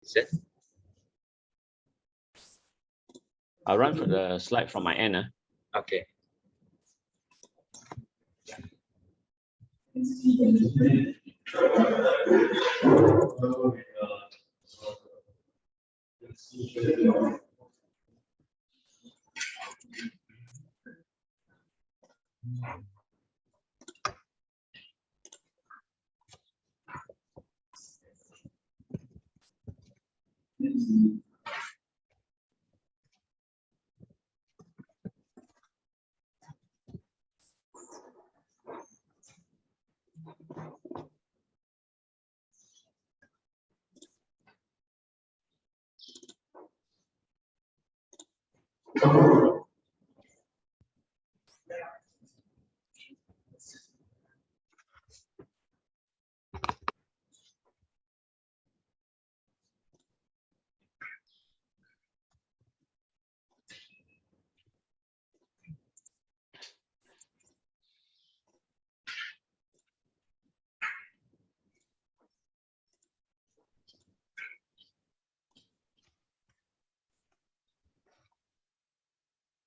Is it? I'll run for the slide from my end. Okay.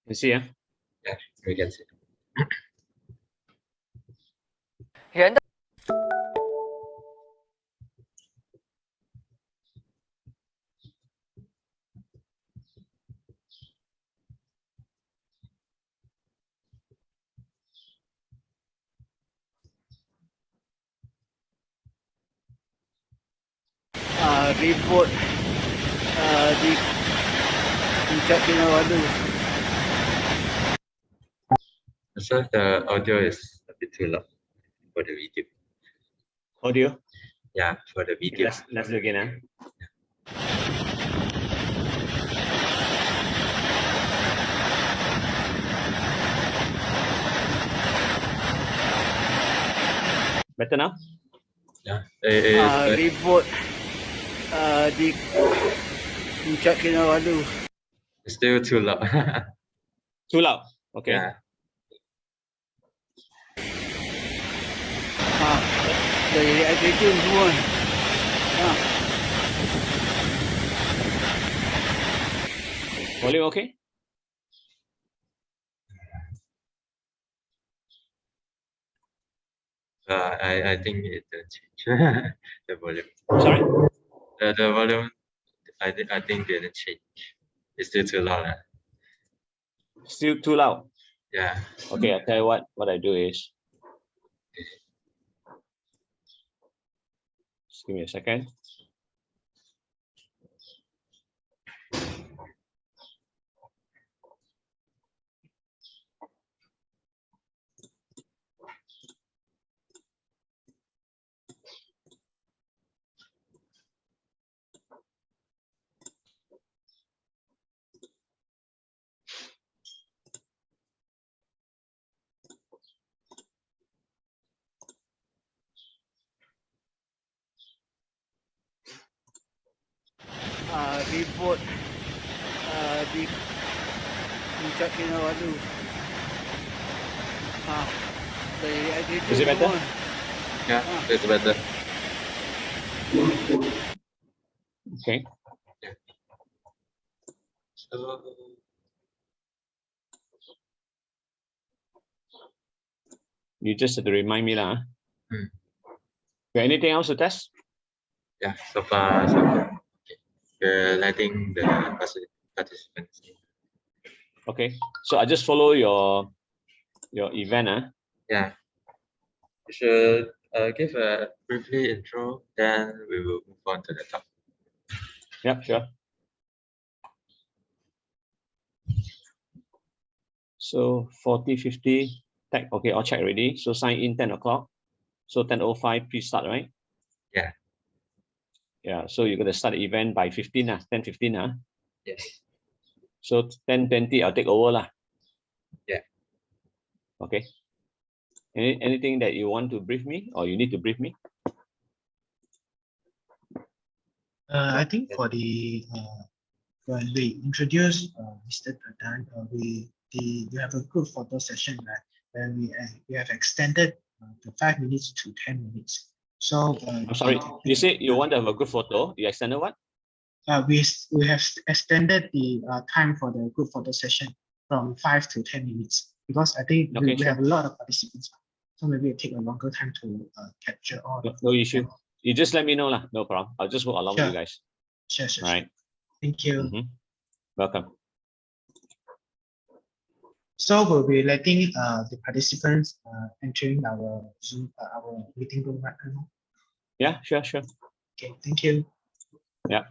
You see, Yeah, we can see. Report di Puncak Kinabalu. So the audio is a bit too loud for the video. audio. Yeah, for the video. Let's do again. Better now? Yeah. Report di Puncak Kinabalu. It's still too loud. Too loud. Okay. Yeah. Dari SKTan semua. Volume okay? I think it didn't change the volume. Sorry? The volume, I think didn't change. It's still too loud. Still too loud. Yeah. Okay, I'll tell you what I do is. Just give me a second. Report di Puncak Kinabalu. Dari SKTan Is it better? semua. Yeah, it's better. Okay. So, You just have to remind me lah. Hmm. Okay, anything else to test? yeah, so far so good. Okay. We're letting the participants in. Okay. So I just follow your event. Yeah. You should give a briefly intro, then we will move on to the topic. Yep, sure. So 40, 50, tag. Okay, I'll check already. So sign in 10 o'clock. So 10:05, please start, right? Yeah. Yeah, so you're going to start the event by 15, 10:15. Yes. So 10:20, I'll take over lah. Yeah. Okay. Anything that you want to brief me or you need to brief me? I think for the when we introduce Mr. Tan, we have a good photo session, right? And we have extended the 5 minutes to 10 minutes. So I'm sorry. You say you want to have a good photo. You extended what? we have extended the time for the group photo session from 5 to 10 minutes because I think Okay, we sure. have a lot of participants. So maybe it take a longer time to capture all. No issue. You just let me know lah. No problem. I'll just work along with you Sure. guys. Sure, sure. All right. Thank you. Welcome. So we'll be letting the participants entering our Zoom, our meeting room right now. Yeah, sure. Okay, thank you. Yeah.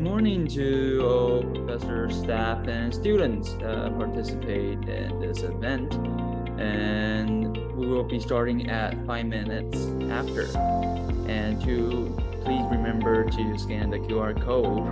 morning to all professors, staff, and students that participate in this event. And we will be starting at 5 minutes after. And to please remember to scan the QR code.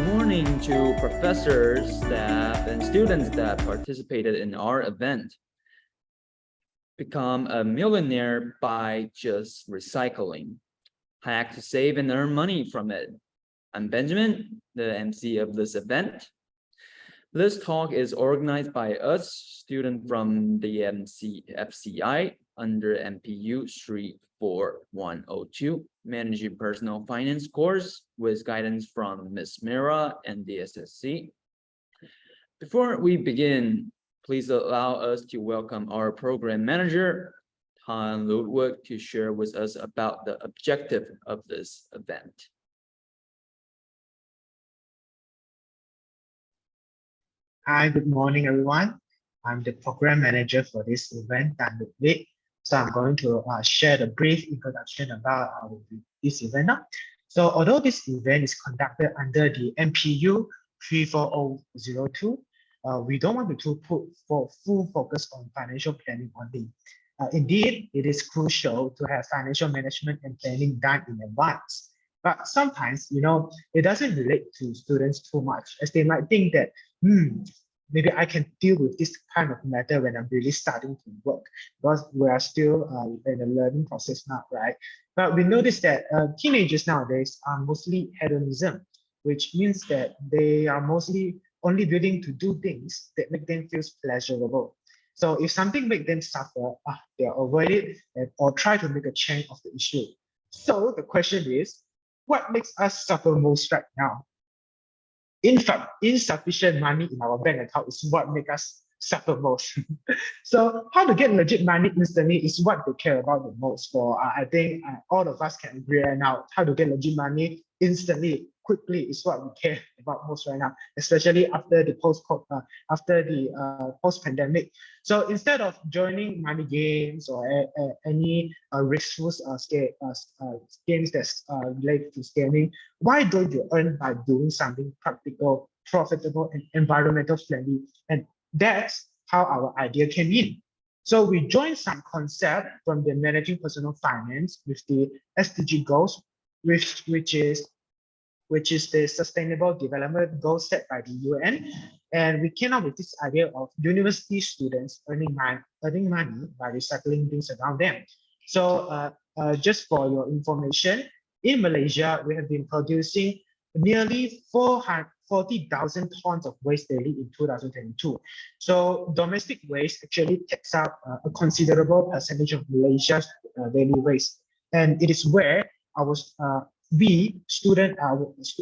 Morning to professors, staff, and students that participated in our event. Become a millionaire by just recycling. Hack to save and earn money from it. I'm Benjamin, the MC of this event. This talk is organized by us, students from the FCI under MPU Street 4102, Managing Personal Finance course with guidance from Ms. Mira and the SSC. Before we begin, please allow us to welcome our program manager, Han Ludwig, to share with us about the objective of this event. Hi, good morning, everyone. I'm the program manager for this event, Dan Ludwig. So I'm going to share the brief introduction about this event now. So although this event is conducted under the MPU 34002, we don't want to put full focus on financial planning only. Indeed, it is crucial to have financial management and planning done in advance. But sometimes, it doesn't relate to students too much, as they might think that, maybe I can deal with this kind of matter when I'm really starting to work, because we are still in the learning process now, right? But we notice that teenagers nowadays are mostly hedonism, which means that they are mostly only willing to do things that make them feel pleasurable. So if something makes them suffer, they'll avoid it or try to make a change of the issue. So the question is, what makes us suffer most right now? In fact, insufficient money in our bank account is what makes us suffer most. So how to get legit money instantly is what they care about the most. For I think all of us can agree right now, how to get legit money instantly, quickly is what we care about most right now, especially after the post-pandemic. So instead of joining money games or any risky games that's related to scamming, why don't you earn by doing something practical, profitable, and environmental friendly? And that's how our idea came in. So we joined some concept from the managing personal finance with the SDG goals, which is the Sustainable Development Goals set by the UN. And we came up with this idea of university students earning money by recycling things around them. So just for your information, in Malaysia, we have been producing nearly 440,000 tons of waste daily in 2022. So domestic waste actually takes up a considerable percentage of Malaysia's daily waste. And it is where our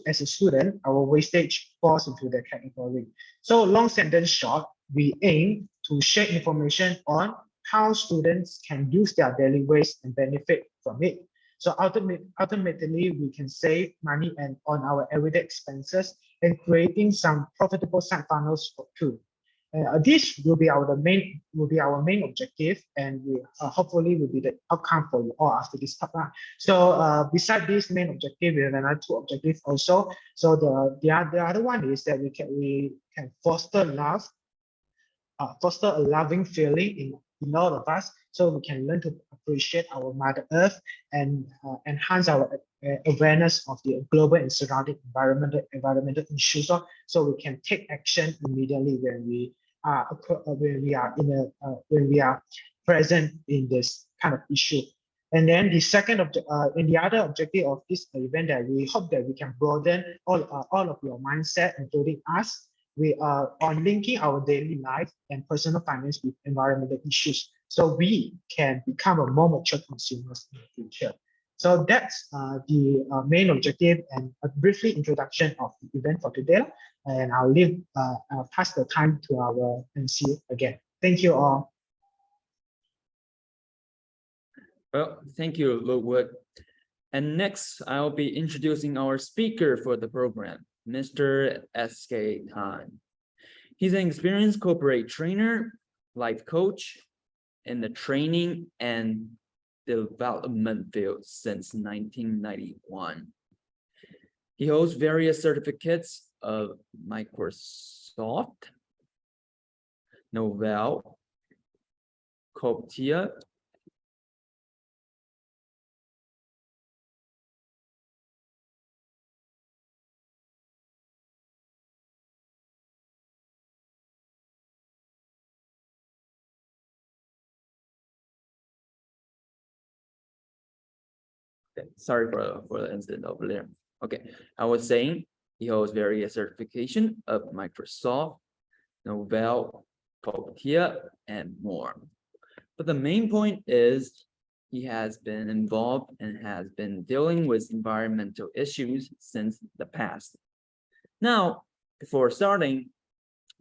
as a student, our wastage falls into that category. So long sentence short, we aim to share information on how students can use their daily waste and benefit from it. So ultimately, we can save money and on our everyday expenses and creating some profitable side funnels too. This will be our main objective, and we hopefully will be the outcome for you all after this talk. So beside this main objective, we have another two objectives also. So the other one is that we can foster love, foster a loving feeling in all of us, so we can learn to appreciate our Mother Earth and enhance our awareness of the global and surrounding environmental issues. So we can take action immediately when we are present in this kind of issue. And then the other objective of this event, that we hope that we can broaden all of your mindset, including us. We are on linking our daily life and personal finance with environmental issues, so we can become a more mature consumers in the future. So that's the main objective and a briefly introduction of the event for today. And I'll pass the time to our MC again. Thank you all. Well, thank you, Ludwig. And next, I'll be introducing our speaker for the program, Mr. SKTan. He's an experienced corporate trainer, life coach in the training and development field since 1991. He holds various certificates of Microsoft, Novell, CompTIA, sorry for the incident over there. Okay, I was saying he holds various certification of Microsoft, Novell, CompTIA, and more. But the main point is he has been involved and has been dealing with environmental issues since the past. Now, before starting,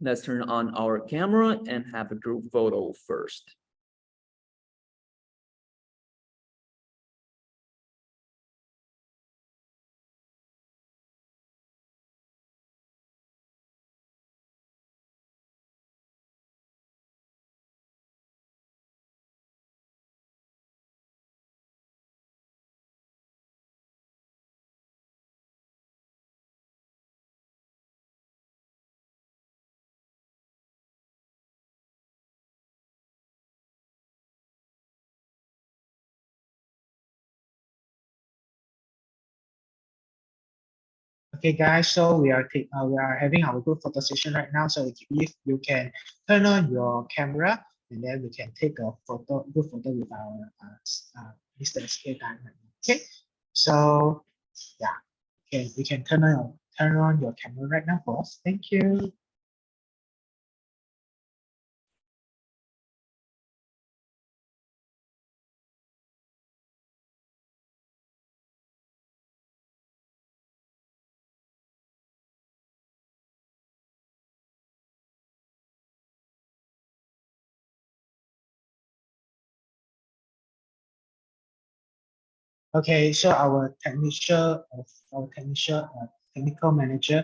Let's turn on our camera and have a group photo first. Okay, guys, so we are having our group photo session right now. So if you can turn on your camera, and then we can take a group photo with our Mr. SKTan. Okay, so yeah, we can turn on your camera right now for us. Thank you. Okay, so our technical manager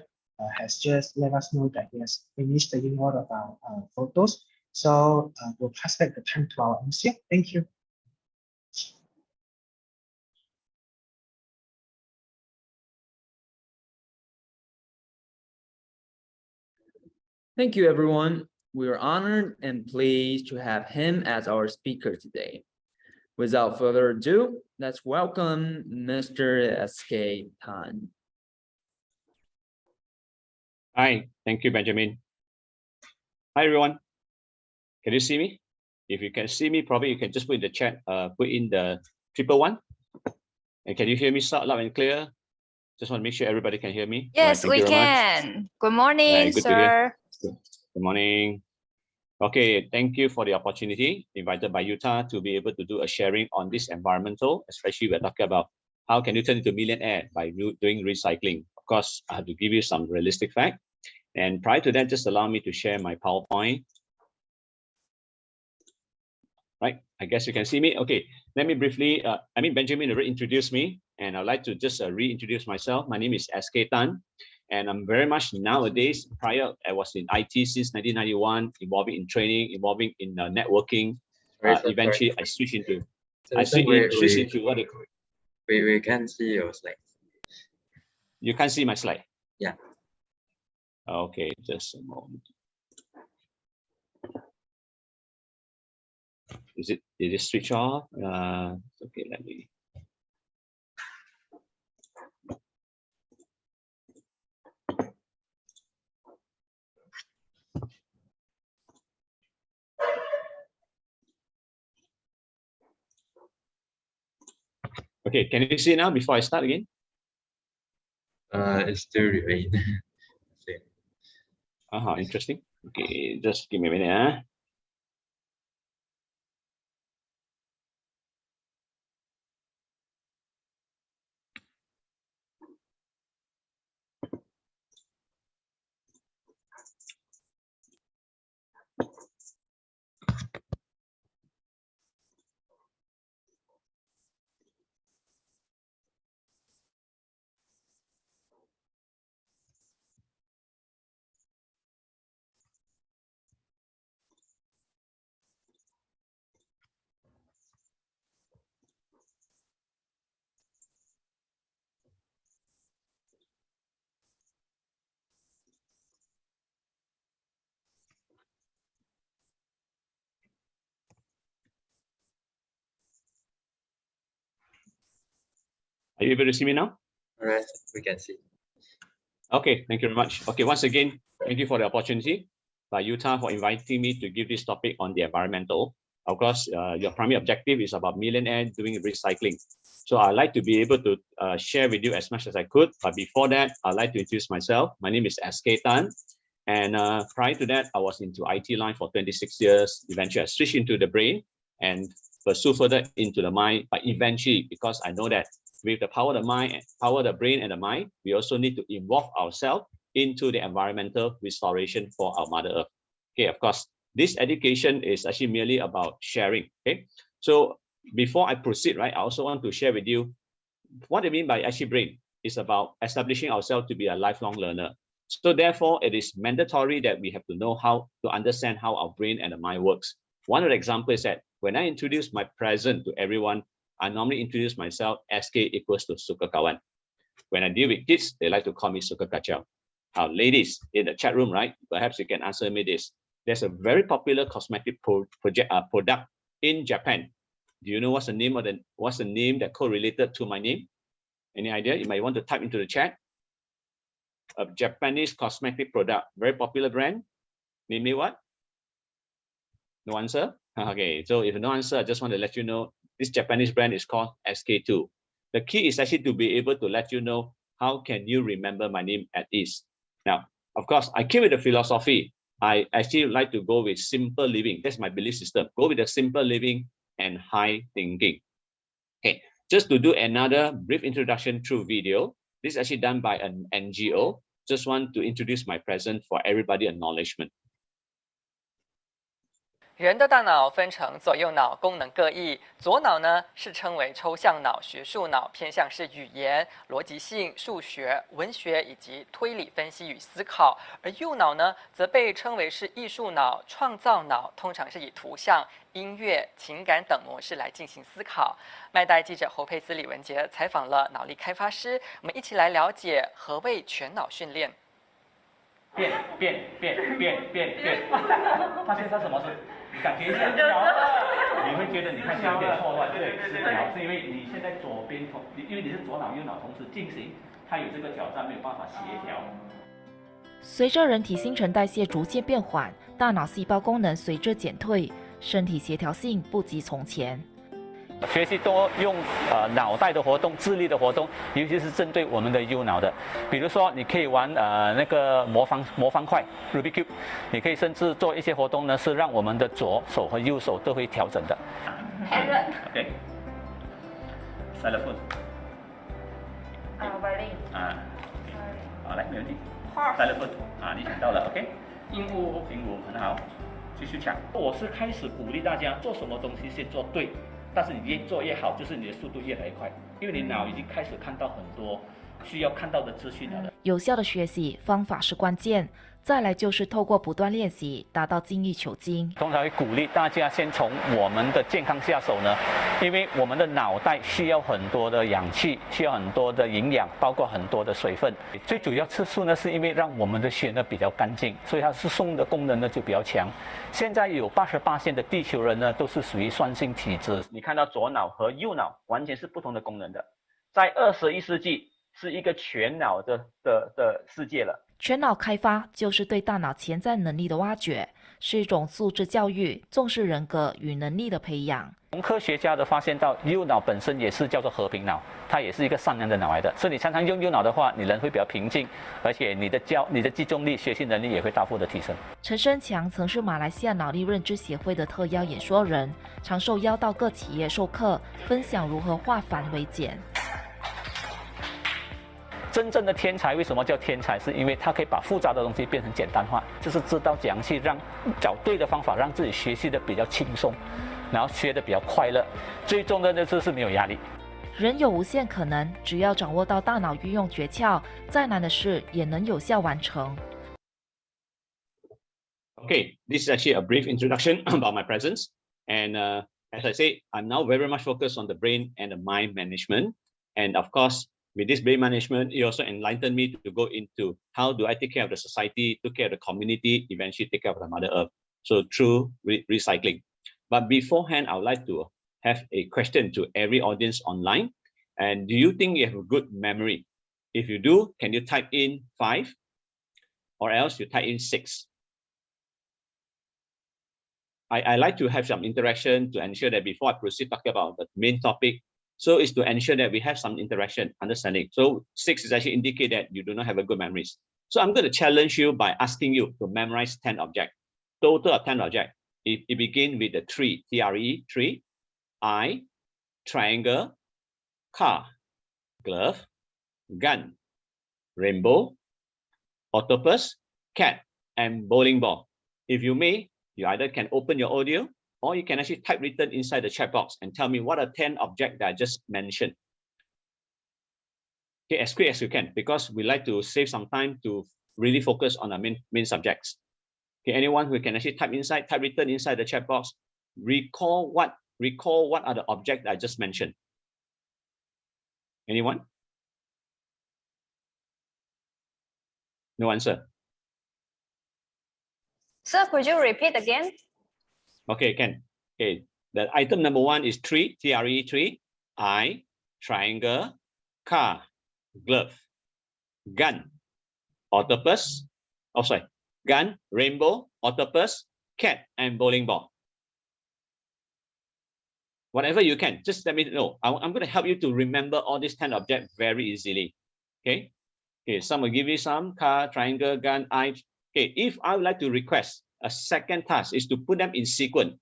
has just let us know that he has finished taking all of our photos. So we'll pass back the time to our MC. Thank you. Thank you, everyone. We are honored and pleased to have him as our speaker today. Without further ado, let's welcome Mr. SKTan. Hi, thank you, Benjamin. Hi, everyone. Can you see me? If you can see me, probably you can just put in the chat, put in the 111. And can you hear me loud and clear? Just want to make sure everybody can hear me. Yes, right, we can. Good morning, good to hear. sir. Good morning. Okay, thank you for the opportunity invited by UTAR to be able to do a sharing on this environmental, especially we're talking about how can you turn into a millionaire by doing recycling. Of course, I have to give you some realistic fact. And prior to that, just allow me to share my PowerPoint. Right, I guess you can see me. Okay, let me briefly, Benjamin already introduced me, and I'd like to just reintroduce myself. My name is SKTan, and I'm very much nowadays, prior, I was in IT since 1991, involving in training, involving in networking. Eventually, I switched into, what do you, we can see your slide. You can't see my slide? Yeah. Okay, just a moment. Did it switch off? Okay, let me. Okay, can you see now before I start again? It still remain. Interesting. Okay, just give me a minute. Are you able to see me now? All right, we can see. Okay, thank you very much. Okay, once again, thank you for the opportunity by UTAR for inviting me to give this topic on the environmental. Of course, your primary objective is about millionaire doing recycling. So I'd like to be able to share with you as much as I could. But before that, I'd like to introduce myself. My name is SKTan. And prior to that, I was into IT line for 26 years. Eventually, I switched into the brain and pursue further into the mind. But eventually, because I know that with the power of the mind, power of the brain and the mind, we also need to involve ourselves into the environmental restoration for our Mother Earth. Okay, of course, this education is actually merely about sharing. Okay, so before I proceed, right, I also want to share with you what I mean by actually brain is about establishing ourselves to be a lifelong learner. So therefore, it is mandatory that we have to know how to understand how our brain and the mind works. One of the examples is that when I introduce my present to everyone, I normally introduce myself SK equals to Suka Kawan. When I deal with kids, they like to call me Suka Kachao. Ladies in the chat room, right? Perhaps you can answer me this. There's a very popular cosmetic product in Japan. Do you know what's the name that correlated to my name? Any idea? You might want to type into the chat. A Japanese cosmetic product, very popular brand. Name me what? No answer? Okay, so if no answer, I just want to let you know this Japanese brand is called SK2. The key is actually to be able to let you know how can you remember my name at ease. Now, of course, I came with the philosophy. I actually like to go with simple living. That's my belief system. Go with the simple living and high thinking. Okay, just to do another brief introduction through video. This is actually done by an NGO. Just want to introduce my present for everybody acknowledgement. 人的大脑分成左右脑，功能各异。左脑呢是称为抽象脑、学术脑，偏向是语言、逻辑性、数学、文学以及推理分析与思考；而右脑呢则被称为是艺术脑、创造脑，通常是以图像、音乐、情感等模式来进行思考。麦代记者侯佩兹、李文杰采访了脑力开发师，我们一起来了解何谓全脑训练。变，发现它什么事？感觉一下摇了，你会觉得你看起来有点错乱，对，是摇，是因为你现在左边因为你是左脑右脑同时进行，它有这个挑战，没有办法协调。随着人体新陈代谢逐渐变缓，大脑细胞功能随之减退，身体协调性不及从前。学习多用脑袋的活动、智力的活动，尤其是针对我们的右脑的。比如说，你可以玩那个魔方块 Rubik Cube， 你可以甚至做一些活动呢，是让我们的左手和右手都会调整的。OK。Silent foot。violin。好，来，没问题。Silent foot，你想到了 ，OK。鹦鹉，很好，继续抢。我是开始鼓励大家做什么东西先做对。但是你越做越好，就是你的速度越来越快，因为你脑已经开始看到很多需要看到的资讯了。有效的学习方法是关键，再来就是透过不断练习，达到精益求精。通常会鼓励大家先从我们的健康下手呢，因为我们的脑袋需要很多的氧气，需要很多的营养，包括很多的水分。最主要次数呢，是因为让我们的血呢比较干净，所以它输送的功能呢就比较强。现在有88%的地球人呢都是属于酸性体质。你看到左脑和右脑完全是不同的功能的，在21世纪是一个全脑的世界了。全脑开发就是对大脑潜在能力的挖掘，是一种素质教育，重视人格与能力的培养。从科学家的发现到，右脑本身也是叫做和平脑，它也是一个善良的脑来的。所以你常常用右脑的话，你人会比较平静，而且你的集中力、学习能力也会大幅的提升。陈生强曾是马来西亚脑力认知协会的特邀演说人，常受邀到各企业授课，分享如何化繁为简。真正的天才为什么叫天才？是因为他可以把复杂的东西变成简单化，就是知道怎样去找对的方法，让自己学习的比较轻松，然后学的比较快乐。最重要的就是没有压力。人有无限可能，只要掌握到大脑运用诀窍，再难的事也能有效完成。Okay, this is actually a brief introduction about my presence. And as I say, I'm now very much focused on the brain and the mind management. And of course, with this brain management, it also enlightened me to go into how do I take care of the society, take care of the community, eventually take care of the Mother Earth. So through recycling. But beforehand, I would like to have a question to every audience online. And do you think you have a good memory? If you do, can you type in 5? Or else you type in 6. I like to have some interaction to ensure that before I proceed talking about the main topic, so is to ensure that we have some interaction, understanding. So 6 is actually indicate that you do not have a good memories. So I'm going to challenge you by asking you to memorize 10 objects. Total of 10 objects. It begins with the 3, T-R-E, 3, eye, triangle, car, glove, gun, rainbow, octopus, cat, and bowling ball. If you may, you either can open your audio or you can actually type written inside the chat box and tell me what are 10 objects that I just mentioned. Okay, as quick as you can, because we like to save some time to really focus on our main subjects. Okay, anyone who can actually type written inside the chat box, recall what are the objects I just mentioned. Anyone? No answer. Sir, could you repeat again? Okay, can. Okay, the item number 1 is tree, T-R-E, tree, eye, triangle, car, glove, gun, octopus, gun, rainbow, octopus, cat, and bowling ball. Whatever you can, just let me know. I'm going to help you to remember all these 10 objects very easily. Okay. Okay, some will give you some car, triangle, gun, eye. Okay, if I would like to request a second task is to put them in sequence.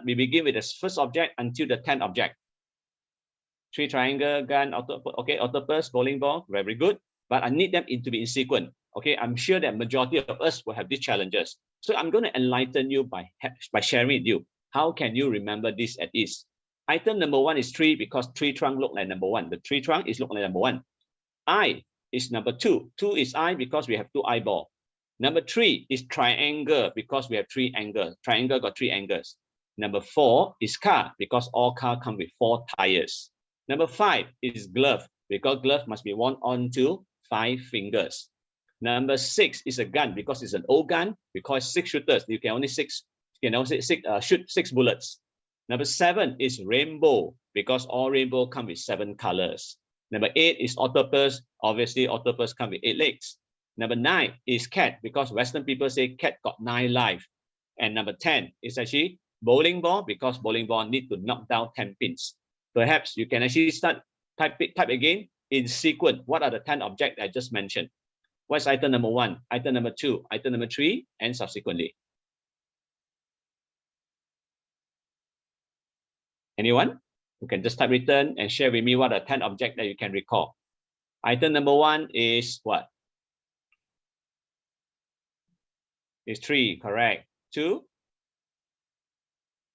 We begin with the first object until the 10th object. Tree, triangle, gun, octopus, bowling ball, very good. But I need them to be in sequence. Okay, I'm sure that majority of us will have these challenges. So I'm going to enlighten you by sharing with you. How can you remember this at ease? Item number 1 is tree because tree trunk look like number 1. The tree trunk is look like number 1. Eye is number 2. 2 is eye because we have 2 eyeballs. Number 3 is triangle because we have 3 angles. Triangle got 3 angles. Number 4 is car because all car come with 4 tires. Number 5 is glove because glove must be worn onto 5 fingers. Number 6 is a gun because it's an old gun. We call it 6 shooters. You can only shoot 6 bullets. Number 7 is rainbow because all rainbow come with 7 colors. Number 8 is octopus. Obviously, octopus come with 8 legs. Number 9 is cat because Western people say cat got 9 lives. And number 10 is actually bowling ball because bowling ball need to knock down 10 pins. Perhaps you can actually start type again in sequence. What are the 10 objects I just mentioned? What's item number 1, item number 2, item number 3, and subsequently? Anyone who can just type written and share with me what are 10 objects that you can recall? Item number 1 is what? Is tree, correct. 2?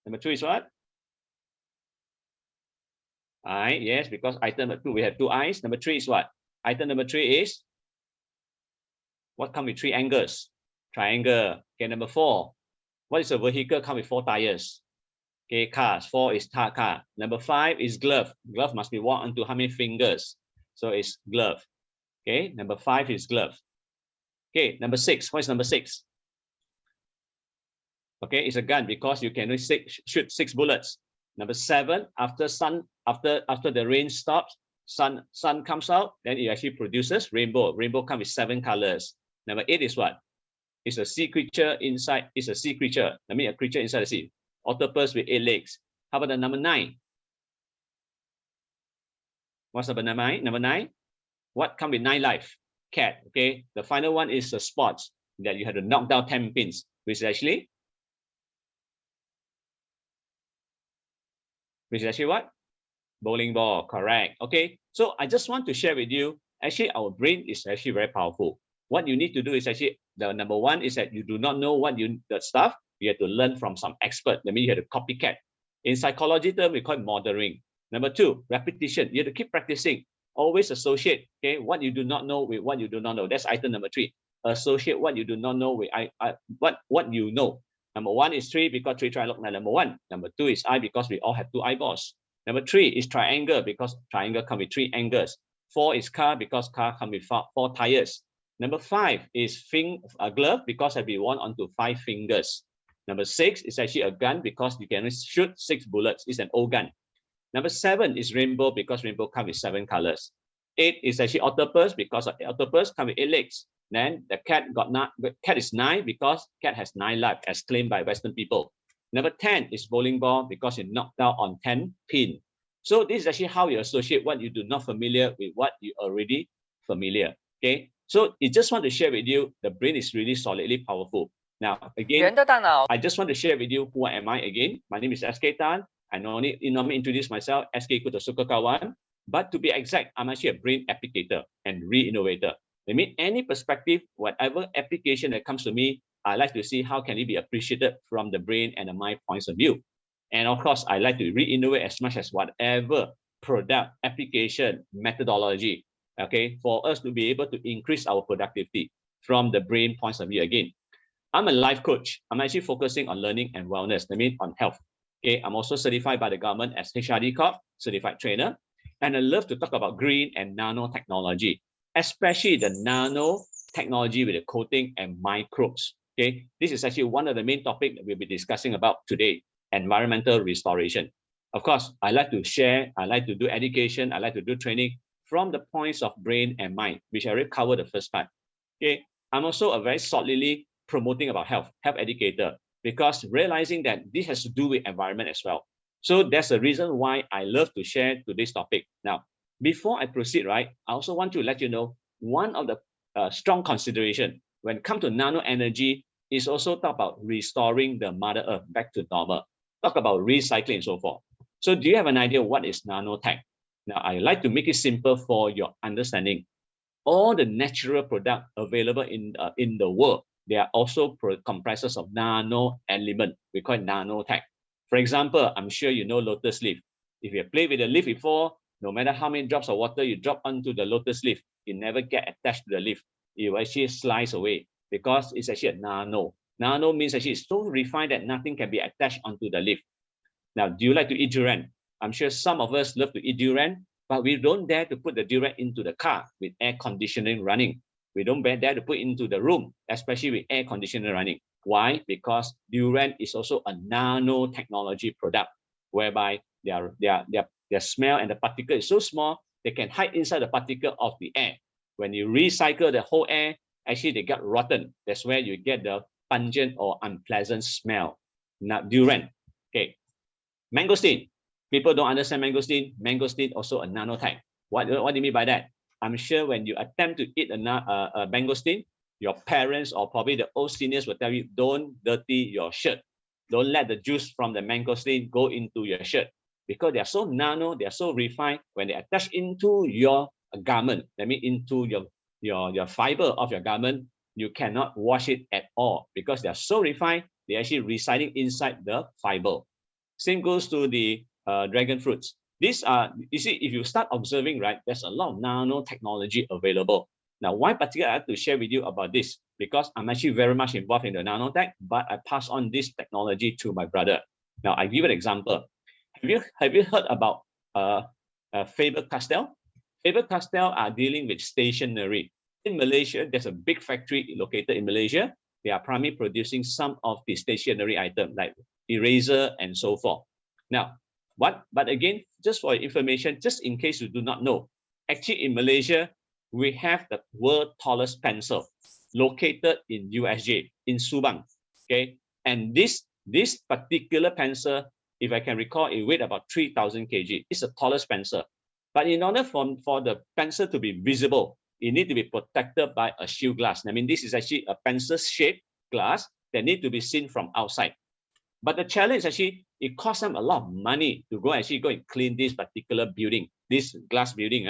Number 2 is what? Eye, yes, because item number 2, we have 2 eyes. Number 3 is what? Item number 3 is what come with 3 angles? Triangle. Okay, number 4. What is a vehicle come with 4 tires? Okay, cars. 4 is car. Number 5 is glove. Glove must be worn onto how many fingers? So it's glove. Okay, number 5 is glove. Okay, number 6. What is number 6? Okay, it's a gun because you can only shoot 6 bullets. Number 7, after the rain stops, sun comes out, then it actually produces rainbow. Rainbow comes with 7 colors. Number 8 is what? It's a sea creature inside. It's a sea creature. I mean a creature inside the sea. Octopus with 8 legs. How about the number 9? What's number 9? Number 9? What comes with 9 life? Cat. Okay. The final one is the sports that you have to knock down 10 pins, which is actually what? Bowling ball. Correct. Okay. So I just want to share with you. Actually, our brain is actually very powerful. What you need to do is actually the number 1 is that you do not know the stuff. You have to learn from some expert. That means you have to copycat. In psychology term, we call it modeling. Number 2, repetition. You have to keep practicing. Always associate, okay, what you do not know with what you do not know. That's item number 3. Associate what you do not know with what you know. Number 1 is tree because tree triangle like number 1. Number 2 is eye because we all have 2 eyeballs. Number 3 is triangle because triangle come with 3 angles. 4 is car because car come with 4 tires. Number 5 is glove because it be worn onto 5 fingers. Number 6 is actually a gun because you can shoot 6 bullets. It's an old gun. Number 7 is rainbow because rainbow comes with 7 colors. 8 is actually octopus because octopus comes with 8 legs. Then the cat is 9 because cat has 9 lives as claimed by Western people. Number 10 is bowling ball because you knocked down on 10 pin. So this is actually how you associate what you do not familiar with what you already familiar. Okay. So I just want to share with you, the brain is really solidly powerful. Now, again, I just want to share with you who am I again. My name is SKTan. I normally introduce myself, SK equal to Suka Kawan. But to be exact, I'm actually a brain applicator and re-innovator. I mean, any perspective, whatever application that comes to me, I like to see how can it be appreciated from the brain and the mind points of view. And of course, I like to re-innovate as much as whatever product, application, methodology, okay, for us to be able to increase our productivity from the brain points of view again. I'm a life coach. I'm actually focusing on learning and wellness, I mean on health. Okay, I'm also certified by the government as HRD Corp, certified trainer. And I love to talk about green and nanotechnology, especially the nanotechnology with the coating and microbes. Okay, this is actually one of the main topics that we'll be discussing about today, environmental restoration. Of course, I like to share, I like to do education, I like to do training from the points of brain and mind, which I already covered the first part. Okay, I'm also a very solidly promoting about health educator, because realizing that this has to do with environment as well. So that's the reason why I love to share today's topic. Now, before I proceed, right, I also want to let you know one of the strong consideration when it comes to nano energy is also talk about restoring the Mother Earth back to normal. Talk about recycling and so forth. So do you have an idea what is nanotech? Now, I like to make it simple for your understanding. All the natural products available in the world, they are also comprises of nano element. We call it nanotech. For example, I'm sure you know lotus leaf. If you play with the leaf before, no matter how many drops of water you drop onto the lotus leaf, it never get attached to the leaf. It will actually slice away because it's actually a nano. Nano means actually it's so refined that nothing can be attached onto the leaf. Now, do you like to eat durian? I'm sure some of us love to eat durian, but we don't dare to put the durian into the car with air conditioning running. We don't dare to put it into the room, especially with air conditioning running. Why? Because durian is also a nanotechnology product, whereby their smell and the particle is so small, they can hide inside the particle of the air. When you recycle the whole air, actually they get rotten. That's where you get the pungent or unpleasant smell. Now, durian. Okay. Mangosteen. People don't understand mangosteen. Mangosteen also a nanotech. What do you mean by that? I'm sure when you attempt to eat a mangosteen, your parents or probably the old seniors will tell you, don't dirty your shirt. Don't let the juice from the mangosteen go into your shirt, because they are so nano, they are so refined. When they attach into your garment, that means into your fiber of your garment, you cannot wash it at all because they are so refined. They're actually residing inside the fiber. Same goes to the dragon fruits. These are, you see, if you start observing, right, there's a lot of nanotechnology available. Now, why particularly I have to share with you about this? Because I'm actually very much involved in the nanotech, but I pass on this technology to my brother. Now, I give you an example. Have you heard about Faber-Castell? Faber-Castell are dealing with stationery. In Malaysia, there's a big factory located in Malaysia. They are primarily producing some of the stationery items like eraser and so forth. Now, but again, just for information, just in case you do not know, actually in Malaysia, we have the world's tallest pencil located in USJ, in Subang. Okay, and this particular pencil, if I can recall, it weighed about 3,000 kg. It's the tallest pencil. But in order for the pencil to be visible, it needs to be protected by a shield glass. I mean, this is actually a pencil-shaped glass that need to be seen from outside. But the challenge actually, it costs them a lot of money to go and clean this particular building, this glass building.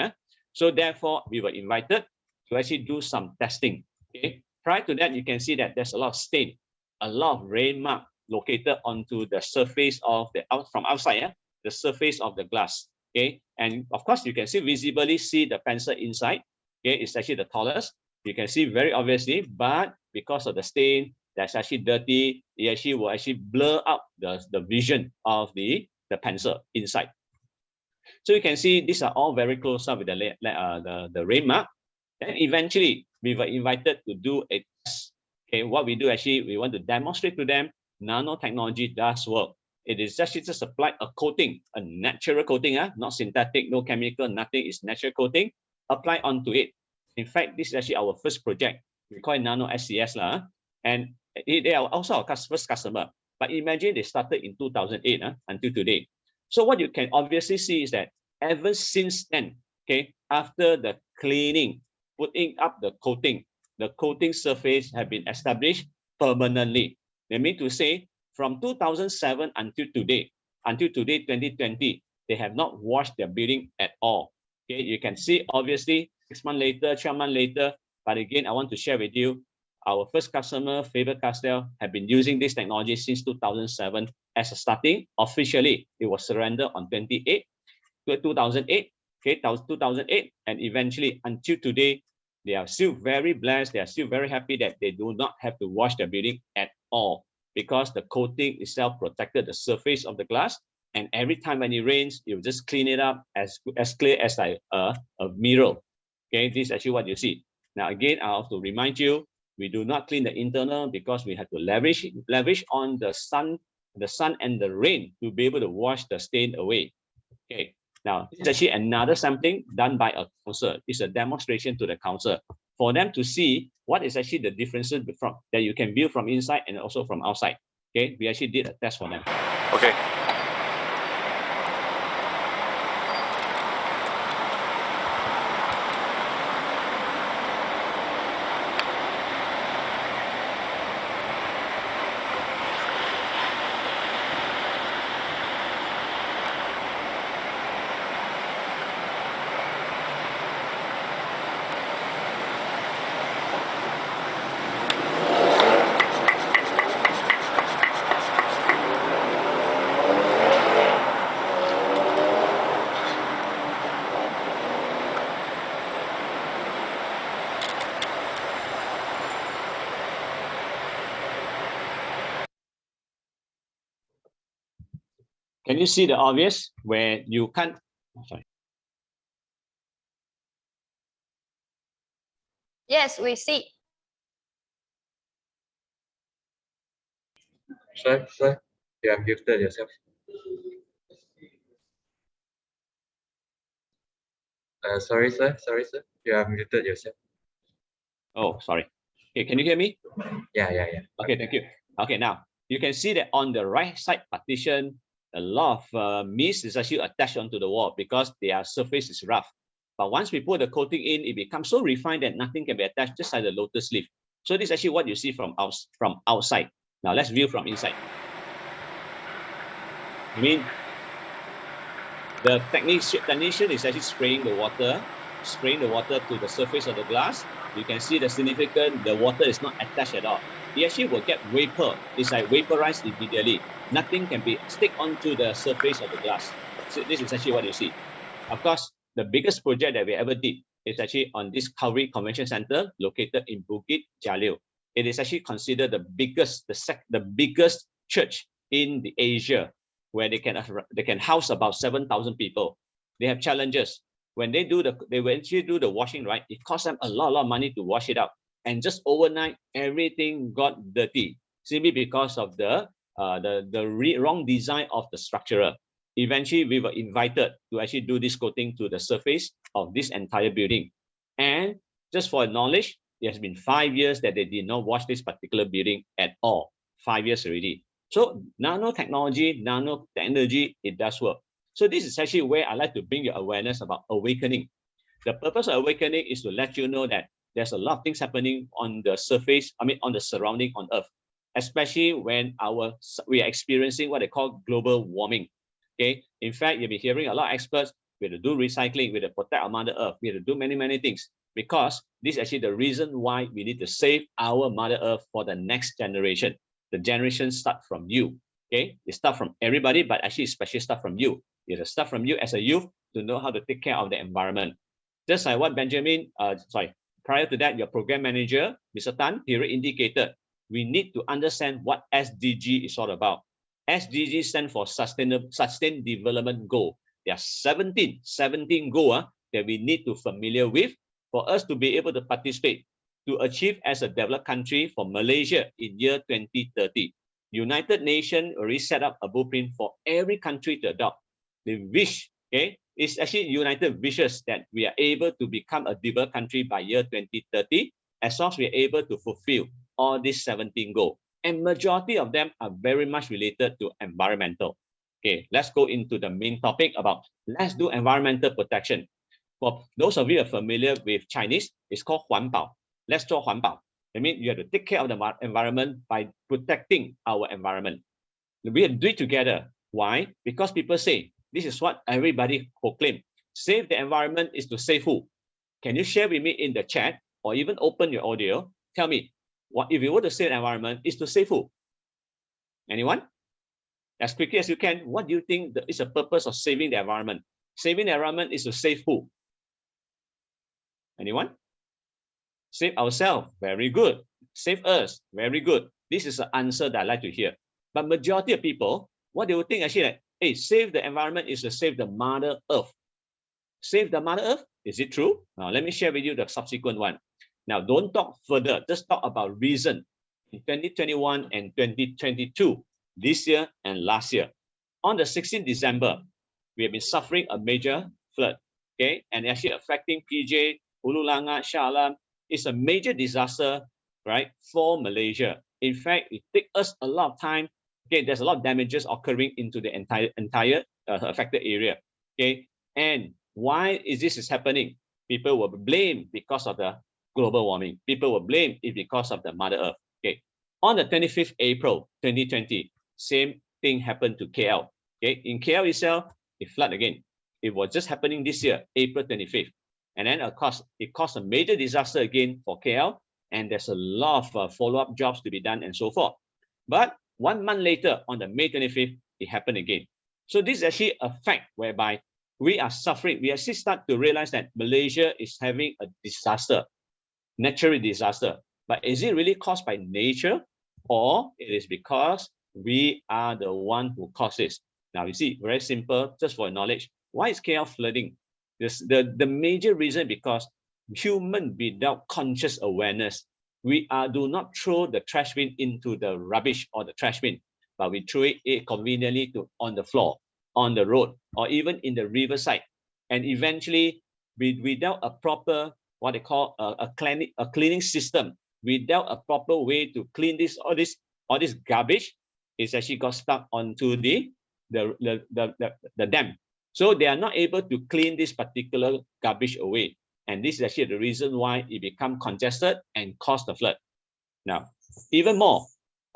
So therefore, we were invited to actually do some testing. Okay. Prior to that, you can see that there's a lot of stain, a lot of rain mark located onto the surface of from outside, the surface of the glass. Okay, and of course you can visibly see the pencil inside. Okay, it's actually the tallest. You can see very obviously, but because of the stain that's actually dirty, it will blur out the vision of the pencil inside. So you can see these are all very close up with the rain mark. Then eventually we were invited to do a test. Okay, what we do we want to demonstrate to them nanotechnology does work. It is just apply a coating, a natural coating, not synthetic, no chemical, nothing, is natural coating. Apply onto it. In fact, this is actually our first project. We call it Nano SCS, and they are also our first customer. But imagine they started in 2008 until today. So what you can obviously see is that ever since then, okay, after the cleaning, putting up the coating surface have been established permanently. They mean to say from 2007 until today, 2020, they have not washed their building at all. Okay, you can see obviously 6 months later, 12 months later, But again, I want to share with you, our first customer, Faber Castell, have been using this technology since 2007 as a starting. Officially, it was surrendered on 2008, okay, 2008, and eventually until today, they are still very blessed. They are still very happy that they do not have to wash their building at all because the coating itself protected the surface of the glass. And every time when it rains, you just clean it up as clear as a mirror. Okay, this is actually what you see. Now, again, I have to remind you, we do not clean the internal because we have to leverage on the sun and the rain to be able to wash the stain away. Okay. Now, it's actually another sampling done by a council. It's a demonstration to the council for them to see what is actually the differences from that you can view from inside and also from outside. Okay, we actually did a test for them. Okay. Can you see the obvious where you can't? Sorry. Yes, we see. Sir, you have muted yourself. Sorry, sir. You have muted yourself. Oh, sorry. Okay, can you hear me? Yeah. Okay, thank you. Okay, now you can see that on the right side partition, a lot of mist is actually attached onto the wall because their surface is rough. But once we put the coating in, it becomes so refined that nothing can be attached, just like the lotus leaf. So this is actually what you see from outside. Now let's view from inside. I mean, the technician is actually spraying the water to the surface of the glass. You can see the water is not attached at all. It actually will get vapor. It's like vaporized immediately. Nothing can be stick onto the surface of the glass. So this is actually what you see. Of course, the biggest project that we ever did is actually on this Kauri Convention Center located in Bukit Jalil. It is actually considered the biggest church in the Asia, where they can house about 7,000 people. They have challenges. When they actually do the washing, right? It costs them a lot of money to wash it out. And just overnight, everything got dirty simply because of the wrong design of the structural. Eventually, we were invited to actually do this coating to the surface of this entire building. And just for knowledge, it has been 5 years that they did not wash this particular building at all. 5 years already. So nanotechnology, nanotechnology, it does work. So this is actually where I like to bring your awareness about awakening. The purpose of awakening is to let you know that there's a lot of things happening on the surface, on the surrounding on Earth, especially when we are experiencing what they call global warming. Okay. In fact, you'll be hearing a lot of experts. We have to do recycling, we have to protect our Mother Earth, we have to do many things, because this is actually the reason why we need to save our Mother Earth for the next generation. The generations start from you. Okay, they start from everybody, but actually especially start from you. You have to start from you as a youth to know how to take care of the environment. Just like what prior to that, your program manager, Mr. Tan, he indicated, we need to understand what SDG is all about. SDG stands for Sustained Development Goal. There are 17 goals that we need to familiar with for us to be able to participate to achieve as a developed country for Malaysia in year 2030. United Nations already set up a blueprint for every country to adopt. The wish, okay, is actually United wishes that we are able to become a developed country by year 2030, as long as we are able to fulfill all these 17 goals. And majority of them are very much related to environmental. Okay, let's go into the main topic about let's do environmental protection. For those of you who are familiar with Chinese, it's called 环保. Let's do 环保. I mean, you have to take care of the environment by protecting our environment. We have to do it together. Why? Because people say, this is what everybody proclaim. Save the environment is to save who? Can you share with me in the chat or even open your audio, tell me, what if you were to save the environment, is to save who? Anyone? As quickly as you can, what do you think is the purpose of saving the environment? Saving the environment is to save who? Anyone? Save ourselves. Very good. Save us. Very good. This is the answer that I like to hear. But majority of people, what they would think actually, like, hey, save the environment is to save the Mother Earth. Save the Mother Earth? Is it true? Now, let me share with you the subsequent one. Now, don't talk further. Just talk about reason in 2021 and 2022, this year and last year. On the 16th December, we have been suffering a major flood, okay, and actually affecting PJ, Hulu Langa, Shah Alam. It's a major disaster, right, for Malaysia. In fact, it takes us a lot of time. Okay, there's a lot of damages occurring into the entire affected area. Okay, and why is this happening? People will blame because of the global warming. People will blame it because of the Mother Earth. Okay, on the 25th April 2020, same thing happened to KL. Okay, in KL itself, it flooded again. It was just happening this year, April 25th. And then, of course, it caused a major disaster again for KL. And there's a lot of follow-up jobs to be done and so forth. But 1 month later, on the May 25th, it happened again. So this is actually a fact whereby we are suffering. We actually start to realize that Malaysia is having a disaster, natural disaster. But is it really caused by nature, or it is because we are the one who caused this? Now, you see, very simple, just for knowledge. Why is KL flooding? The major reason because human without conscious awareness, we do not throw the trash bin into the rubbish or the trash bin, but we throw it conveniently on the floor, on the road, or even in the riverside. And eventually, without a proper, what they call a cleaning system, without a proper way to clean all this garbage, it's actually got stuck onto the dam. So they are not able to clean this particular garbage away. And this is actually the reason why it become congested and caused the flood. Now, even more,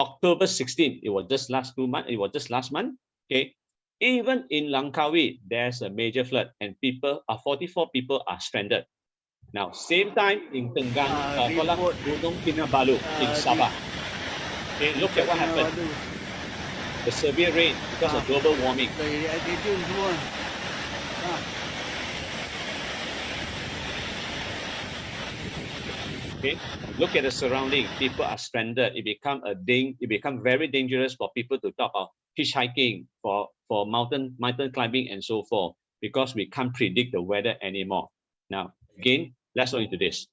October 16th, it was just last month, okay? Even in Langkawi, there's a major flood and 44 people are stranded. Now, same time in Tenggang, Gunung Kinabalu in Sabah. Okay, look at what happened. The severe rain because of global warming. Okay, look at the surrounding. People are stranded. It become very dangerous for people to talk about hitchhiking, for mountain climbing and so forth, because we can't predict the weather anymore. Now, again, let's go into this.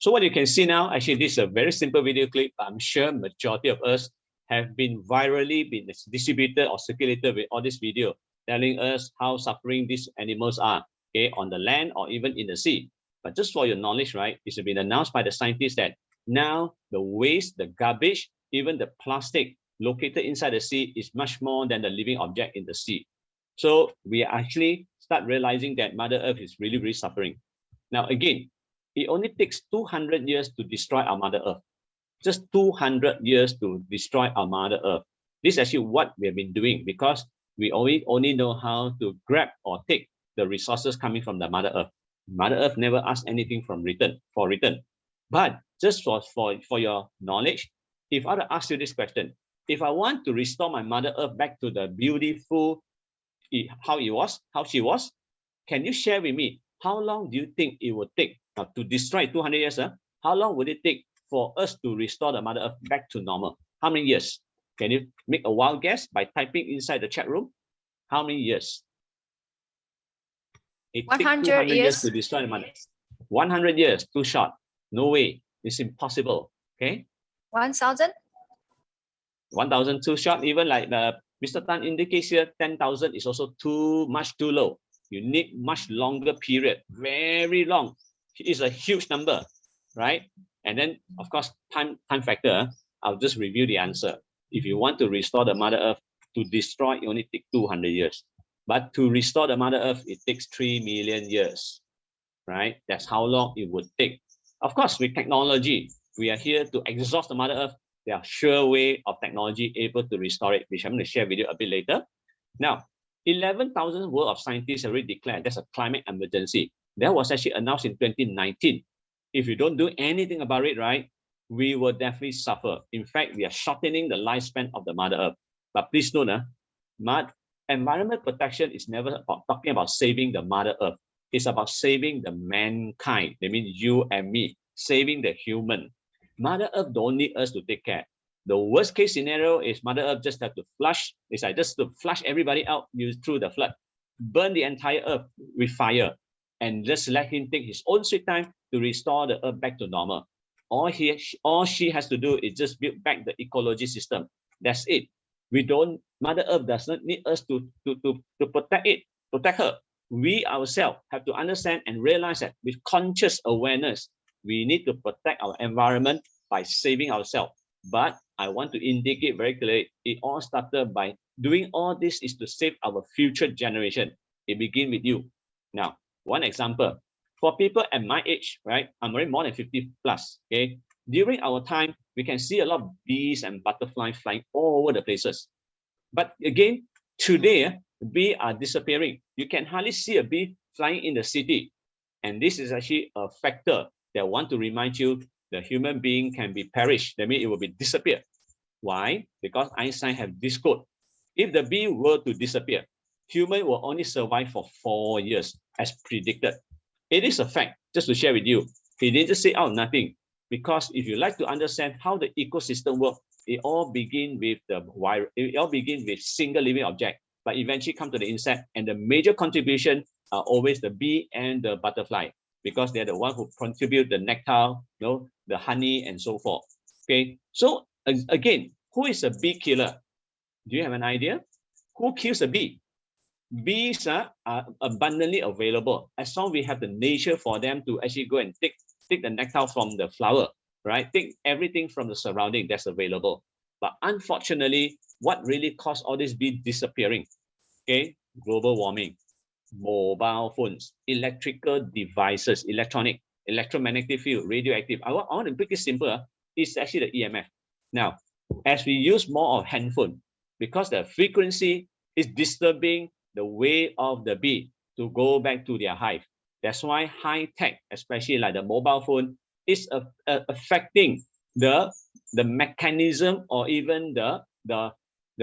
So what you can see now, actually, this is a very simple video clip. I'm sure majority of us have been virally been distributed or circulated with all this video telling us how suffering these animals are, okay, on the land or even in the sea. But just for your knowledge, right, it's been announced by the scientists that now the waste, the garbage, even the plastic located inside the sea is much more than the living object in the sea. So we actually start realizing that Mother Earth is really, really suffering. Now, again, it only takes 200 years to destroy our Mother Earth. Just 200 years to destroy our Mother Earth. This is actually what we have been doing because we only know how to grab or take the resources coming from the Mother Earth. Mother Earth never asks anything for return. But just for your knowledge, if I were to ask you this question, if I want to restore my Mother Earth back to the beautiful, how she was, can you share with me how long do you think it would take to destroy 200 years? How long would it take for us to restore the Mother Earth back to normal? How many years? Can you make a wild guess by typing inside the chat room? How many years? It takes 200 years to destroy the Mother Earth. 100 years, too short. No way. It's impossible. Okay. 1,000. 1,000 too short. Even like Mr. Tan indicates here, 10,000 is also too low. You need much longer period, very long. It's a huge number, right? And then, of course, time factor. I'll just review the answer. If you want to restore the Mother Earth, to destroy, it only takes 200 years. But to restore the Mother Earth, it takes 3 million years, right? That's how long it would take. Of course, with technology, we are here to exhaust the Mother Earth. There are sure way of technology able to restore it, which I'm going to share with you a bit later. Now, 11,000 world of scientists already declared there's a climate emergency. That was actually announced in 2019. If you don't do anything about it, right, we will definitely suffer. In fact, we are shortening the lifespan of the Mother Earth. But please note, environment protection is never about talking about saving the Mother Earth. It's about saving the mankind. That means you and me, saving the human. Mother Earth don't need us to take care. The worst case scenario is Mother Earth just have to flush. It's like just to flush everybody out through the flood, burn the entire Earth with fire, and just let him take his own sweet time to restore the Earth back to normal. All she has to do is just build back the ecology system. That's it. Mother Earth does not need us to protect her. We ourselves have to understand and realize that with conscious awareness, we need to protect our environment by saving ourselves. But I want to indicate very clearly, it all started by doing all this is to save our future generation. It begins with you. Now, one example, for people at my age, right? I'm already more than 50 plus, okay? During our time, we can see a lot of bees and butterflies flying all over the places. But again, today, bees are disappearing. You can hardly see a bee flying in the city. And this is actually a factor that I want to remind you, the human being can be perished. That means it will be disappeared. Why? Because Einstein have this quote. If the bee were to disappear, human will only survive for 4 years as predicted. It is a fact, just to share with you. He didn't just say out nothing. Because if you like to understand how the ecosystem works, it all begins with single living object, but eventually come to the insect, and the major contribution are always the bee and the butterfly, because they're the one who contribute the nectar, the honey, and so forth. Okay, so again, who is a bee killer? Do you have an idea? Who kills a bee? Bees are abundantly available as long as we have the nature for them to actually go and take the nectar from the flower, right? Take everything from the surrounding that's available. But unfortunately, what really caused all this bee disappearing? Okay, global warming, mobile phones, electrical devices, electromagnetic field, radioactive. I want to make it simple. It's actually the EMF. Now, as we use more of handphone, because the frequency is disturbing the way of the bee to go back to their hive. That's why high tech, especially like the mobile phone, is affecting the mechanism or even the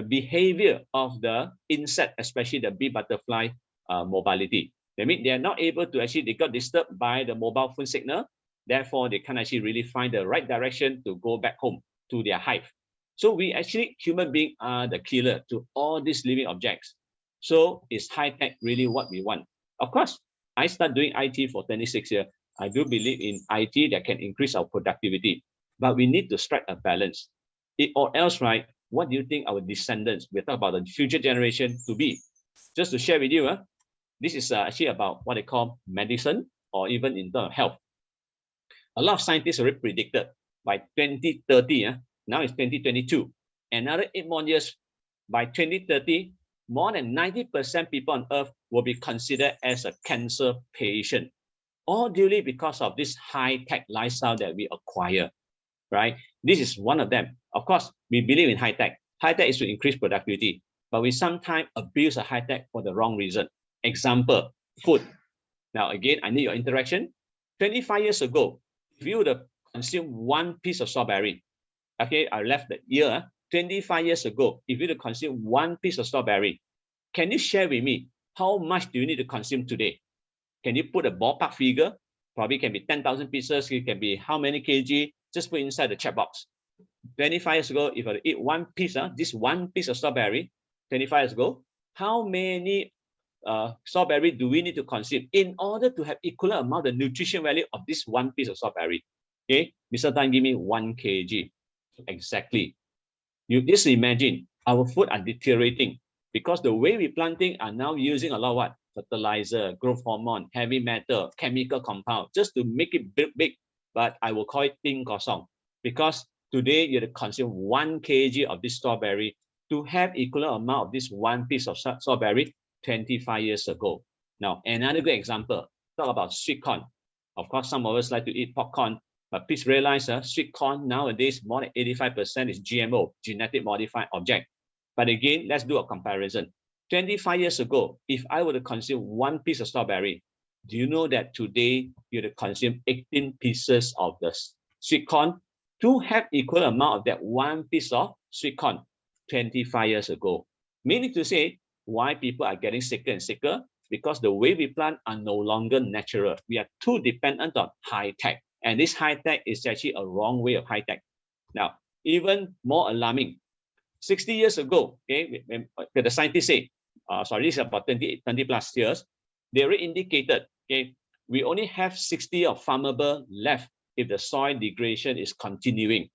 behavior of the insect, especially the bee butterfly mobility. That means they are not able to they got disturbed by the mobile phone signal. Therefore, they can't actually really find the right direction to go back home to their hive. So we actually, human beings are the killer to all these living objects. So is high tech really what we want? Of course, I started doing IT for 26 years. I do believe in IT that can increase our productivity, but we need to strike a balance. Or else, right, what do you think our descendants, we talk about the future generation to be? Just to share with you, this is actually about what they call medicine or even in terms of health. A lot of scientists already predicted by 2030, now it's 2022, another 8 more years, by 2030, more than 90% people on earth will be considered as a cancer patient, all due because of this high-tech lifestyle that we acquire, right? This is one of them. Of course, we believe in high-tech. High-tech is to increase productivity, but we sometimes abuse a high-tech for the wrong reason. Example, food. Now, again, I need your interaction. 25 years ago, if you would have consumed one piece of strawberry, okay, I left the year, 25 years ago, if you would have consumed one piece of strawberry, can you share with me how much do you need to consume today? Can you put a ballpark figure? Probably can be 10,000 pieces, it can be how many kg, just put inside the chat box. 25 years ago, if I eat one piece, this one piece of strawberry, 25 years ago, how many strawberry do we need to consume in order to have equal amount of nutrition value of this one piece of strawberry? Okay, Mr. Tan give me 1 kg. Exactly. You just imagine our food are deteriorating because the way we planting are now using a lot of what? Fertilizer, growth hormone, heavy metal, chemical compound, just to make it big. But I will call it ting kosong because today you have to consume 1 kg of this strawberry to have equal amount of this one piece of strawberry 25 years ago. Now, another good example, talk about sweet corn. Of course, some of us like to eat popcorn, but please realize sweet corn nowadays, more than 85% is GMO, genetic modified object. But again, let's do a comparison. 25 years ago, if I were to consume one piece of strawberry, do you know that today you have to consume 18 pieces of the sweet corn to have equal amount of that one piece of sweet corn 25 years ago? Meaning to say, why people are getting sicker and sicker? Because the way we plant are no longer natural. We are too dependent on high-tech. And this high-tech is actually a wrong way of high-tech. Now, even more alarming, 60 years ago, okay, when the scientists say, this is about 20 plus years, they already indicated, okay, we only have 60 of farmable left if the soil degradation is continuing.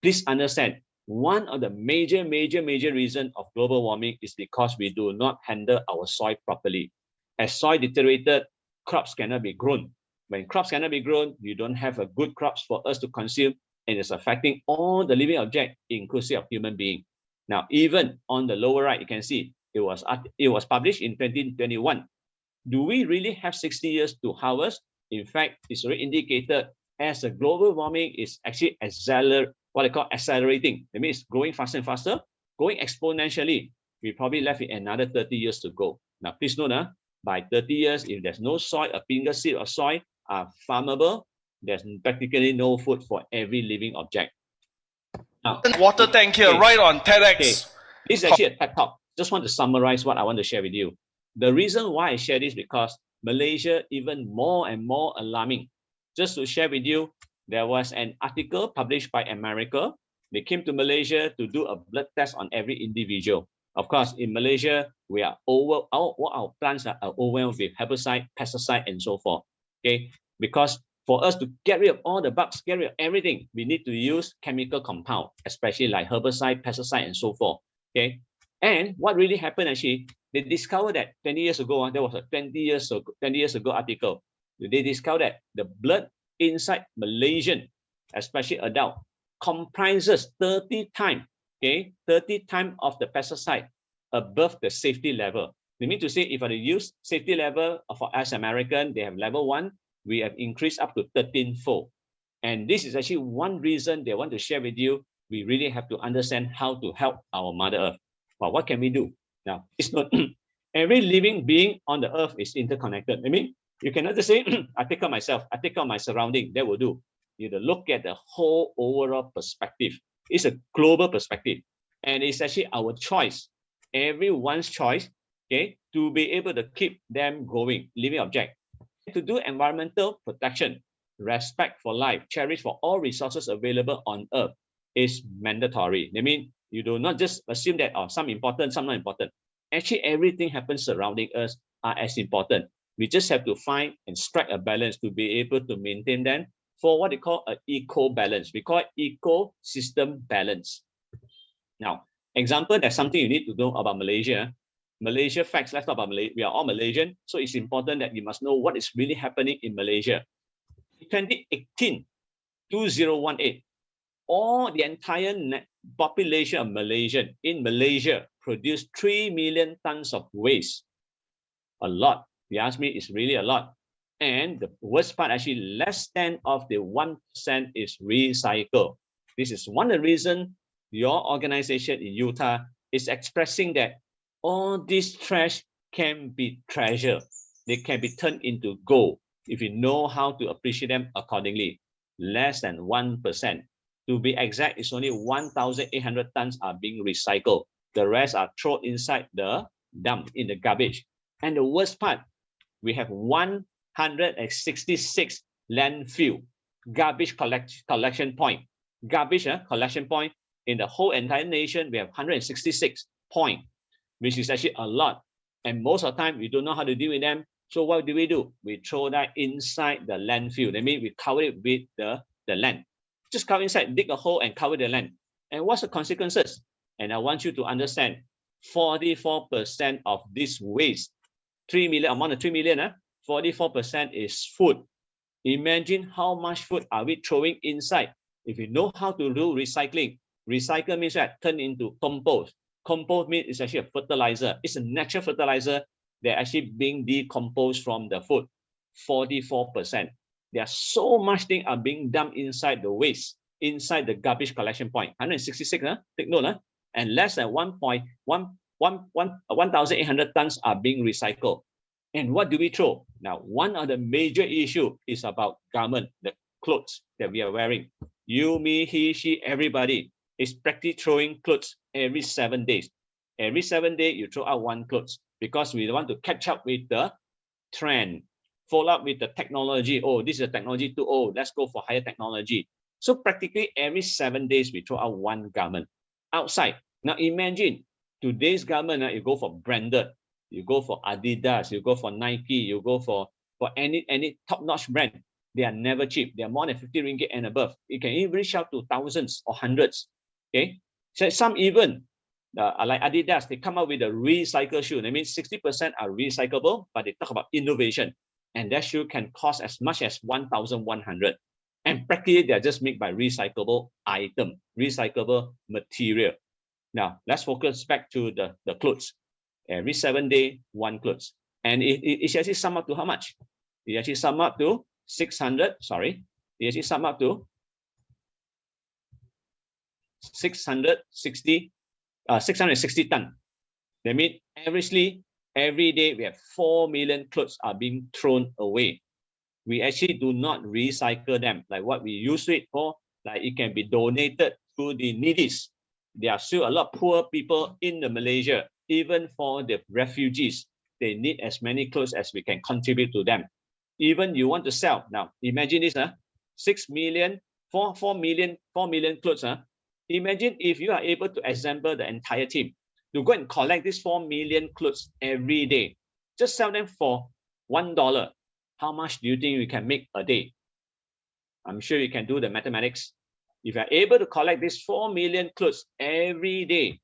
Please understand, one of the major reason of global warming is because we do not handle our soil properly. As soil deteriorated, crops cannot be grown. When crops cannot be grown, you don't have a good crops for us to consume, and it's affecting all the living objects, inclusive of human being. Now, even on the lower right, you can see it was published in 2021. Do we really have 60 years to harvest? In fact, it's already indicated as the global warming is actually accelerating. That means it's growing faster and faster, going exponentially. We probably left with another 30 years to go. Now, please note, by 30 years, if there's no soil, a finger seed of soil are farmable, there's practically no food for every living object. Now, water tank here, right on TEDx. Okay. This is actually a TED Talk. Just want to summarize what I want to share with you. The reason why I share this is because Malaysia even more and more alarming. Just to share with you, there was an article published by America. They came to Malaysia to do a blood test on every individual. Of course, in Malaysia, we are our plants are overwhelmed with herbicide, pesticide, and so forth. Okay, because for us to get rid of all the bugs, get rid of everything, we need to use chemical compound, especially like herbicide, pesticide, and so forth. Okay, and what really happened actually, they discovered that 20 years ago, there was a 20 years ago article. They discovered that the blood inside Malaysian, especially adult, comprises 30 times, okay, 30 times of the pesticide above the safety level. They mean to say, if I use safety level for us American, they have level 1, we have increased up to 13-fold. And this is actually one reason they want to share with you. We really have to understand how to help our Mother Earth. But what can we do? Now, it's not every living being on the earth is interconnected. I mean, you cannot just say, I take care of myself, I take care of my surrounding, that will do. You have to look at the whole overall perspective. It's a global perspective. And it's actually our choice, everyone's choice, okay, to be able to keep them going, living object. To do environmental protection, respect for life, cherish for all resources available on earth is mandatory. I mean, you do not just assume that some important, some not important. Actually, everything happens surrounding us are as important. We just have to find and strike a balance to be able to maintain them for what they call an eco balance. We call it ecosystem balance. Now, example, there's something you need to know about Malaysia. Malaysia facts, let's talk about Malaysia. We are all Malaysian, so it's important that you must know what is really happening in Malaysia. In 2018, 2018, all the entire population of Malaysian in Malaysia produced 3 million tons of waste. A lot. If you ask me, it's really a lot. And the worst part, actually, less than of the 1% is recycled. This is one of the reasons your organization in UTAR is expressing that all this trash can be treasure. They can be turned into gold if you know how to appreciate them accordingly. Less than 1%. To be exact, it's only 1,800 tons are being recycled. The rest are thrown inside the dump in the garbage. And the worst part, we have 166 landfill garbage collection point. Garbage collection point in the whole entire nation, we have 166 points, which is actually a lot. And most of the time, we don't know how to deal with them. So what do? We throw that inside the landfill. That means we cover it with the land. Just cover inside, dig a hole and cover the land. And what's the consequences? And I want you to understand, 44% of this waste, 3 million, amount of 3 million, 44% is food. Imagine how much food are we throwing inside. If you know how to do recycling, recycle means that turn into compost. Compost means it's actually a fertilizer. It's a natural fertilizer. They're actually being decomposed from the food. 44%. There are so much things are being dumped inside the waste, inside the garbage collection point. 166, take note, and less than 1,800 tons are being recycled. And what do we throw? Now, one of the major issue is about garment, the clothes that we are wearing. You, me, he, she, everybody is practically throwing clothes every 7 days. Every 7 days, you throw out one clothes because we want to catch up with the trend, follow up with the technology. Oh, this is a technology too. Oh, let's go for higher technology. So practically every 7 days, we throw out one garment outside. Now imagine today's garment, you go for branded, you go for Adidas, you go for Nike, you go for any top-notch brand. They are never cheap. They are more than 50 ringgit and above. You can even reach out to thousands or hundreds. Okay, so some even like Adidas, they come up with a recycle shoe. That means 60% are recyclable, but they talk about innovation. And that shoe can cost as much as 1,100. And practically, they're just made by recyclable item, recyclable material. Now, let's focus back to the clothes. Every 7 days, one clothes. And it actually sum up to how much? It actually sum up to 600, sorry. It actually sum up to 660 tons. That means averagely, every day we have 4 million clothes are being thrown away. We actually do not recycle them like what we use it for. Like it can be donated to the needies. There are still a lot of poor people in Malaysia. Even for the refugees, they need as many clothes as we can contribute to them. Even you want to sell. Now, imagine this, 6 million, 4 million clothes. Imagine if you are able to assemble the entire team to go and collect these 4 million clothes every day. Just sell them for $1. How much do you think we can make a day? I'm sure you can do the mathematics. If you're able to collect these 4 million clothes every day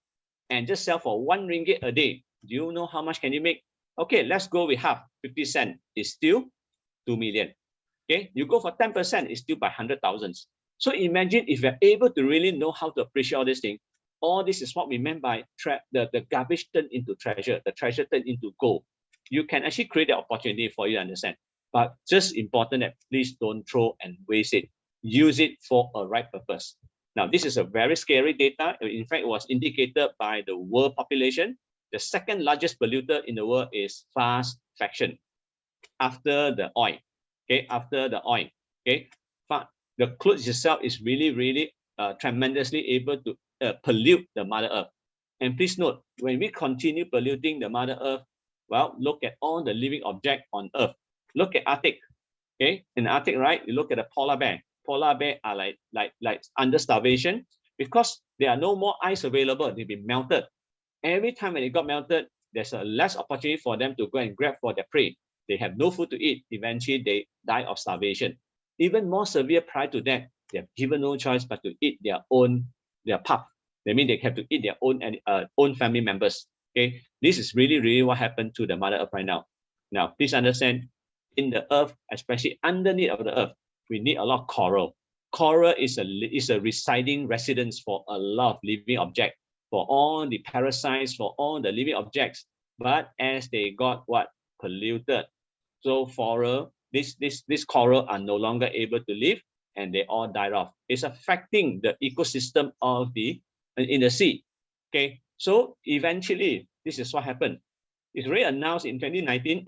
and just sell for 1 ringgit a day, do you know how much can you make? Okay, let's go with half. 50 cents is still 2 million. Okay, you go for 10%, it's still by 100,000. So imagine if you're able to really know how to appreciate all these things. All this is what we meant by the garbage turned into treasure, the treasure turned into gold. You can actually create the opportunity for you to understand. But just important that please don't throw and waste it. Use it for a right purpose. Now, this is a very scary data. In fact, it was indicated by the world population. The second largest polluter in the world is fast fashion, after the oil. Okay, after the oil. Okay, the clothes itself is really tremendously able to pollute the Mother Earth. And please note, when we continue polluting the Mother Earth, well, look at all the living objects on Earth. Look at Arctic. Okay, in Arctic, right? You look at the polar bear. Polar bear are like under starvation because there are no more ice available. They've been melted. Every time when it got melted, there's a less opportunity for them to go and grab for their prey. they have no food to eat. Eventually, they die of starvation. Even more severe prior to that, they have given no choice but to eat their pup. That means they have to eat their own family members. Okay, this is really what happened to the Mother Earth right now. Now, please understand, in the earth, especially underneath of the earth, we need a lot of coral. Coral is a residing residence for a lot of living objects, for all the parasites, for all the living objects. But as they got polluted, so this coral are no longer able to live, and they all died off. It's affecting the ecosystem in the sea. Okay, so eventually this is what happened. It's already announced in 2019.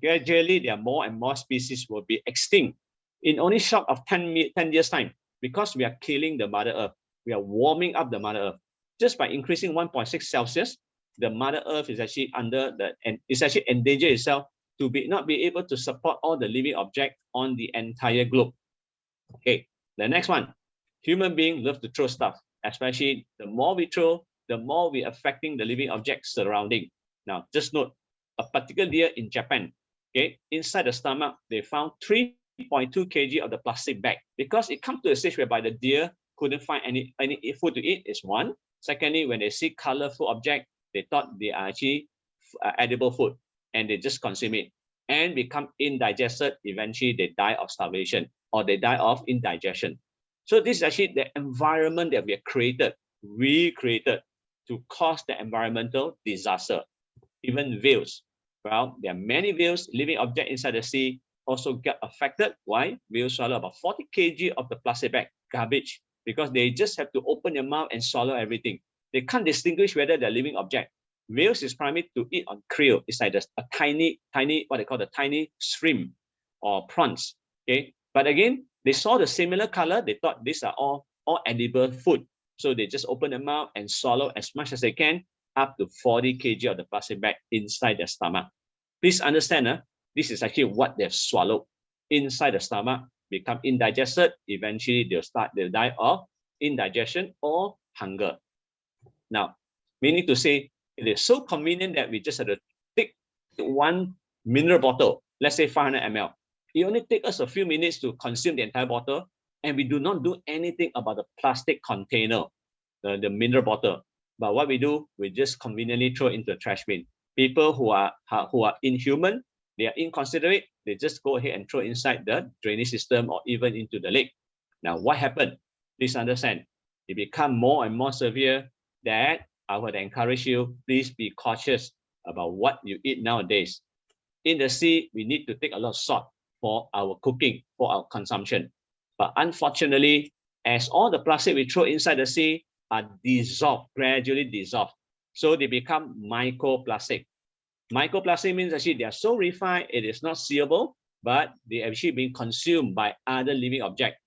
Gradually, there are more and more species will be extinct in only short of 10 years time, because we are killing the Mother Earth. We are warming up the Mother Earth. Just by increasing 1.6 Celsius, the Mother Earth is actually endangered itself to not be able to support all the living objects on the entire globe. Okay, the next one. Human beings love to throw stuff, especially the more we throw, the more we're affecting the living objects surrounding. Now, just note, a particular deer in Japan, okay, inside the stomach, they found 3.2 kg of the plastic bag, because it comes to a stage whereby the deer couldn't find any food to eat, is one. Secondly, when they see colorful object, they thought they are actually edible food, and they just consume it and become indigested. Eventually, they die of starvation, or they die of indigestion. So this is actually the environment that we have recreated to cause the environmental disaster. Even whales. Well, there are many whales, living objects inside the sea, also get affected. Why? Whales swallow about 40 kg of the plastic bag, garbage, because they just have to open their mouth and swallow everything. They can't distinguish whether they're living object. Whales is primarily to eat on krill. It's like a tiny, what they call the tiny shrimp or prawns. Okay, but again, they saw the similar color. They thought these are all edible food. So they just open their mouth and swallow as much as they can, up to 40 kg of the plastic bag inside their stomach. Please understand, this is actually what they've swallowed inside the stomach, become indigested. Eventually, they'll die of indigestion or hunger. Now, meaning to say, it is so convenient that we just have to take one mineral bottle, let's say 500 ml. It only takes us a few minutes to consume the entire bottle, and we do not do anything about the plastic container, the mineral bottle. But what we do, we just conveniently throw into the trash bin. People who are inhuman, they are inconsiderate, they just go ahead and throw inside the drainage system or even into the lake. Now, what happened? Please understand, it becomes more and more severe that I would encourage you, please be cautious about what you eat nowadays. In the sea, we need to take a lot of salt for our cooking, for our consumption. But unfortunately, as all the plastic we throw inside the sea are dissolved, gradually dissolved, so they become microplastic. Microplastic means actually they are so refined, it is not seeable, but they are actually being consumed by other living objects.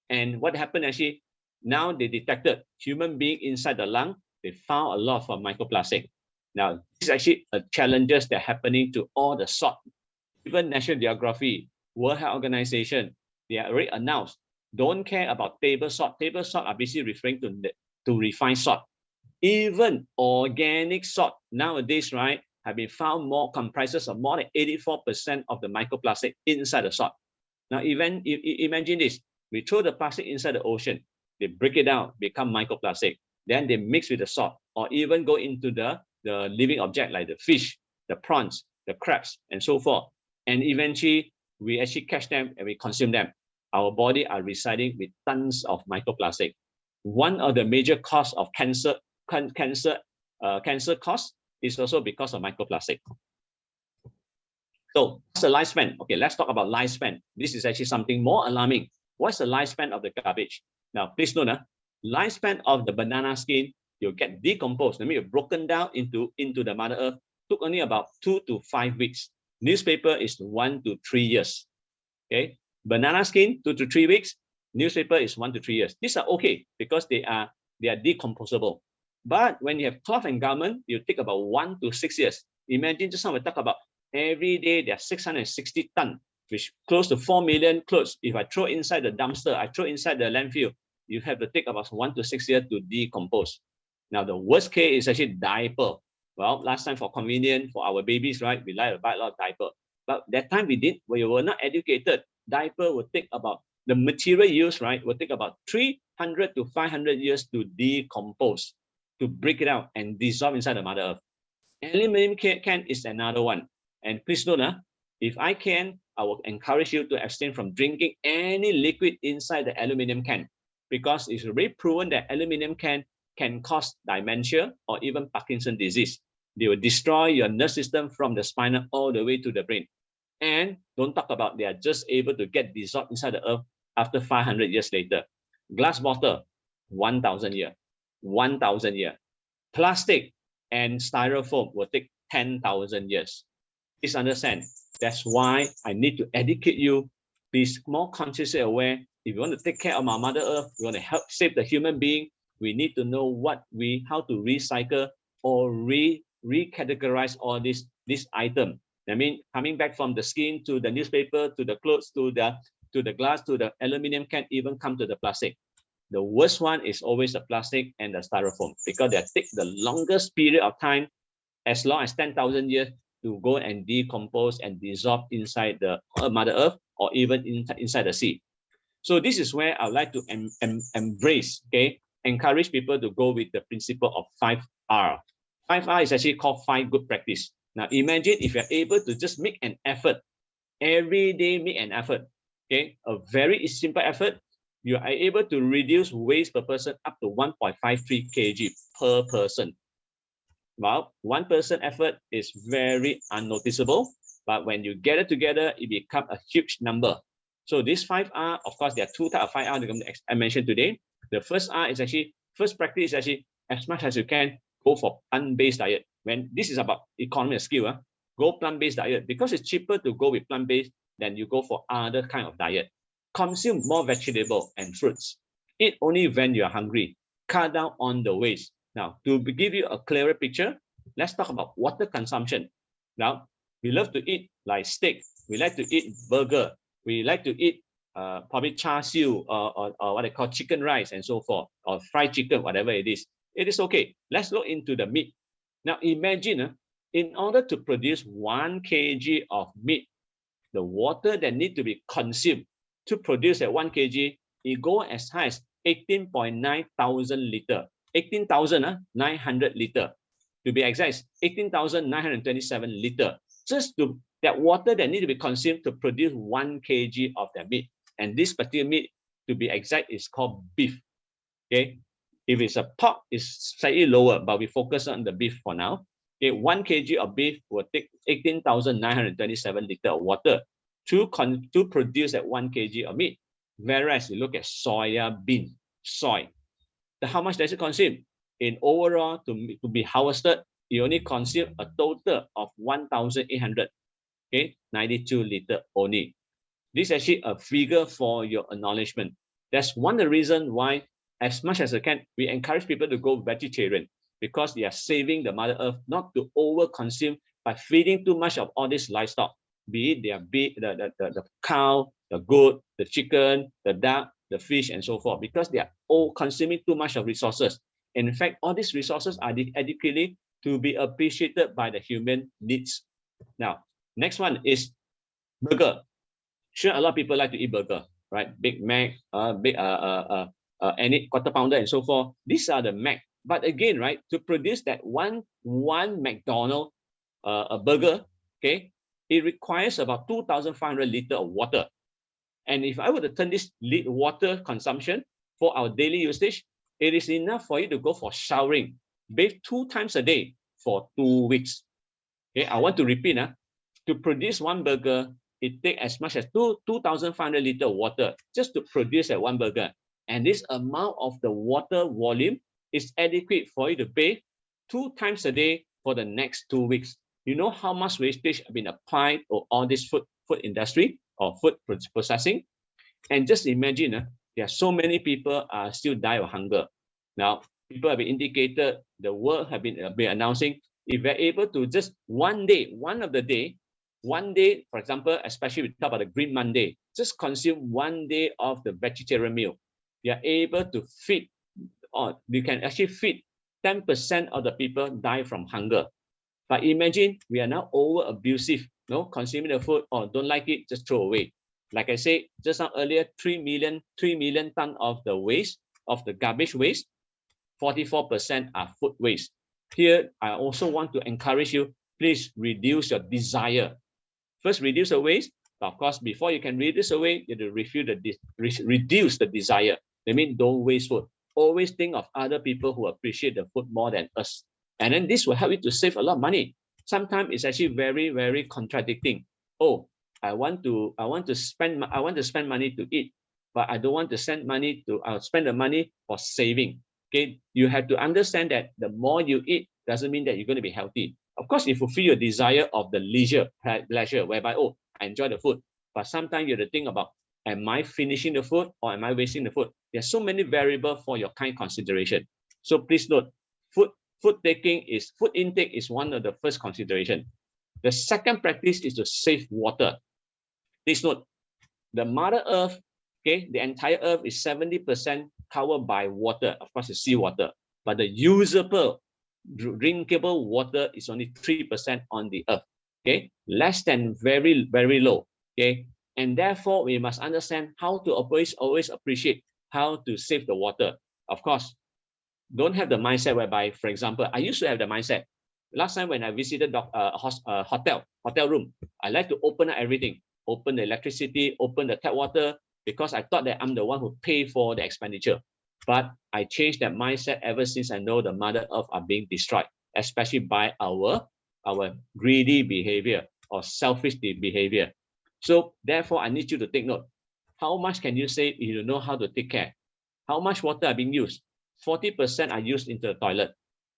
And what happened actually, now they detected human being inside the lung, they found a lot of microplastic. Now, this is actually a challenges that are happening to all the salt. Even National Geography, World Health Organization, they are already announced, don't care about table salt. Table salt are basically referring to refined salt. Even organic salt nowadays, right, have been found comprises of more than 84% of the microplastic inside the salt. Now, imagine this, we throw the plastic inside the ocean, they break it down, become microplastic, then they mix with the salt, or even go into the living object like the fish, the prawns, the crabs, and so forth. And eventually, we actually catch them and we consume them. Our body are residing with tons of microplastic. One of the major causes of cancer cause is also because of microplastic. So what's the lifespan? Okay, let's talk about lifespan. This is actually something more alarming. What's the lifespan of the garbage? Now, please note, lifespan of the banana skin, you'll get decomposed. I mean, broken down into the Mother Earth, took only about 2 to 5 weeks. Newspaper is 1 to 3 years. Okay, banana skin 2 to 3 weeks. Newspaper is 1 to 3 years. These are okay because they are decomposable. But when you have cloth and garment, you take about 1 to 6 years. Imagine just now we talk about every day there are 660 tons, which close to 4 million clothes. If I throw inside the dumpster, I throw inside the landfill, you have to take about 1 to 6 years to decompose. Now, the worst case is actually diaper. Well, last time for convenience for our babies, right, we like to buy a lot of diaper. But that time we were not educated. Diaper would take about, the material used, right, will take about 300 to 500 years to decompose, to break it out and dissolve inside the Mother Earth. Aluminum can is another one. And please note, if I can, I will encourage you to abstain from drinking any liquid inside the aluminum can, because it's already proven that aluminum can cause dementia or even Parkinson's disease. They will destroy your nerve system from the spinal all the way to the brain. And don't talk about they are just able to get dissolved inside the earth after 500 years later. Glass bottle, 1,000 years. 1,000 years. Plastic and styrofoam will take 10,000 years. Please understand. That's why I need to educate you. Be more consciously aware. If you want to take care of our Mother Earth, you want to help save the human being, we need to know how to recycle or recategorize all this item. I mean, coming back from the skin to the newspaper, to the clothes, to the glass, to the aluminum can, even come to the plastic. The worst one is always the plastic and the styrofoam, because they take the longest period of time, as long as 10,000 years, to go and decompose and dissolve inside the Mother Earth, or even inside the sea. So this is where I would like to embrace, encourage people to go with the principle of 5R. 5R is actually called 5 good practice. Now imagine if you're able to just make an effort, every day make an effort, a very simple effort, you are able to reduce waste per person up to 1.53 kg per person. Well, one person effort is very unnoticeable, but when you get it together, it becomes a huge number. So this 5R, of course, there are two types of 5R that I mentioned today. The first practice is actually, as much as you can, go for plant-based diet. When this is about economy of scale, go plant-based diet, because it's cheaper to go with plant-based than you go for other kind of diet. Consume more vegetable and fruits. Eat only when you are hungry. Cut down on the waste. Now, to give you a clearer picture, let's talk about water consumption. Now, we love to eat like steak. We like to eat burger. We like to eat probably char siu or what they call chicken rice and so forth, or fried chicken, whatever it is. It is okay. Let's look into the meat. Now, imagine in order to produce 1 kg of meat, the water that need to be consumed to produce that 1 kg, it go as high as 18.9 thousand liter. 18,900 liter. To be exact, 18,927 liter. Just to that water that need to be consumed to produce 1 kg of that meat. And this particular meat, to be exact, is called beef. Okay. If it's a pork, it's slightly lower, but we focus on the beef for now. Okay, 1 kg of beef will take 18,927 liter of water to produce that 1 kg of meat. Whereas you look at soya bean, soy. How much does it consume? In overall, to be harvested, you only consume a total of 1,800, 92 liter only. This is actually a figure for your acknowledgement. That's one of the reasons why, as much as I can, we encourage people to go vegetarian, because they are saving the Mother Earth not to over-consume by feeding too much of all this livestock, be it the cow, the goat, the chicken, the duck, the fish, and so forth, because they are all consuming too much of resources. And in fact, all these resources are adequately to be appreciated by the human needs. Now, next one is burger. Sure, a lot of people like to eat burger, right? Big Mac, any quarter pounder, and so forth. These are the Mac. But again, right, to produce that one McDonald's a burger, it requires about 2,500 liters of water. And if I were to turn this water consumption for our daily usage, it is enough for you to go for showering, bathe 2 times a day for 2 weeks. Okay, I want to repeat, to produce one burger, it takes as much as 2,500 liters of water just to produce that one burger. And this amount of the water volume is adequate for you to bathe 2 times a day for the next 2 weeks. You know how much wastage has been applied to all this food industry or food processing? And just imagine, there are so many people still die of hunger. Now, people have been indicated, the world have been announcing, if we're able to just one day, for example, especially we talk about the Green Monday, just consume 1 day of the vegetarian meal. You are able to feed, or you can actually feed 10% of the people die from hunger. But imagine we are now over abusive. no, consuming the food or don't like it, just throw away. Like I said just now earlier, 3 million ton of the waste, of the garbage waste, 44% are food waste. Here, I also want to encourage you, please reduce your desire. First, reduce the waste. Of course, before you can reduce the waste, you have to reduce the desire. That means don't waste food. Always think of other people who appreciate the food more than us. And then this will help you to save a lot of money. Sometimes it's actually very, very contradicting. Oh, I want to spend money to eat, but I don't want to spend the money for saving. Okay, you have to understand that the more you eat doesn't mean that you're going to be healthy. Of course, you fulfill your desire of the pleasure, whereby, oh, I enjoy the food. But sometimes you have to think about, am I finishing the food or am I wasting the food? There's so many variables for your kind consideration. So please note, food intake is one of the first consideration. The second practice is to save water. Please note, the Mother Earth, okay, the entire Earth is 70% covered by water. Of course, it's seawater, but the usable, drinkable water is only 3% on the Earth. Okay, less than very, very low. Okay, and therefore we must understand how to always appreciate how to save the water. Of course, don't have the mindset whereby, for example, I used to have the mindset. Last time when I visited hotel room, I like to open up everything, open the electricity, open the tap water, because I thought that I'm the one who pay for the expenditure. But I changed that mindset ever since I know the Mother Earth are being destroyed, especially by our greedy behavior or selfish behavior. So therefore, I need you to take note. How much can you save if you know how to take care? How much water are being used? 40% are used into the toilet.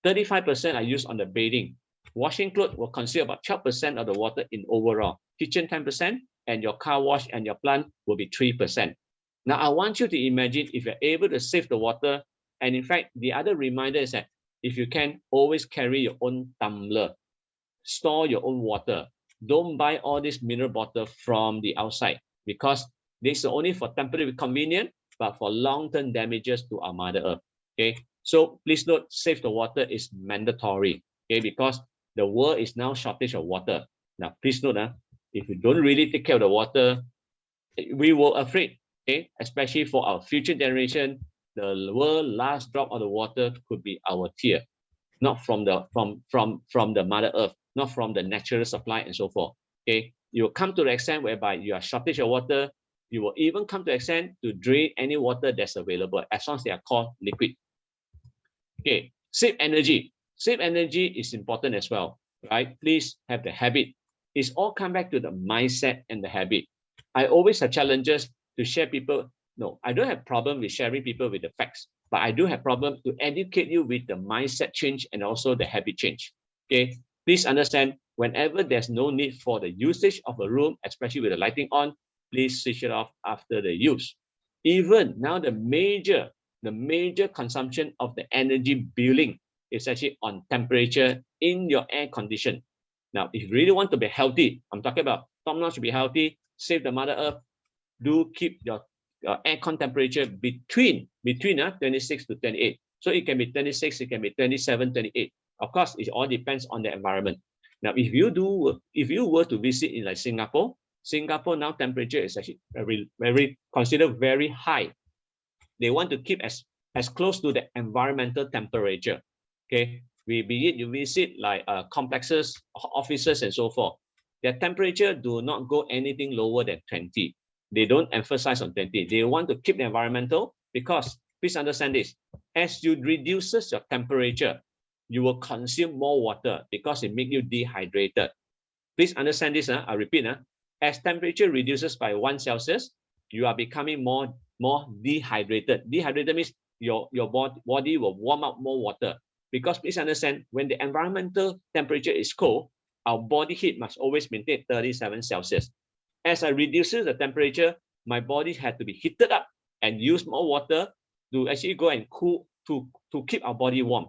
35% are used on the bathing. Washing clothes will consume about 12% of the water in overall. Kitchen 10%, and your car wash and your plant will be 3%. Now, I want you to imagine if you're able to save the water. And in fact, the other reminder is that if you can, always carry your own tumbler. Store your own water. Don't buy all this mineral bottle from the outside, because this is only for temporary convenience, but for long-term damages to our Mother Earth. Okay, so please note, save the water is mandatory. Okay, because the world is now shortage of water. Now, please note, if you don't really take care of the water, we were afraid. Okay, especially for our future generation, the world last drop of the water could be our tear, not from the Mother Earth, not from the natural supply and so forth. Okay, you will come to the extent whereby you are shortage of water. You will even come to the extent to drain any water that's available, as long as they are called liquid. Okay, save energy. Save energy is important as well, right? Please have the habit. It's all come back to the mindset and the habit. I always have challenges to share people. No, I don't have problem with sharing people with the facts, but I do have problem to educate you with the mindset change and also the habit change. Okay, please understand, whenever there's no need for the usage of a room, especially with the lighting on, please switch it off after the use. Even now, the major consumption of the energy billing is actually on temperature in your air condition. Now, if you really want to be healthy, I'm talking about top-notch to be healthy, save the Mother Earth, do keep your aircon temperature between 26 to 28. So it can be 26, it can be 27, 28. Of course, it all depends on the environment. Now, if you were to visit in like Singapore now temperature is actually very considered very high. They want to keep as close to the environmental temperature. Okay, be it you visit like complexes, offices, and so forth. Their temperature do not go anything lower than 20. They don't emphasize on 20. They want to keep the environmental, because please understand this: as you reduces your temperature, you will consume more water because it makes you dehydrated. Please understand this. I repeat. As temperature reduces by 1 Celsius, you are becoming more dehydrated. Dehydrated means your body will warm up more water. Because please understand, when the environmental temperature is cold, our body heat must always maintain 37 Celsius. As I reduces the temperature, my body had to be heated up and use more water to actually go and cool to keep our body warm.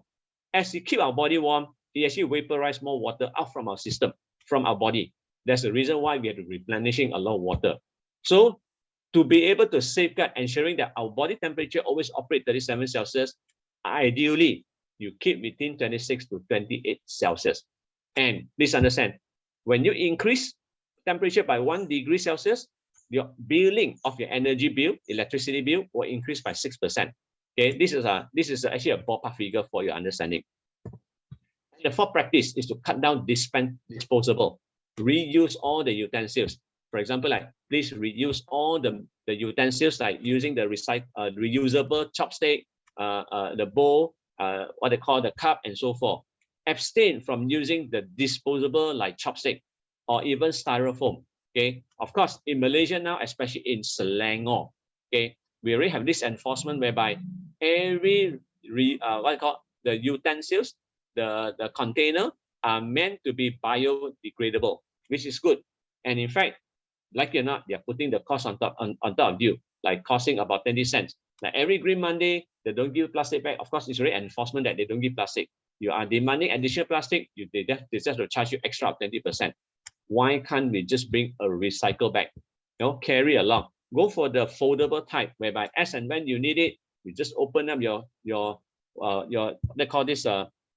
As we keep our body warm, it actually vaporize more water out from our system, from our body. That's the reason why we have to replenishing a lot of water. So to be able to safeguard ensuring that our body temperature always operate 37 Celsius, ideally, you keep between 26 to 28 Celsius. And please understand, when you increase temperature by 1 degree Celsius, your billing of your energy bill, electricity bill, will increase by 6%. Okay, this is actually a ballpark figure for your understanding. The fourth practice is to cut down disposable, reuse all the utensils. For example, like please reuse all the utensils, like using the reusable chopstick, the bowl, what they call the cup, and so forth. Abstain from using the disposable like chopstick or even styrofoam. Okay, of course, in Malaysia now, especially in Selangor, okay, we already have this enforcement whereby every the utensils, the container are meant to be biodegradable, which is good. And in fact, like you're not, they're putting the cost on top of you, like costing about 20 cents. Like every Green Monday, they don't give plastic bag. Of course, it's already enforcement that they don't give plastic. You are demanding additional plastic, they just will charge you extra of 20%. Why can't we just bring a recycle bag? Carry along. Go for the foldable type, whereby as and when you need it, you just open up your they call this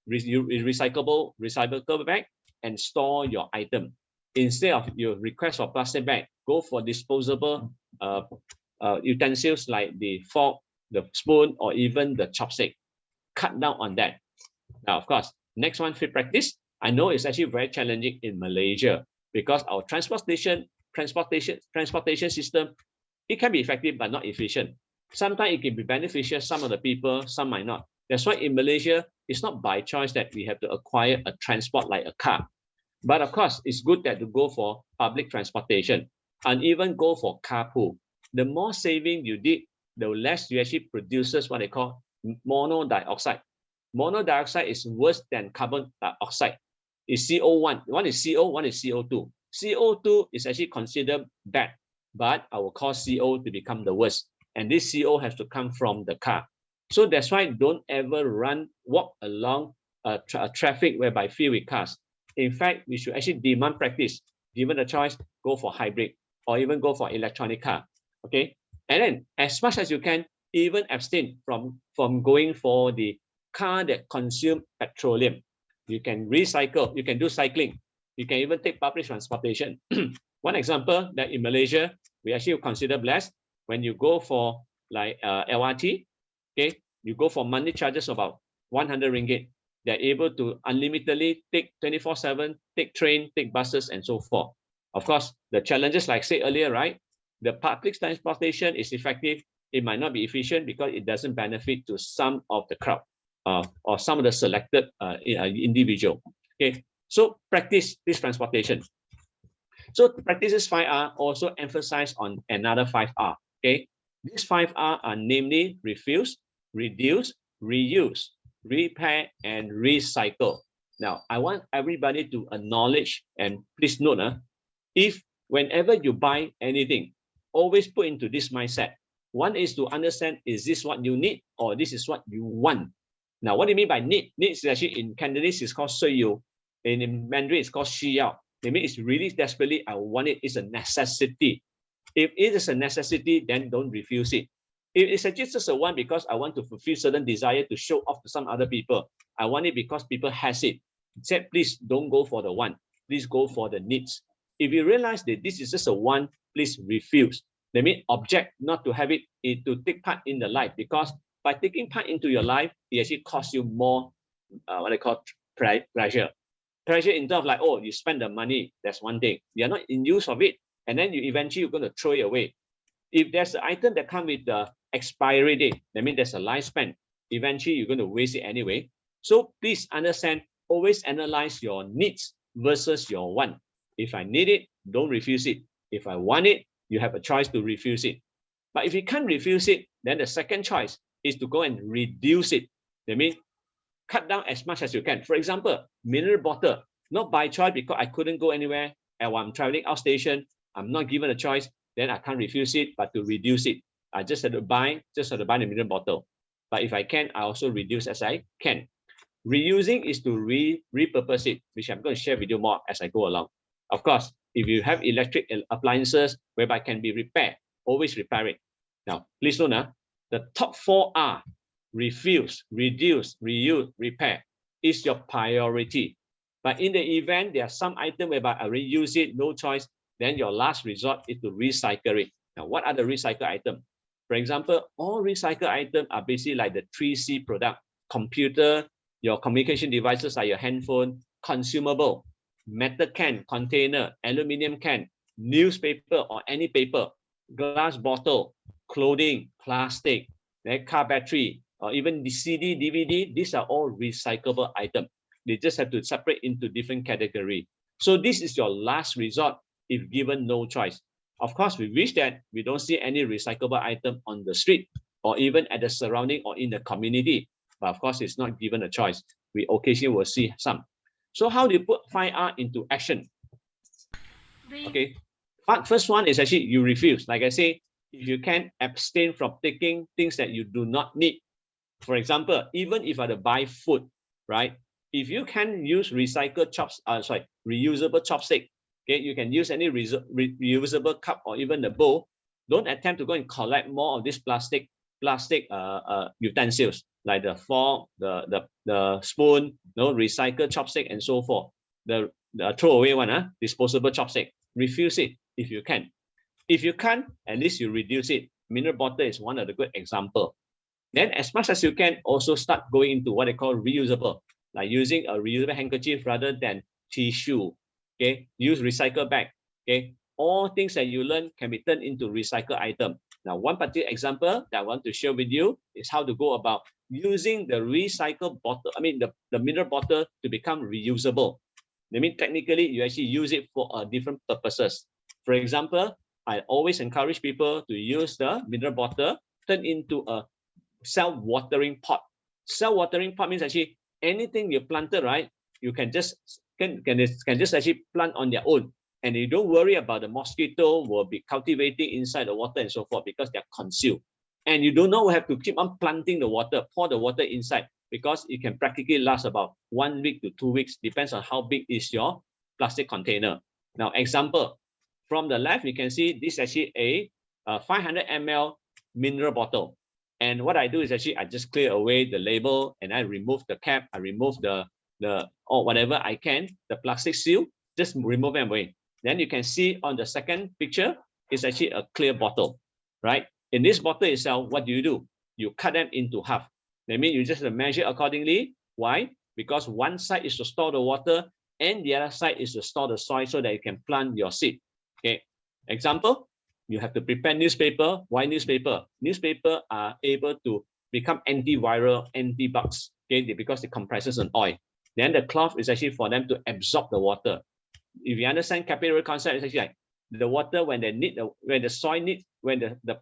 recyclable bag and store your item. Instead of your request for plastic bag, go for disposable utensils like the fork, the spoon, or even the chopstick. Cut down on that. Now, of course, next one, fifth practice. I know it's actually very challenging in Malaysia because our transportation system, it can be effective but not efficient. Sometimes it can be beneficial, some of the people, some might not. That's why in Malaysia, it's not by choice that we have to acquire a transport like a car. But of course, it's good that to go for public transportation and even go for carpool. The more saving you did, the less you actually produces what they call monodioxide. Monodioxide is worse than carbon dioxide. It's CO1. One is CO, one is CO2. CO2 is actually considered bad, but I will cause CO to become the worst. And this CO has to come from the car. So that's why don't ever walk along a traffic whereby filled with cars. In fact, we should actually demand practice. Given the choice, go for hybrid or even go for electronic car. Okay, and then as much as you can, even abstain from going for the car that consume petroleum. You can recycle, you can do cycling, you can even take public transportation. One example that in Malaysia, we actually consider blessed when you go for like LRT, okay, you go for monthly charges about 100 ringgit. They're able to unlimitedly take 24/7, take train, take buses, and so forth. Of course, the challenges, like I said earlier, right? The public transportation is effective. It might not be efficient because it doesn't benefit to some of the crowd or some of the selected individual. Okay, so practice this transportation. So practices 5R also emphasize on another 5R. Okay, these 5R are namely refuse, reduce, reuse, repair, and recycle. Now, I want everybody to acknowledge and please note, if whenever you buy anything, always put into this mindset. One is to understand, is this what you need or this is what you want? Now, what do you mean by need? Need is actually in Cantonese is called 需要, and in Mandarin it's called 需要. It means it's really desperately, I want it, it's a necessity. If it is a necessity, then don't refuse it. If it's just a want because I want to fulfill certain desire to show off to some other people, I want it because people has it. Said, please don't go for the want. Please go for the needs. If you realize that this is just a want, please refuse. That means object not to have it, to take part in the life, because by taking part into your life, it actually costs you more, what I call pressure. Pressure in terms of like, oh, you spend the money, that's one thing. You're not in use of it, and then you're going to throw it away. If there's an item that comes with the expiry date, that means there's a lifespan. Eventually, you're going to waste it anyway. So please understand, always analyze your needs versus your want. If I need it, don't refuse it. If I want it, you have a choice to refuse it. But if you can't refuse it, then the second choice is to go and reduce it. That means cut down as much as you can. For example, mineral bottle, not by choice because I couldn't go anywhere and while I'm traveling outstation, I'm not given a choice, then I can't refuse it, but to reduce it, I just had to buy the mineral bottle. But if I can, I also reduce as I can. Reusing is to repurpose it, which I'm going to share with you more as I go along. Of course, if you have electric appliances whereby can be repaired, always repair it. Now, please note, the top 4R, refuse, reduce, reuse, repair, is your priority. But in the event there are some item whereby I reuse it, no choice, then your last resort is to recycle it. Now, what are the recycle items? For example, all recycle items are basically like the 3C product: computer, your communication devices like your handphone, consumable, metal can, container, aluminum can, newspaper or any paper, glass bottle, clothing, plastic, car battery, or even the CD, DVD. These are all recyclable items. They just have to separate into different categories. So this is your last resort if given no choice. Of course, we wish that we don't see any recyclable item on the street or even at the surrounding or in the community. But of course, it's not given a choice. We occasionally will see some. So how do you put 5R into action? Okay, first one is actually you refuse. Like I say, if you can abstain from taking things that you do not need. For example, even if I buy food, right? If you can use reusable chopstick, okay, you can use any reusable cup or even the bowl. Don't attempt to go and collect more of this plastic utensils like the fork, the spoon, recycle chopstick and so forth. The throwaway one, disposable chopstick. Refuse it if you can. If you can't, at least you reduce it. Mineral bottle is one of the good example. Then as much as you can, also start going into what they call reusable, like using a reusable handkerchief rather than tissue. Okay, use recycle bag. Okay, all things that you learn can be turned into recycle item. Now, one particular example that I want to share with you is how to go about using the recycle bottle, the mineral bottle to become reusable. I mean, technically, you actually use it for different purposes. For example, I always encourage people to use the mineral bottle, turn into a self-watering pot. Self-watering pot means actually anything you planted, right? You can just actually plant on their own, and you don't worry about the mosquito will be cultivating inside the water and so forth because they're concealed. And you do not have to keep on planting the water, pour the water inside, because it can practically last about 1 week to 2 weeks, depends on how big is your plastic container. Now, example, from the left, you can see this is actually a 500 ml mineral bottle. And what I do is actually I just clear away the label and I remove the cap, I remove the or whatever I can, the plastic seal, just remove them away. Then you can see on the second picture, it's actually a clear bottle, right? In this bottle itself, what do? You cut them into half. That means you just measure accordingly. Why? Because one side is to store the water and the other side is to store the soil so that you can plant your seed. Okay. Example, you have to prepare newspaper. Why newspaper? Newspaper are able to become antiviral, anti-bugs, okay, because it compresses on oil. Then the cloth is actually for them to absorb the water. If you understand capillary concept, it's actually like the water when the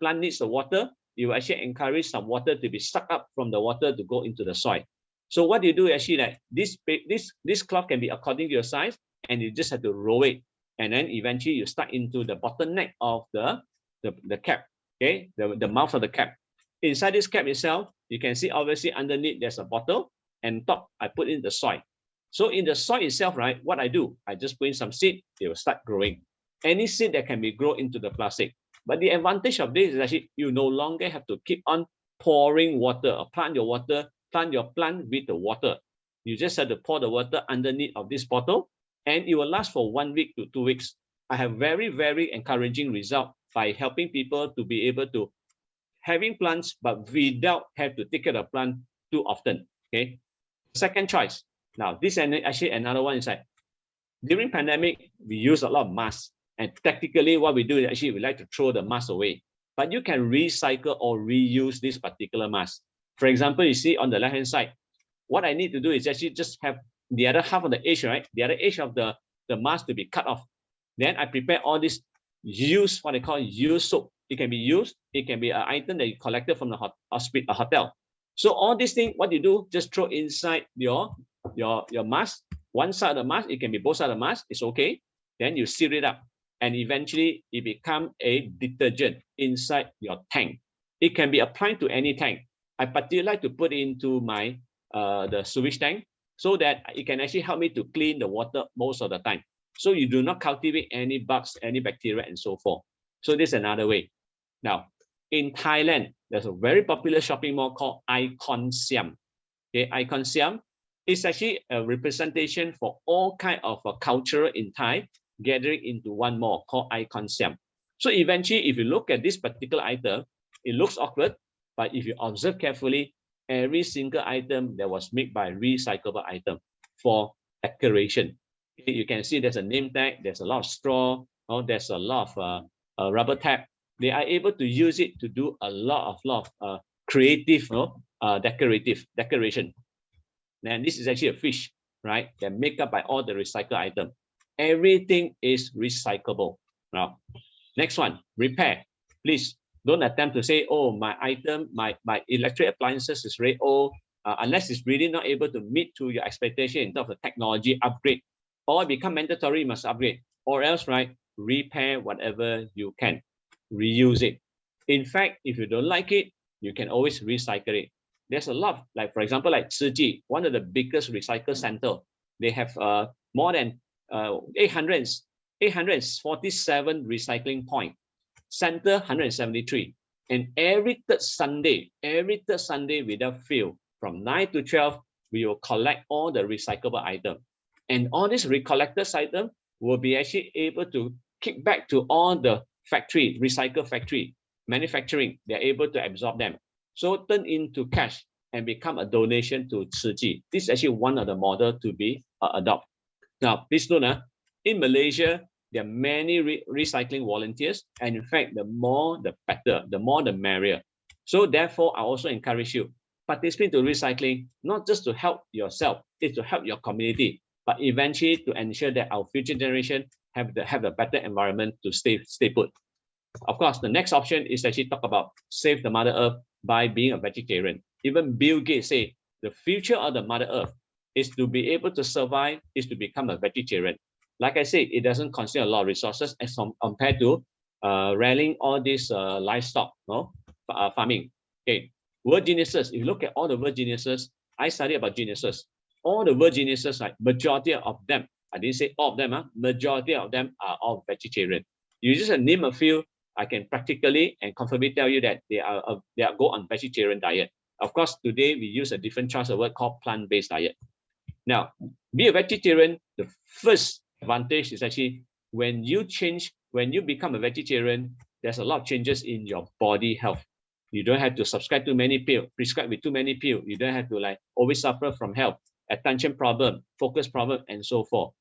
plant needs the water, you actually encourage some water to be sucked up from the water to go into the soil. So what you do actually, like this cloth can be according to your size, and you just have to roll it, and then eventually you start into the bottleneck of the cap, okay, the mouth of the cap. Inside this cap itself, you can see obviously underneath there's a bottle, and top I put in the soil. So in the soil itself, right, what I do, I just put in some seed, it will start growing. Any seed that can be grown into the plastic. But the advantage of this is actually you no longer have to keep on pouring water or plant your plant with the water. You just have to pour the water underneath of this bottle, and it will last for 1 week to 2 weeks. I have very, very encouraging result by helping people to be able to having plants, but without have to take care of the plant too often. Okay. Second choice. Now, this is actually another one is like during pandemic, we use a lot of masks. And tactically, what we do is actually we like to throw the mask away. But you can recycle or reuse this particular mask. For example, you see on the left-hand side, what I need to do is actually just have the other half of the edge, right? The other edge of the mask to be cut off. Then I prepare all this used, what I call used soap. It can be used. It can be an item that you collected from the hotel. So all these things, what you do, just throw inside your mask. One side of the mask, it can be both sides of the mask. It's okay. Then you seal it up. And eventually it becomes a detergent inside your tank. It can be applied to any tank. I particularly like to put into my the sewage tank so that it can actually help me to clean the water most of the time. So you do not cultivate any bugs, any bacteria, and so forth. So this is another way. Now, in Thailand, there's a very popular shopping mall called Icon Siam. Okay, Icon Siam is actually a representation for all kinds of culture in Thai. gathering into one more called icon siam. So eventually, if you look at this particular item, it looks awkward, but if you observe carefully, every single item that was made by recyclable item for decoration. You can see there's a name tag, there's a lot of straw, there's a lot of rubber tag. They are able to use it to do a lot of creative, decoration. And this is actually a fish, right? They're made up by all the recycled item. Everything is recyclable. Now, next one, repair. Please don't attempt to say, oh, my item, my electric appliances is very old, unless it's really not able to meet to your expectation in terms of technology upgrade, or become mandatory, you must upgrade, or else, right, repair whatever you can, reuse it. In fact, if you don't like it, you can always recycle it. There's a lot, like for example, like Tzu, one of the biggest recycle center. They have more than 847 recycling point. Center 173, and every third Sunday without fail, from 9 to 12, we will collect all the recyclable item, and all these recollected item will be actually able to kick back to all the factory, recycle factory, manufacturing. They're able to absorb them, so turn into cash and become a donation to Tzu. This is actually one of the model to be adopted. Now, please note, in Malaysia, there are many recycling volunteers, and in fact, the more the better, the more the merrier. So therefore, I also encourage you, participate to recycling, not just to help yourself, it's to help your community, but eventually to ensure that our future generation have a better environment to stay put. Of course, the next option is actually talk about save the Mother Earth by being a vegetarian. Even Bill Gates say the future of the Mother Earth is to be able to survive, is to become a vegetarian. Like I said, it doesn't consume a lot of resources as compared to rallying all these livestock, farming. Okay, word geniuses. If you look at all the word geniuses, I study about geniuses. All the word geniuses, like majority of them, I didn't say all of them, majority of them are all vegetarian. You just name a few, I can practically and confidently tell you that they are go on vegetarian diet. Of course, today we use a different choice of word called plant-based diet. Now, be a vegetarian, the first advantage is actually when you become a vegetarian, there's a lot of changes in your body health. You don't have to subscribe to many pills, prescribe with too many pills. You don't have to like always suffer from health, attention problem, focus problem, and so forth.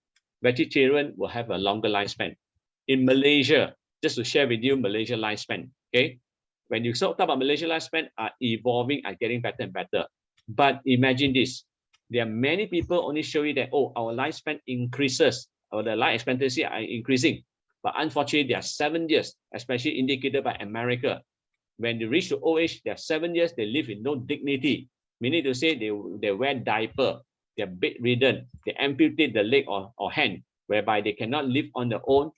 Vegetarian will have a longer lifespan. In Malaysia, just to share with you, Malaysia lifespan, okay? When you talk about Malaysia lifespan are evolving, are getting better and better. But imagine this, there are many people only show you that, oh, our lifespan increases, or the life expectancy are increasing. But unfortunately, there are 7 years, especially indicated by America. When they reach to old age, there are 7 years, they live with no dignity. Meaning to say they wear diaper, they're bedridden, they amputate the leg or hand, whereby they cannot live on their own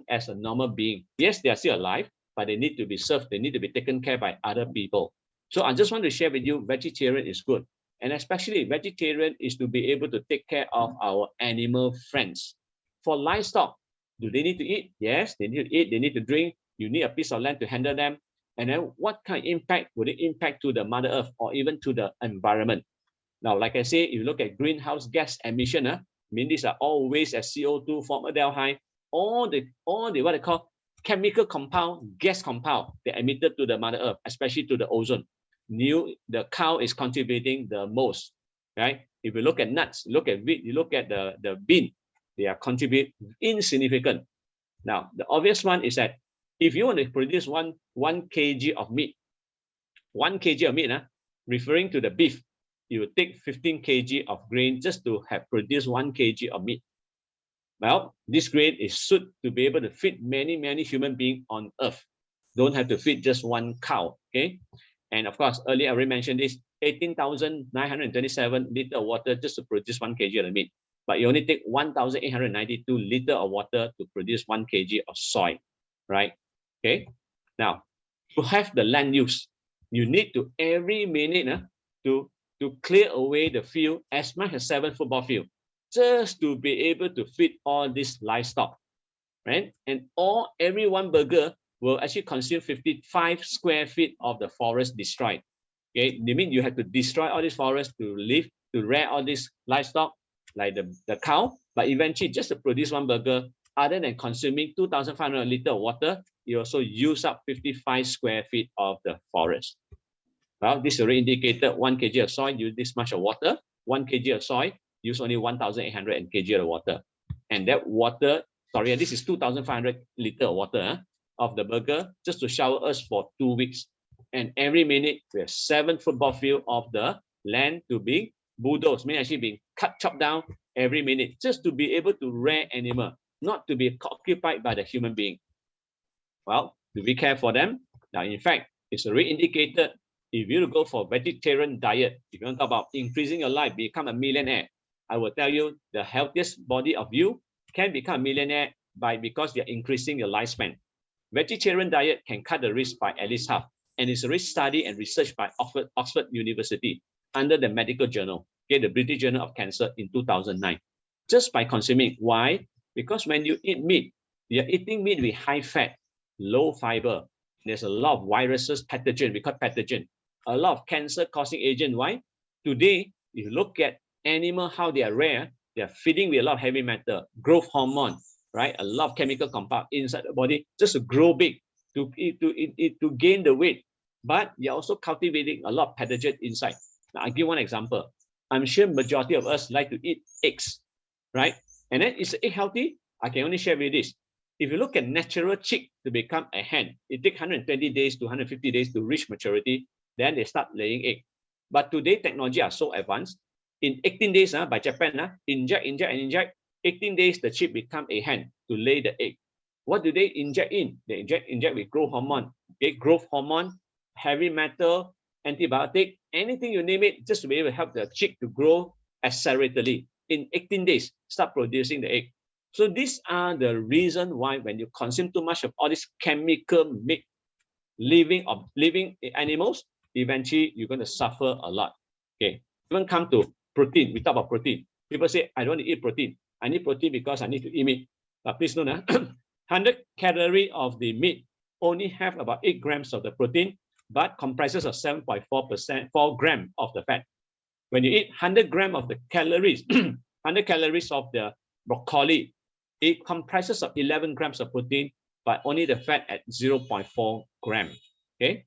as a normal being. Yes, they are still alive, but they need to be served, they need to be taken care by other people. So I just want to share with you, vegetarian is good. And especially vegetarian is to be able to take care of our animal friends. For livestock, do they need to eat? Yes, they need to eat, they need to drink. You need a piece of land to handle them. And then what kind of impact would it impact to the Mother Earth or even to the environment? Now, like I say, if you look at greenhouse gas emission, I mean, these are all waste as CO2, formaldehyde, all the what they call chemical compound, gas compound, they emitted to the Mother Earth, especially to the ozone. The cow is contributing the most, right? If you look at nuts, look at wheat, you look at the bean, they are contribute insignificant. Now, the obvious one is that if you want to produce one kg of meat, 1 kg of meat, referring to the beef, you will take 15 kg of grain just to have produced 1 kg of meat. Well, this grain is suited to be able to feed many, many human beings on earth. Don't have to feed just one cow, okay? And of course, earlier I already mentioned this, 18,927 liters of water just to produce 1 kg of the meat. But you only take 1,892 liters of water to produce 1 kg of soy, right? Okay. Now, to have the land use, you need to every minute to clear away the field as much as 7 football fields, just to be able to feed all this livestock, right? And every one burger will actually consume 55 square feet of the forest destroyed. Okay, you mean you have to destroy all this forest to live, to rear all this livestock, like the cow, but eventually just to produce one burger, other than consuming 2,500 liters of water, you also use up 55 square feet of the forest. Well, this already indicated 1 kg of soil use this much of water. 1 kg of soil use only 1,800 kg of water. And that water, sorry, this is 2,500 liters of water of the burger just to shower us for 2 weeks. And every minute we have 7 football fields of the land to be bulldozed, meaning actually being chopped down every minute just to be able to rear animal, not to be occupied by the human being. Well, do we care for them? Now, in fact, it's already indicated if you go for vegetarian diet, if you want to talk about increasing your life, become a millionaire, I will tell you the healthiest body of you can become a millionaire because you're increasing your lifespan. Vegetarian diet can cut the risk by at least half, and it's already studied and researched by Oxford University under the medical journal, okay, the British Journal of Cancer in 2009. Just by consuming. Why? Because when you eat meat, you're eating meat with high fat, low fiber. There's a lot of viruses, pathogen, we call pathogen. A lot of cancer-causing agent. Why? Today, if you look at animal, how they are rare, they are feeding with a lot of heavy metal, growth hormone, right? A lot of chemical compound inside the body just to grow big, to gain the weight. But you're also cultivating a lot of pathogen inside. Now, I'll give one example. I'm sure majority of us like to eat eggs, right? And then is the egg healthy? I can only share with you this. If you look at natural chick to become a hen, it takes 120 days to 150 days to reach maturity. Then they start laying egg. But today, technology are so advanced. In 18 days by Japan, inject, 18 days, the chick become a hen to lay the egg. What do they inject in? They inject with growth hormone. Okay, growth hormone, heavy metal, antibiotic, anything you name it, just to be able to help the chick to grow acceleratedly. In 18 days, start producing the egg. So these are the reason why when you consume too much of all these chemical meat, living animals, eventually you're going to suffer a lot. Okay, even come to protein. We talk about protein. People say, I don't want to eat protein. I need protein because I need to eat meat. But please know that 100 calories of the meat only have about 8 grams of the protein, but comprises of 7.4%, 4 grams of the fat. When you eat 100 grams of the calories, 100 calories of the broccoli, it comprises of 11 grams of protein, but only the fat at 0.4 grams. Okay.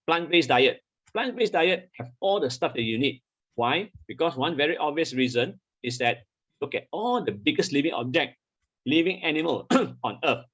Plant-based diet. Plant-based diet have all the stuff that you need. Why? Because one very obvious reason is that look at all the biggest living object, living animal on earth.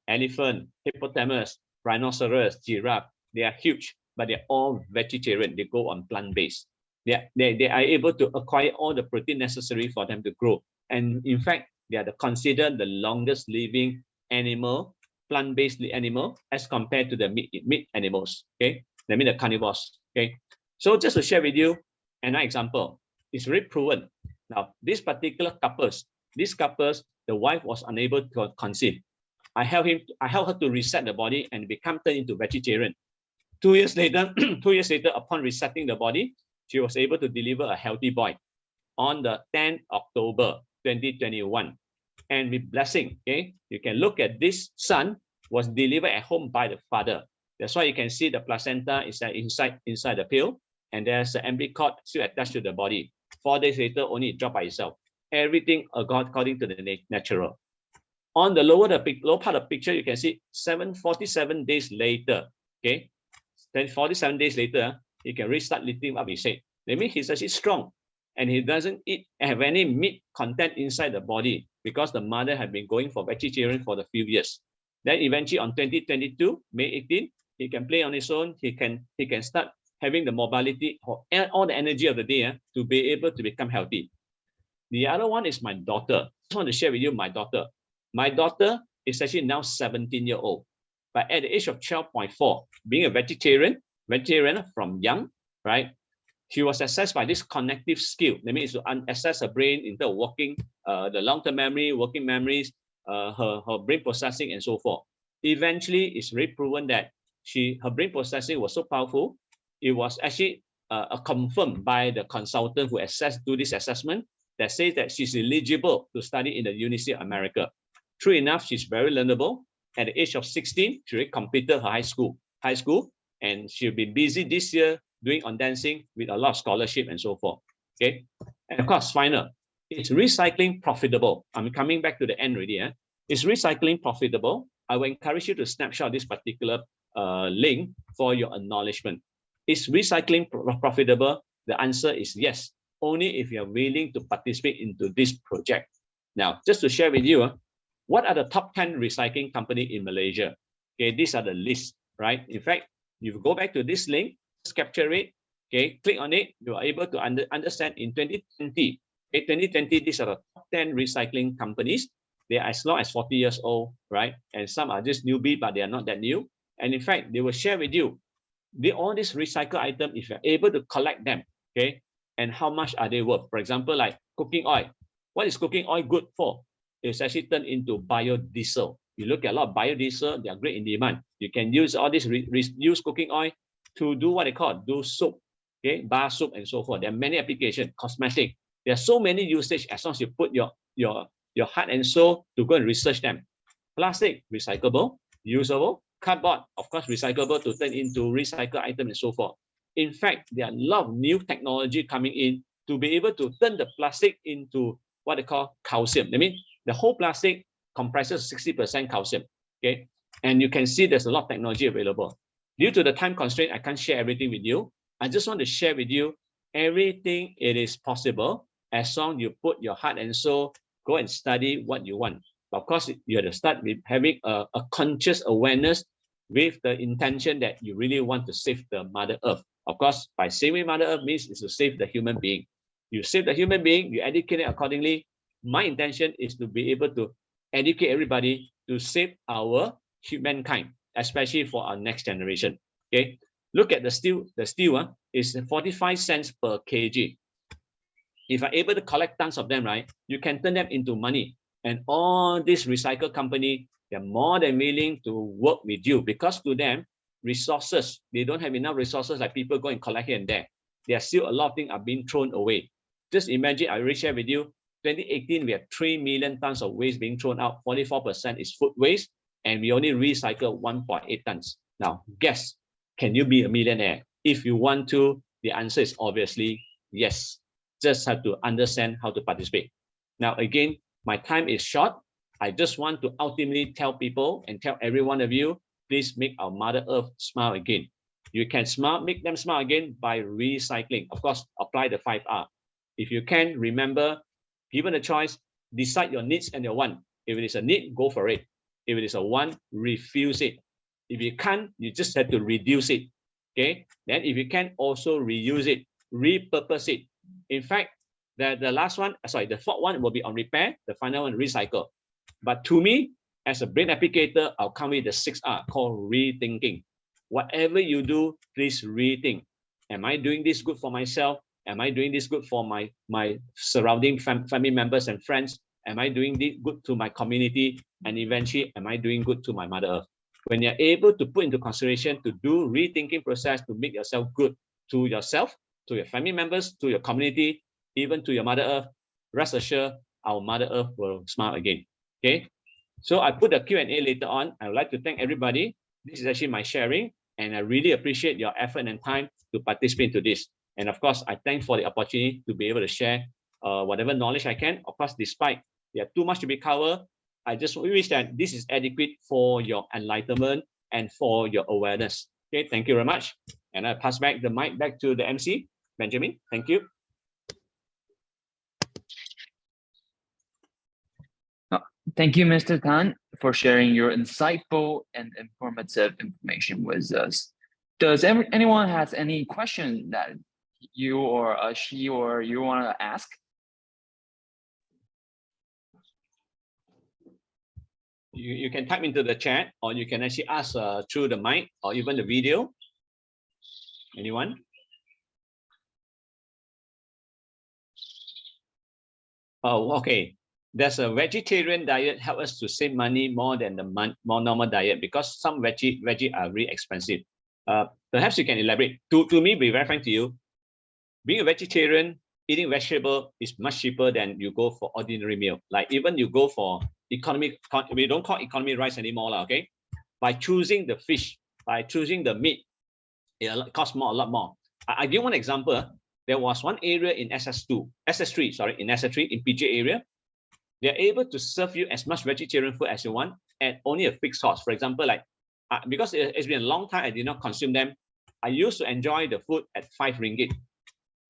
Elephant, hippopotamus, rhinoceros, giraffe. They are huge, but they're all vegetarian. They go on plant-based. They are able to acquire all the protein necessary for them to grow. And in fact, they are considered the longest living animal, plant-based animal, as compared to the meat animals. Okay, that means the carnivores. Okay, so just to share with you another example, it's very proven. Now, these particular couples, the wife was unable to conceive. I helped her to reset the body and turned into vegetarian. 2 years later, upon resetting the body, she was able to deliver a healthy boy on the 10th October 2021. And with blessing, okay, you can look at this son was delivered at home by the father. That's why you can see the placenta is inside the pill, and there's the umbilical cord still attached to the body. 4 days later, only it dropped by itself. Everything according to the natural. On the lower part of the picture, you can see 47 days later. Okay, then 47 days later, he can restart lifting up his head. That means he's actually strong, and he doesn't have any meat content inside the body because the mother had been going for vegetarian for a few years. Then eventually on 2022, May 18, he can play on his own. He can start having the mobility or all the energy of the day to be able to become healthy. The other one is my daughter. I just want to share with you my daughter. My daughter is actually now 17-year-old, but at the age of 12.4, being a vegetarian from young, right? She was assessed by this cognitive skill. That means to assess her brain in terms of working, the long-term memory, working memories, her brain processing, and so forth. Eventually, it's really proven that her brain processing was so powerful. It was actually confirmed by the consultant who do this assessment that says that she's eligible to study in the University of America. True enough, she's very learnable. At the age of 16, she already completed her high school, and she'll be busy this year doing on dancing with a lot of scholarship and so forth. Okay, and of course, final. Is recycling profitable? I'm coming back to the end already. Is recycling profitable? I will encourage you to snapshot this particular link for your acknowledgement. Is recycling profitable? The answer is yes, only if you're willing to participate into this project. Now, just to share with you, what are the top 10 recycling company in Malaysia? Okay, these are the list, right? In fact, you go back to this link, just capture it, okay, click on it, you are able to understand in 2020, okay, 2020, these are the top 10 recycling companies. They are as low as 40 years old, right? And some are just newbie, but they are not that new. And in fact, they will share with you all these recycled items, if you're able to collect them, okay, and how much are they worth? For example, like cooking oil. What is cooking oil good for? It's actually turned into biodiesel. You look at a lot of biodiesel, they are great in demand. You can use all this used cooking oil to do what they call do soap, okay, bar soap and so forth. There are many applications, cosmetic. There are so many usage as long as you put your heart and soul to go and research them. Plastic, recyclable, usable. Cardboard, of course, recyclable to turn into recycled item and so forth. In fact, there are a lot of new technology coming in to be able to turn the plastic into what they call calcium. I mean, the whole plastic comprises 60% calcium, okay? And you can see there's a lot of technology available. Due to the time constraint, I can't share everything with you. I just want to share with you everything it is possible as long as you put your heart and soul, go and study what you want. Of course, you have to start with having a conscious awareness with the intention that you really want to save the Mother Earth. Of course, by saving Mother Earth means is to save the human being. You save the human being, you educate it accordingly. My intention is to be able to educate everybody to save our humankind, especially for our next generation. Okay, look at the steel. The steel is 45 cents per kg. If you're able to collect tons of them, right, you can turn them into money. And all these recycle company, they're more than willing to work with you because to them, resources, they don't have enough resources like people go and collect here and there. There are still a lot of things are being thrown away. Just imagine, I already shared with you, 2018, we have 3 million tons of waste being thrown out. 44% is food waste, and we only recycle 1.8 tons. Now, guess, can you be a millionaire? If you want to, the answer is obviously yes. Just have to understand how to participate. Now, again, my time is short. I just want to ultimately tell people and tell every one of you, please make our Mother Earth smile again. You can smile, make them smile again by recycling. Of course, apply the 5R. If you can, remember, given a choice, decide your needs and your want. If it is a need, go for it. If it is a want, refuse it. If you can't, you just have to reduce it. Okay? Then if you can, also reuse it, repurpose it. In fact, the last one, sorry, the fourth one will be on repair, the final one, recycle. But to me, as a brain applicator, I'll come with the 6R called rethinking. Whatever you do, please rethink. Am I doing this good for myself? Am I doing this good for my surrounding family members and friends? Am I doing this good to my community? And eventually, am I doing good to my Mother Earth? When you're able to put into consideration to do rethinking process to make yourself good to yourself, to your family members, to your community, even to your Mother Earth, rest assured, our Mother Earth will smile again. Okay? So I put the Q&A later on. I would like to thank everybody. This is actually my sharing, and I really appreciate your effort and time to participate into this. And of course, I thank for the opportunity to be able to share whatever knowledge I can. Of course, despite there are too much to be covered, I just wish that this is adequate for your enlightenment and for your awareness. Okay, thank you very much. And I pass back the mic back to the MC, Benjamin. Thank you. Thank you, Mr. Tan, for sharing your insightful and informative information with us. Does anyone has any question that you or she or you want to ask? You can type into the chat, or you can actually ask through the mic or even the video. Anyone? Oh, okay. There's a vegetarian diet help us to save money more than the more normal diet because some veggie are really expensive. Perhaps you can elaborate. To me, be very frank to you, being a vegetarian, eating vegetable is much cheaper than you go for ordinary meal. Like even you go for economy, we don't call economy rice anymore, okay? By choosing the fish, by choosing the meat, it costs more, a lot more. I give one example. there was one area in SS3, sorry, in SS3, in PJ area. They're able to serve you as much vegetarian food as you want at only a fixed cost. For example, like, because it's been a long time I did not consume them, I used to enjoy the food at 5 ringgit,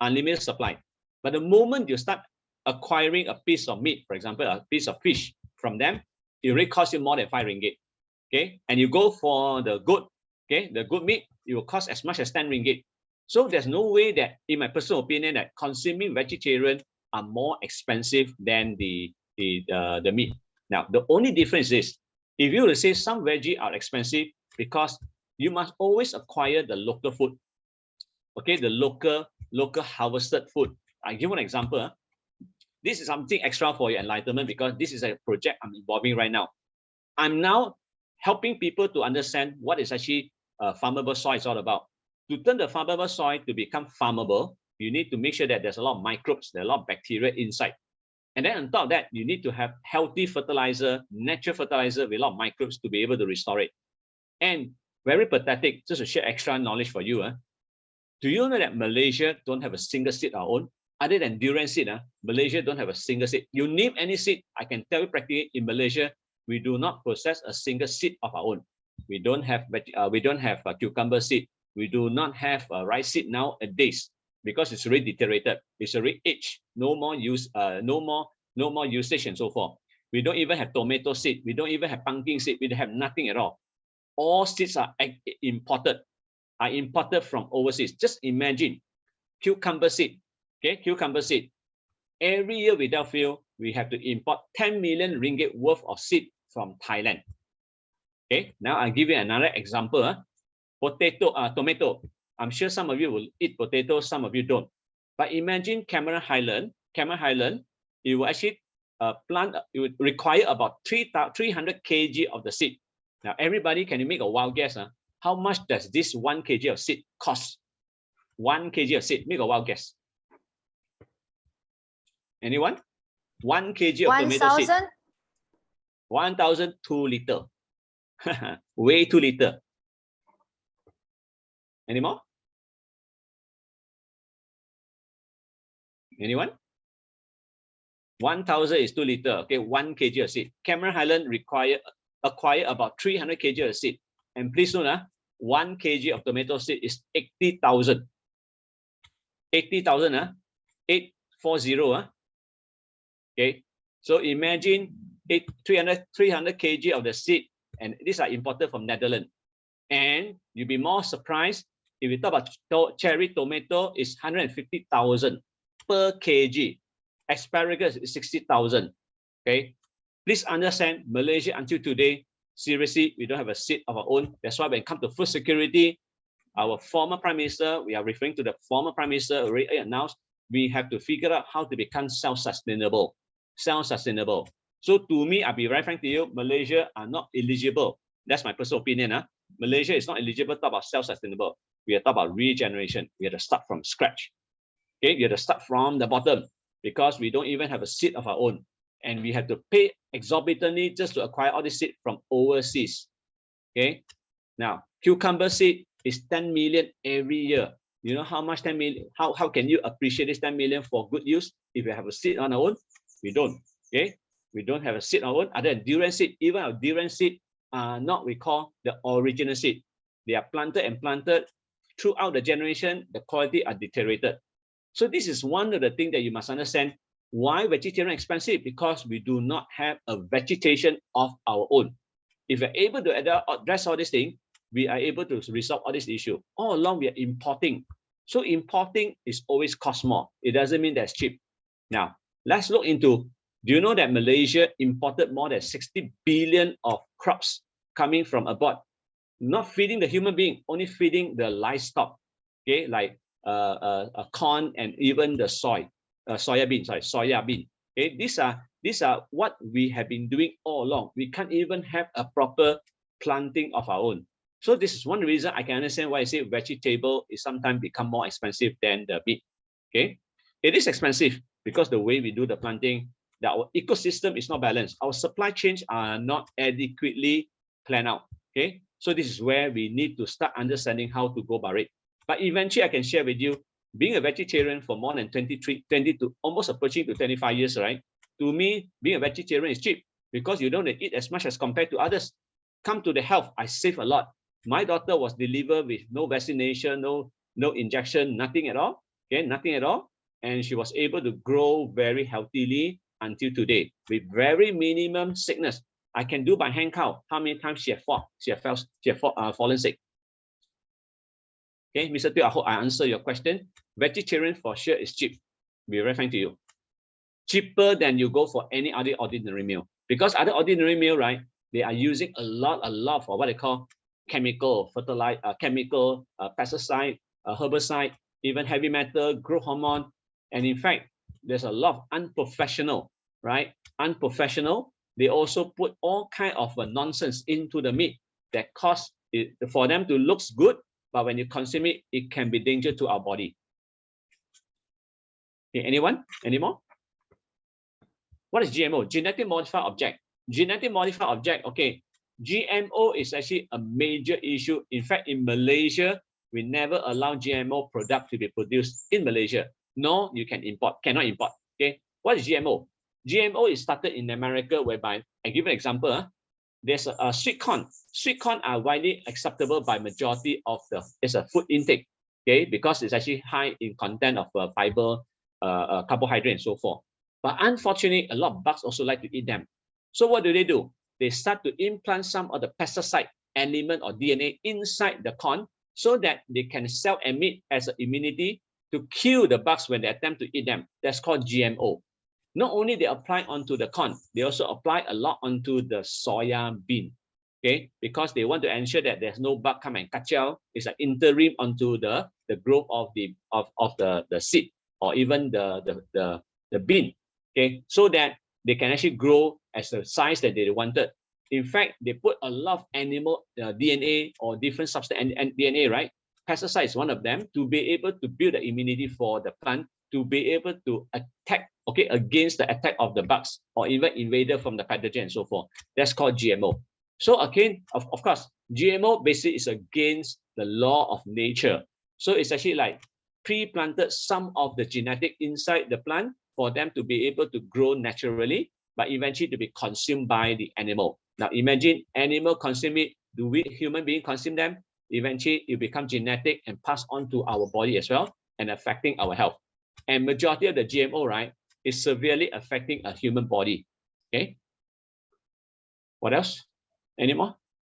unlimited supply. But the moment you start acquiring a piece of meat, for example, a piece of fish from them, it already costs you more than 5 ringgit. Okay, and you go for the good, okay, the good meat, it will cost as much as 10 ringgit. So there's no way that, in my personal opinion, that consuming vegetarian are more expensive than the meat. Now, the only difference is, if you were to say some veggie are expensive, because you must always acquire the local food, okay, the local harvested food. I give one example. This is something extra for your enlightenment, because this is a project I'm involving right now. I'm now helping people to understand what is actually farmable soil is all about. To turn the farmable soil to become farmable, you need to make sure that there's a lot of microbes, there's a lot of bacteria inside. And then on top of that, you need to have healthy fertilizer, natural fertilizer with a lot of microbes to be able to restore it. And very pathetic, just to share extra knowledge for you. Do you know that Malaysia don't have a single seed our own? Other than durian seed, Malaysia don't have a single seed. You name any seed, I can tell you practically in Malaysia, we do not possess a single seed of our own. We don't have a cucumber seed. We do not have a rice seed nowadays, because it's already deteriorated. It's already aged. No more use. No more usage and so forth. We don't even have tomato seed. We don't even have pumpkin seed. We have nothing at all. All seeds are imported from overseas. Just imagine cucumber seed. Okay, cucumber seed. Every year without fail, we have to import 10 million ringgit worth of seed from Thailand. Okay, now I'll give you another example. Tomato. I'm sure some of you will eat potatoes, some of you don't. But imagine Cameron Highland, it will actually it would require about 300 kg of the seed. Now, everybody, can you make a wild guess? How much does this 1 kg of seed cost? 1 kg of seed, make a wild guess. Anyone? 1 kg of tomato seed. 1,000? 1,000, 2 liter. Way 2 liter. Any more? Anyone? 1,000 is 2 liter. Okay, 1 kg of seed. Cameron Highland acquire about 300 kg of seed. And please note, 1 kg of tomato seed is 80,000. 80,000, 840. Okay, so imagine 300 kg of the seed, and these are imported from Netherlands. And you'll be more surprised if you talk about cherry tomato is 150,000 per kg. Asparagus is 60,000. Okay, please understand, Malaysia until today, seriously, we don't have a seed of our own. That's why when it comes to food security, our former Prime Minister, we are referring to the former Prime Minister, already announced we have to figure out how to become self-sustainable. Self-sustainable. So to me, I'll be very frank to you, Malaysia are not eligible. That's my personal opinion. Malaysia is not eligible to talk about self-sustainable. We are talking about regeneration. We have to start from scratch. Okay, we have to start from the bottom, because we don't even have a seed of our own. And we have to pay exorbitantly just to acquire all this seed from overseas. Okay, now cucumber seed is 10 million every year. You know how much 10 million, how can you appreciate this 10 million for good use if you have a seed on our own? We don't. Okay, we don't have a seed on our own. Other than durian seed, even our durian seed are not, we call the original seed. They are planted and planted throughout the generation, the quality are deteriorated. So this is one of the things that you must understand. Why vegetarian expensive? Because we do not have a vegetation of our own. If we're able to address all these things, we are able to resolve all this issue. All along, we are importing. So importing is always cost more. It doesn't mean that's cheap. Now, let's look into, do you know that Malaysia imported more than 60 billion of crops coming from abroad? Not feeding the human being, only feeding the livestock. Okay, like corn and even the soya bean. Okay, these are what we have been doing all along. We can't even have a proper planting of our own. So this is one reason I can understand why I say vegetable is sometimes become more expensive than the meat. Okay, it is expensive because the way we do the planting, that our ecosystem is not balanced. Our supply chains are not adequately planned out. Okay, so this is where we need to start understanding how to go about it. But eventually, I can share with you, being a vegetarian for more than 20 to almost approaching to 25 years, right? To me, being a vegetarian is cheap because you don't eat as much as compared to others. Come to the health, I save a lot. My daughter was delivered with no vaccination, no injection, nothing at all. Okay, nothing at all. And she was able to grow very healthily until today with very minimum sickness. I can do by hand count how many times she have fallen sick. Okay, Mr. Teo, I hope I answer your question. Vegetarian for sure is cheap. Be very frank to you. Cheaper than you go for any other ordinary meal. Because other ordinary meal, right, they are using a lot for what they call chemical, fertilizer, chemical, pesticide, herbicide, even heavy metal, growth hormone. And in fact, there's a lot of unprofessional, right? Unprofessional. They also put all kind of nonsense into the meat that cause it for them to look good, but when you consume it, it can be dangerous to our body. Okay, anyone? Any more? What is GMO? Genetic modified object. Genetic modified object, okay. GMO is actually a major issue. In fact, in Malaysia, we never allow GMO product to be produced in Malaysia. No, you can import, cannot import. Okay. What is GMO? GMO is started in America, whereby I give an example. There's a sweet corn. Sweet corn are widely acceptable by majority of it's a food intake. Okay, because it's actually high in content of fiber, carbohydrate, and so forth. But unfortunately, a lot of bugs also like to eat them. So what do? They start to implant some of the pesticide element or DNA inside the corn so that they can self-emit as an immunity to kill the bugs when they attempt to eat them. That's called GMO. Not only they apply onto the corn, they also apply a lot onto the soya bean. Okay, because they want to ensure that there's no bug come and kacau. It's an interim onto the growth of the seed or even the bean. Okay, so that they can actually grow as the size that they wanted. In fact, they put a lot of animal DNA or different substance and DNA, right? Pesticide is one of them to be able to build the immunity for the plant to be able to attack, okay, against the attack of the bugs or even invader from the pathogen and so forth. That's called GMO. So again, of course, GMO basically is against the law of nature. So it's actually like pre-planted some of the genetic inside the plant for them to be able to grow naturally, but eventually to be consumed by the animal. Now imagine animal consume it, do we human being consume them? Eventually it become genetic and pass on to our body as well and affecting our health. And majority of the GMO, right, is severely affecting a human body. Okay. What else? Any more?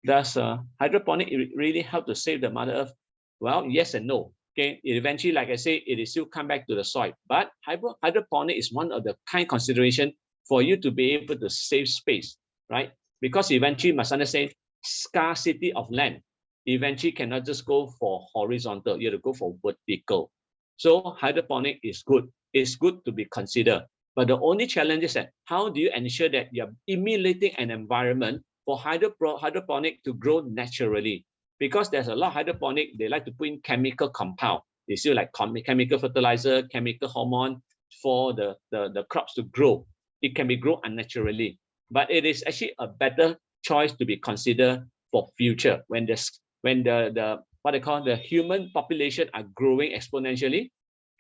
Does hydroponic really help to save the Mother Earth? Well, yes and no. Okay, eventually, like I say, it is still come back to the soil. But hydroponic is one of the kind consideration for you to be able to save space, right? Because eventually, must understand scarcity of land. Eventually, cannot just go for horizontal. You have to go for vertical. So hydroponic is good. It's good to be considered. But the only challenge is that how do you ensure that you're emulating an environment for hydroponic to grow naturally? Because there's a lot of hydroponic, they like to put in chemical compound. They still like chemical fertilizer, chemical hormone for the crops to grow. It can be grown unnaturally, but it is actually a better choice to be considered for future when the what they call the human population are growing exponentially.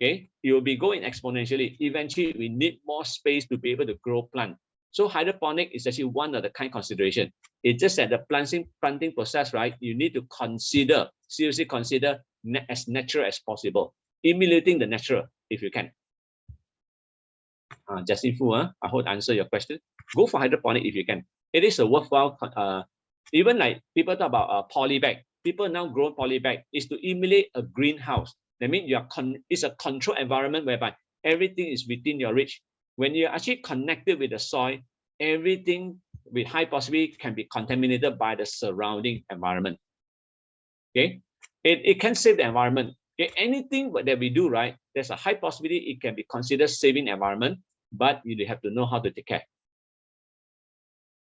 Okay, it will be going exponentially. Eventually, we need more space to be able to grow plant. So hydroponic is actually one of the kind consideration. It's just that the planting process, right? You need to consider, seriously consider as natural as possible, emulating the natural if you can. Justin Fu, I hope I answer your question. Go for hydroponic if you can. It is a worthwhile. Even like people talk about poly bag. People now grow poly bag is to emulate a greenhouse. That means it's a controlled environment whereby everything is within your reach. When you're actually connected with the soil, everything with high possibility can be contaminated by the surrounding environment. Okay, it can save the environment. Okay, anything that we do, right, there's a high possibility it can be considered saving the environment, but you have to know how to take care.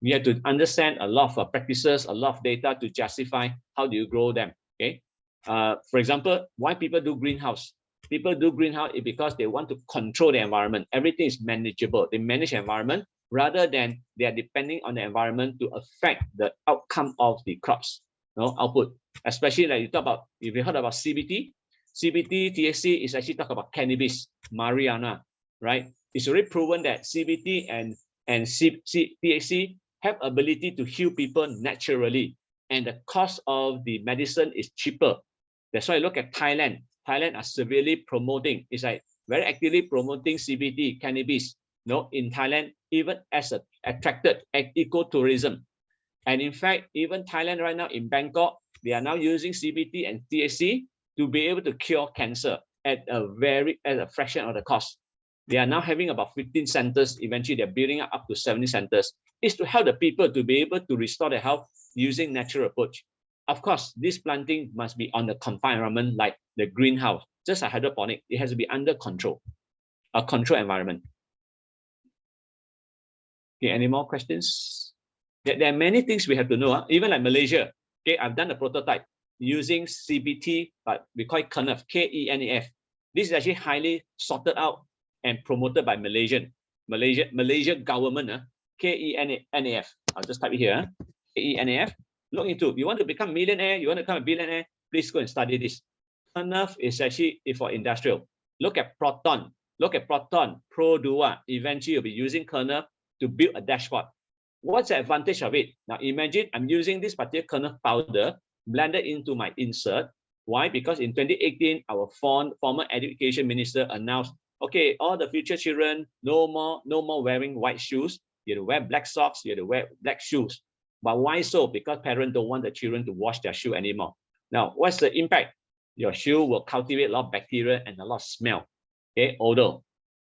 You have to understand a lot of practices, a lot of data to justify how do you grow them. Okay, for example, why people do greenhouse? People do greenhouse is because they want to control the environment. Everything is manageable. They manage the environment rather than they are depending on the environment to affect the outcome of the crops, output. Especially like you talk about, if you heard about CBT, CBT, THC is actually talk about cannabis, marijuana, right? It's already proven that CBT and THC have ability to heal people naturally, and the cost of the medicine is cheaper. That's why I look at Thailand. Thailand are severely promoting, it's like very actively promoting CBT, cannabis, in Thailand, even as attracted ecotourism. And in fact, even Thailand right now in Bangkok, they are now using CBT and THC to be able to cure cancer at a fraction of the cost. They are now having about 15 centers. Eventually, they're building up to 70 centers. It's to help the people to be able to restore their health using natural approach. Of course, this planting must be on the confined environment like the greenhouse, just like hydroponic. It has to be under control, a controlled environment. Okay, any more questions? There are many things we have to know. Even like Malaysia, okay, I've done a prototype using CBT, but we call it KENEF, K-E-N-E-F. This is actually highly sorted out and promoted by Malaysia government, K-E-N-E-F. I'll just type it here, K-E-N-E-F. Look into, you want to become millionaire, you want to become a billionaire, please go and study this. KENEF is actually for industrial. Look at Proton, Produa. Eventually, you'll be using KENEF to build a dashboard. What's the advantage of it? Now imagine I'm using this particular KENEF powder blended into my insert. Why? Because in 2018, our former education minister announced, okay, all the future children, no more wearing white shoes. You have to wear black socks, you have to wear black shoes. But why so? Because parents don't want the children to wash their shoe anymore. Now, what's the impact? Your shoe will cultivate a lot of bacteria and a lot of smell, okay, odor.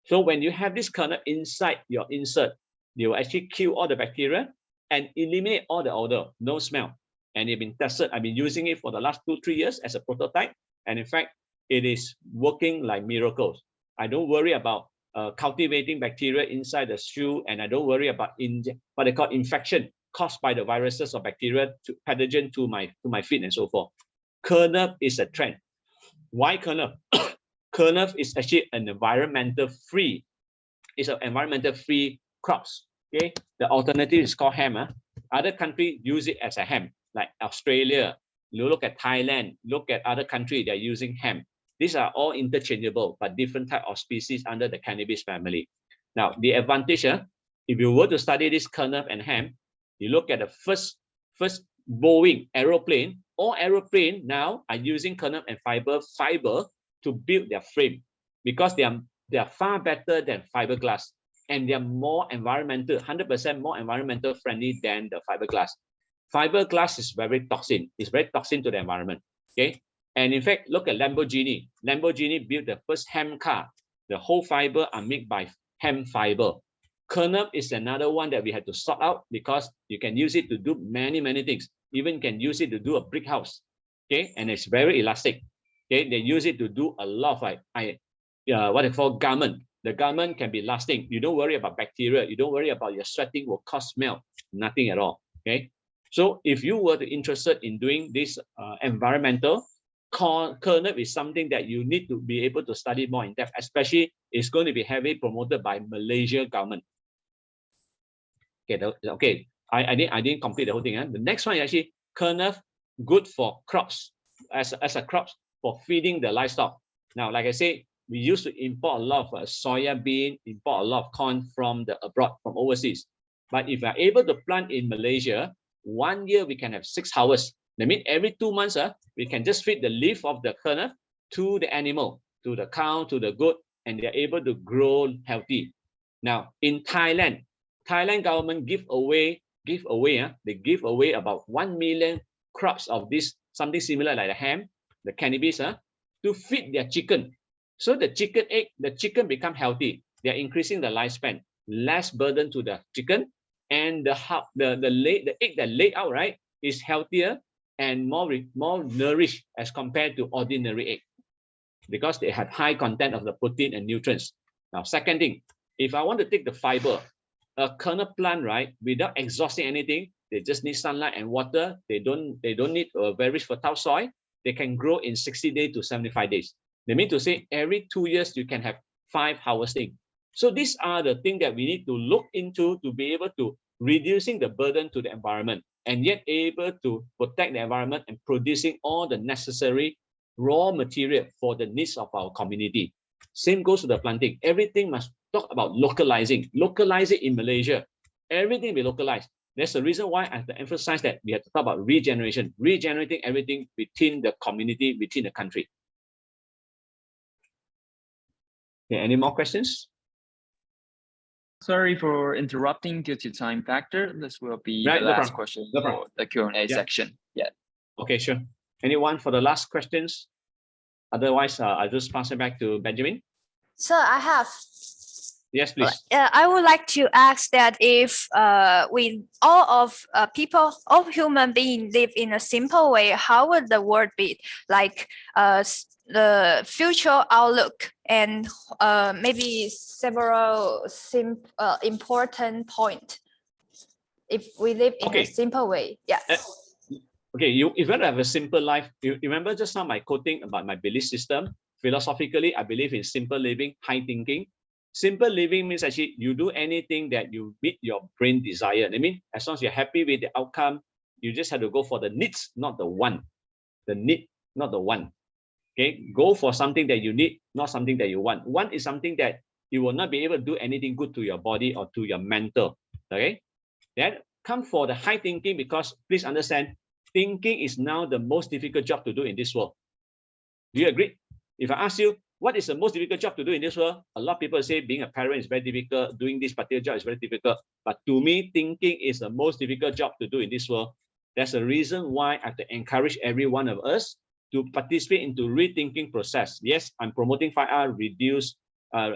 So when you have this KENEF inside your insert, you will actually kill all the bacteria and eliminate all the odor, no smell. And it's been tested. I've been using it for the last 2-3 years as a prototype. And in fact, it is working like miracles. I don't worry about cultivating bacteria inside the shoe, and I don't worry about what they call infection caused by the viruses or bacteria to pathogen to my feet and so forth. KENEF is a trend. Why KENEF? KENEF is actually an environmental free. It's an environmental free crops. Okay, the alternative is called hemp. Other countries use it as a hemp, like Australia. You look at Thailand, look at other countries, they're using hemp. These are all interchangeable, but different type of species under the cannabis family. Now, the advantage, if you were to study this KENEF and hemp, you look at the first Boeing aeroplane. All aeroplane now are using KENEF and fiber to build their frame, because they are far better than fiberglass, and they are more environmental, 100% more environmental friendly than the fiberglass. Fiberglass is very toxic. It's very toxic to the environment. Okay, and in fact, look at Lamborghini. Lamborghini built the first hemp car. The whole fiber are made by hemp fiber. KENEF is another one that we had to sort out, because you can use it to do many things. Even can use it to do a brick house. Okay, and it's very elastic. Okay, they use it to do a lot of what they call garment. The garment can be lasting. You don't worry about bacteria. You don't worry about your sweating will cause smell. Nothing at all. Okay, so if you were interested in doing this environmental, KENEF is something that you need to be able to study more in depth. Especially, it's going to be heavily promoted by Malaysia government. Okay. I didn't complete the whole thing. The next one is actually KENEF, good for crops, as a crops for feeding the livestock. Now, like I say, we used to import a lot of soya bean, import a lot of corn from the abroad, from overseas. But if we are able to plant in Malaysia, 1 year we can have 6 harvests. That means every 2 months, we can just feed the leaf of the KENEF to the animal, to the cow, to the goat, and they're able to grow healthy. Now, in Thailand government give away about 1 million crops of this, something similar like the hemp, the cannabis, to feed their chicken. So the chicken become healthy. They're increasing the lifespan, less burden to the chicken, and the egg that laid out, right, is healthier and more nourished as compared to ordinary egg, because they have high content of the protein and nutrients. Now, second thing, if I want to take the fiber, a KENEF plant, right, without exhausting anything, they just need sunlight and water. They don't need a very fertile soil. They can grow in 60 days to 75 days. They mean to say every 2 years you can have 5 harvesting. So these are the things that we need to look into to be able to reducing the burden to the environment, and yet able to protect the environment and producing all the necessary raw material for the needs of our community. Same goes to the planting. Everything must talk about localizing. Localize it in Malaysia. Everything be localized. That's the reason why I have to emphasize that we have to talk about regeneration, regenerating everything within the community, within the country. Okay, any more questions? Sorry for interrupting due to time factor. This will be Right, the no last problem. question No for problem. the Q&A Yeah. section. Yeah. Okay, sure. Anyone for the last questions? Otherwise, I'll just pass it back to Benjamin. Sir, I have. Yes, please. I would like to ask that if we all of people, all human beings live in a simple way, how would the world be? Like the future outlook and maybe several important point. If we live in a simple way, yeah. Okay, if you want to have a simple life, you remember just now my quoting about my belief system. Philosophically, I believe in simple living, high thinking. Simple living means actually you do anything that you meet your brain desire. I mean, as long as you're happy with the outcome, you just have to go for the needs, not the want. The need, not the want. Okay, go for something that you need, not something that you want. Want is something that you will not be able to do anything good to your body or to your mental. Okay, then come for the high thinking, because please understand, thinking is now the most difficult job to do in this world. Do you agree? If I ask you, what is the most difficult job to do in this world? A lot of people say being a parent is very difficult, doing this particular job is very difficult. But to me, thinking is the most difficult job to do in this world. That's the reason why I have to encourage every one of us to participate into rethinking process. Yes, I'm promoting 5R, reduce,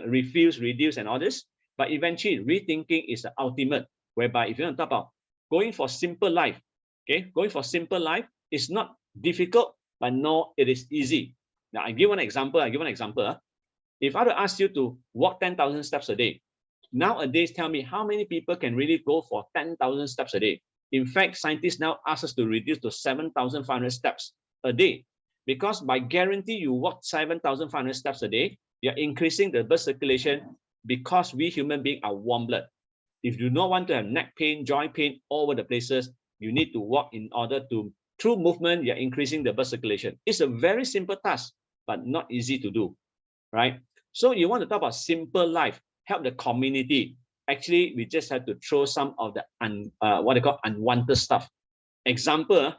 refuse, reduce, and all this. But eventually, rethinking is the ultimate, whereby if you want to talk about going for simple life, okay, going for simple life is not difficult, but no, it is easy. Now, I give one example. If I were to ask you to walk 10,000 steps a day, nowadays, tell me how many people can really go for 10,000 steps a day? In fact, scientists now ask us to reduce to 7,500 steps a day, because by guarantee you walk 7,500 steps a day, you're increasing the blood circulation, because we human beings are warm blood. If you don't want to have neck pain, joint pain all over the places, you need to walk in order to, through movement, you're increasing the blood circulation. It's a very simple task, but not easy to do, right? So you want to talk about simple life, help the community. Actually, we just have to throw some of the what they call unwanted stuff. Example,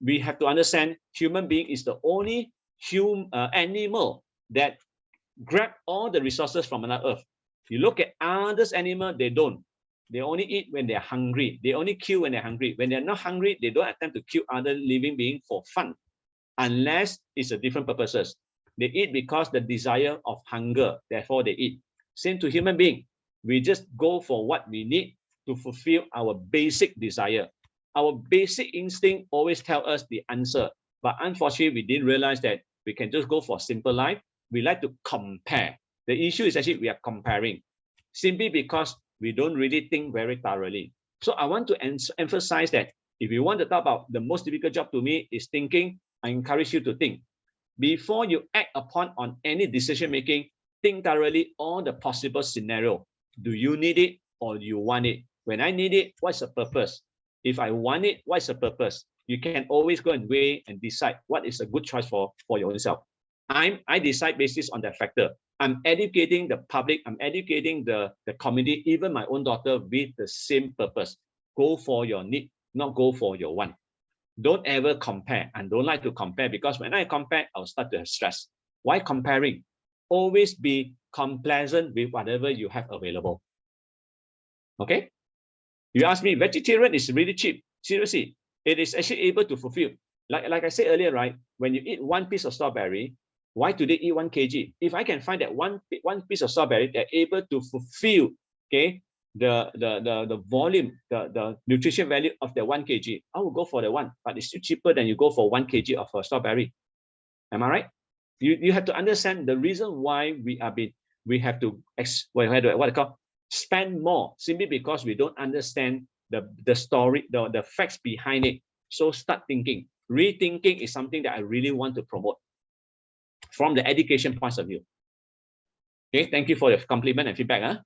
we have to understand human being is the only animal that grab all the resources from another earth. You look at others animal, they don't. They only eat when they're hungry. They only kill when they're hungry. When they're not hungry, they don't attempt to kill other living beings for fun, unless it's a different purposes. They eat because the desire of hunger, therefore they eat. Same to human being. We just go for what we need to fulfill our basic desire. Our basic instinct always tell us the answer. But unfortunately, we didn't realize that we can just go for simple life. We like to compare. The issue is actually we are comparing, simply because we don't really think very thoroughly. So I want to emphasize that if you want to talk about the most difficult job to me is thinking, I encourage you to think. Before you act upon on any decision making, think thoroughly all the possible scenario. Do you need it or do you want it? When I need it, what's the purpose? If I want it, what's the purpose? You can always go and weigh and decide what is a good choice for yourself. I decide basis on that factor. I'm educating the public, I'm educating the community, even my own daughter, with the same purpose. Go for your need, not go for your want. Don't ever compare, and don't like to compare, because when I compare, I'll start to have stress. Why comparing? Always be complacent with whatever you have available. Okay? You ask me, vegetarian is really cheap. Seriously, it is actually able to fulfill. Like I said earlier, right? When you eat one piece of strawberry, why do they eat 1 kg? If I can find that one piece of strawberry, they're able to fulfill, okay, the volume, the nutrition value of the 1 kg, I will go for the one, but it's still cheaper than you go for 1 kg of a strawberry. Am I right? You have to understand the reason why we have to spend more, simply because we don't understand the story, the facts behind it. So start thinking. Rethinking is something that I really want to promote from the education point of view. Okay, thank you for your compliment and feedback. Huh?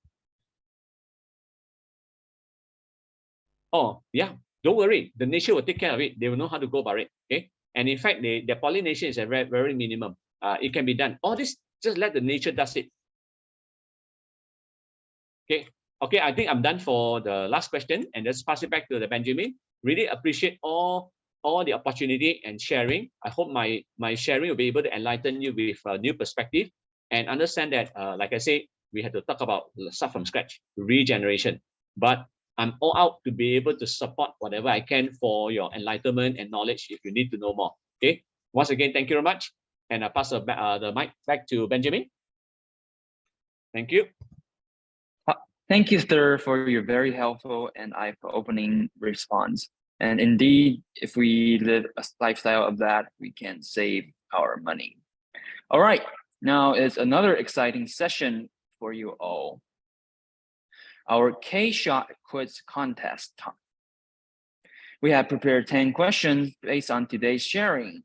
Oh, yeah, don't worry. The nature will take care of it. They will know how to go about it. Okay. And in fact, the pollination is a very, very minimum. It can be done. All this, just let the nature does it. Okay, I think I'm done for the last question, and let's pass it back to the Benjamin. Really appreciate all the opportunity and sharing. I hope my sharing will be able to enlighten you with a new perspective and understand that, like I say, we had to talk about start from scratch, regeneration. But I'm all out to be able to support whatever I can for your enlightenment and knowledge if you need to know more. Okay, once again, thank you very much. And I pass the mic back to Benjamin. Thank you. Thank you, sir, for your very helpful and eye-opening response. And indeed, if we live a lifestyle of that, we can save our money. All right, now is another exciting session for you all. Our K-Shot quiz contest time. We have prepared 10 questions based on today's sharing.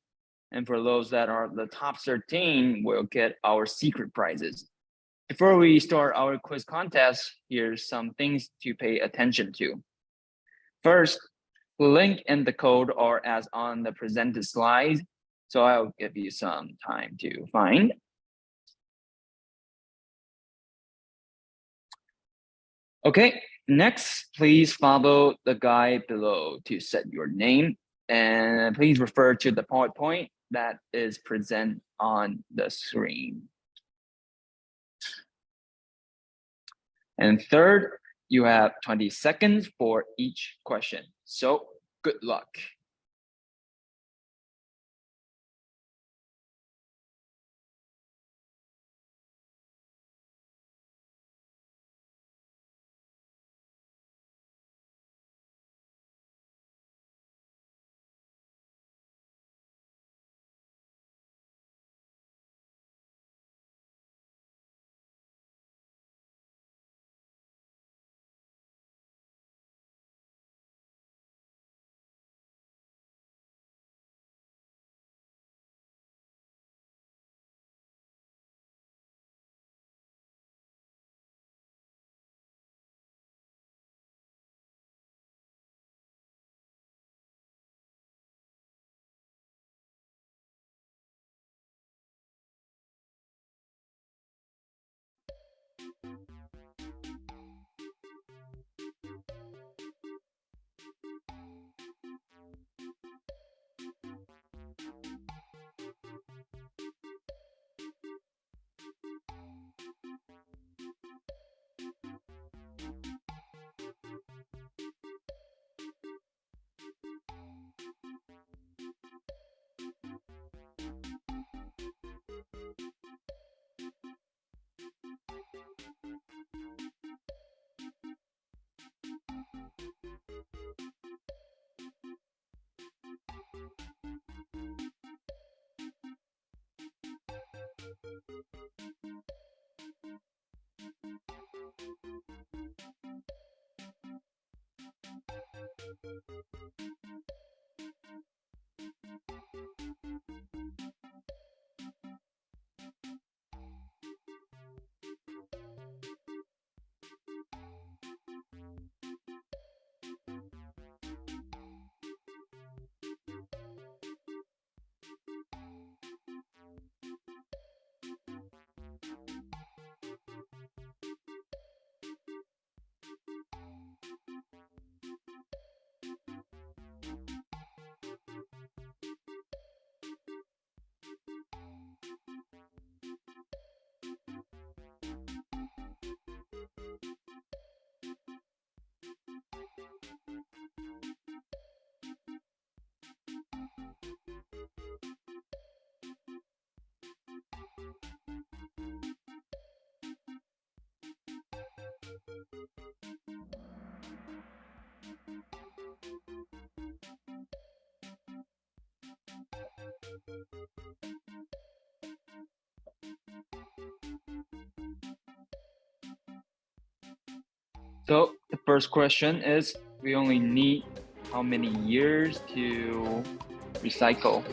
And for those that are the top 13, will get our secret prizes. Before we start our quiz contest, here's some things to pay attention to. First, the link and the code are as on the presented slide, so I'll give you some time to find. Okay, next, please follow the guide below to set your name, and please refer to the PowerPoint that is present on the screen. And third, you have 20 seconds for each question. So good luck. So the first question is, we only need how many years to recycle?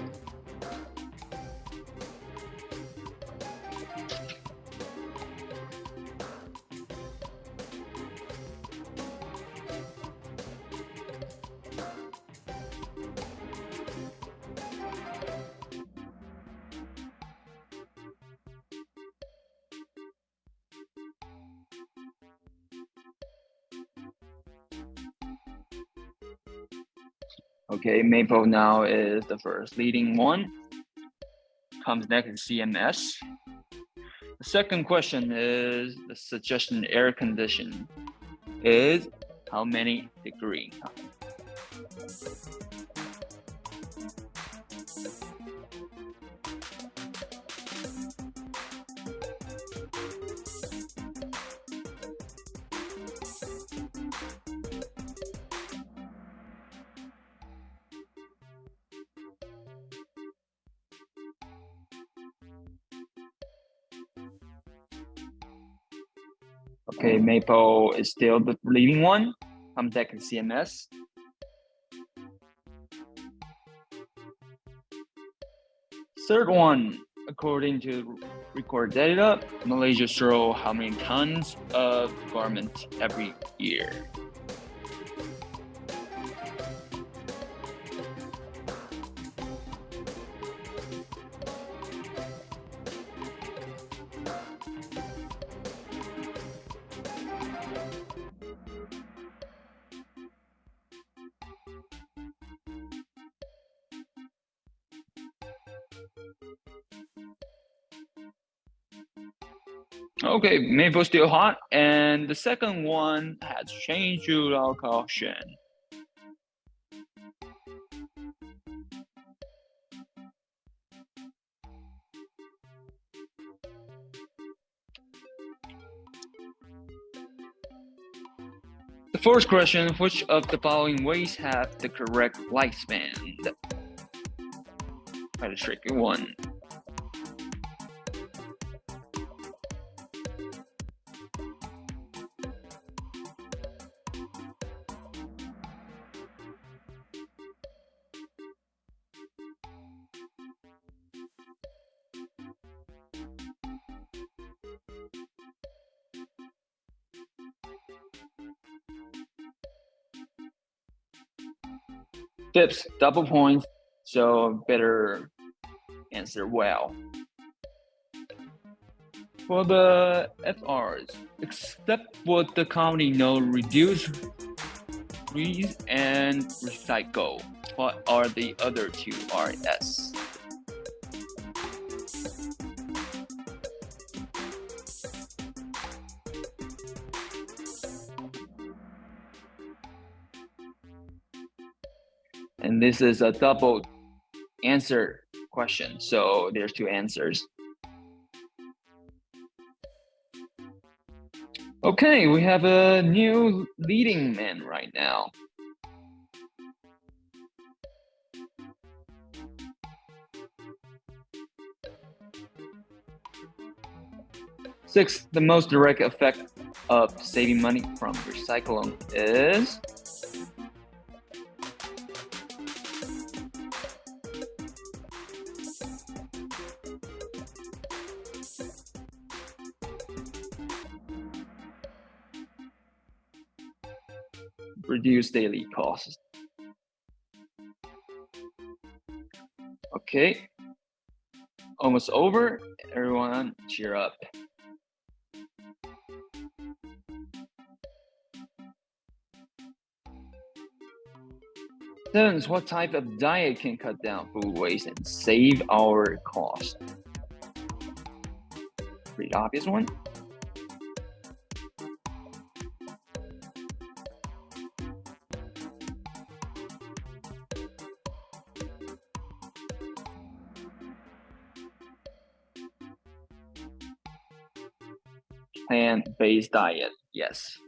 Okay, Maple now is the first leading one. Comes next is CMS. The second question is the suggestion air condition is how many degree? Okay, Maple is still the leading one. Comes next is CMS. Third one, according to record data, Malaysia throw how many tons of garment every year? Okay, Maple still hot, and the second one has changed to our caution. The fourth question, which of the following ways have the correct lifespan? Quite a tricky one. Tips, double points, so better answer well. For the FRs, except what the company know, reduce, reuse, and recycle. What are the other two RS? And this is a double answer question, so there's two answers. Okay, we have a new leading man right now. Sixth, the most direct effect of saving money from recycling is reduce daily costs. Okay, almost over. Everyone cheer up. Seventh, what type of diet can cut down food waste and save our cost? Pretty obvious one. Plant-based diet, yes.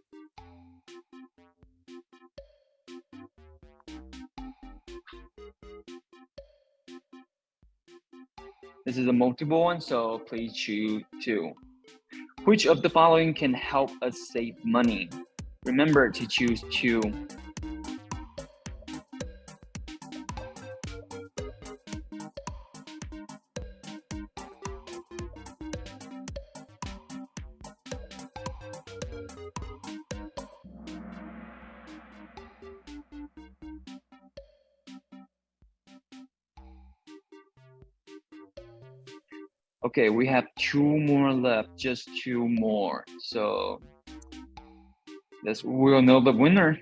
This is a multiple one, so please choose two. Which of the following can help us save money? Remember to choose two. Okay, we have two more left, just two more. So we'll know the winner.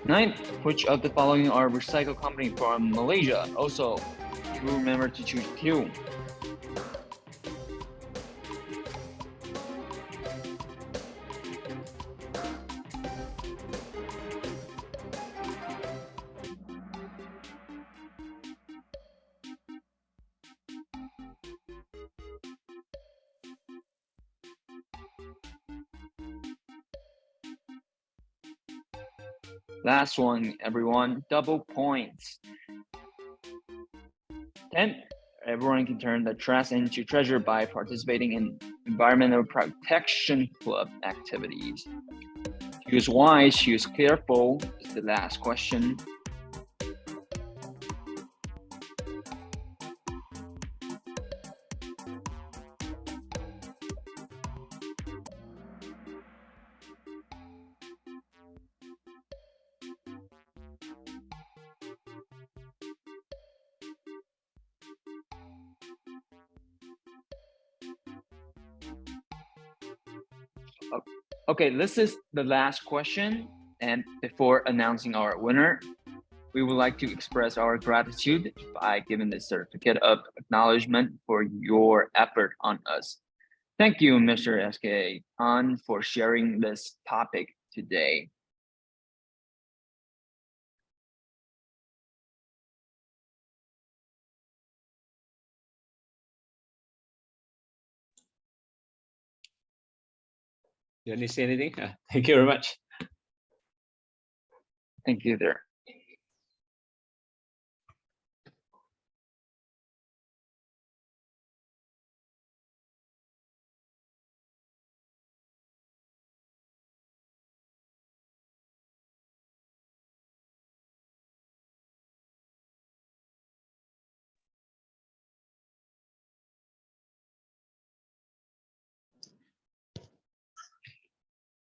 Ninth, which of the following are recycle company from Malaysia? Also, do remember to choose Q. Last one, everyone, double points. 10. Everyone can turn the trash into treasure by participating in environmental protection club activities. Choose wise, choose careful is the last question. Okay, this is the last question. And before announcing our winner, we would like to express our gratitude by giving the certificate of acknowledgement for your effort on us. Thank you, Mr. SKTan, for sharing this topic today. You need to say anything? Thank you very much. Thank you there.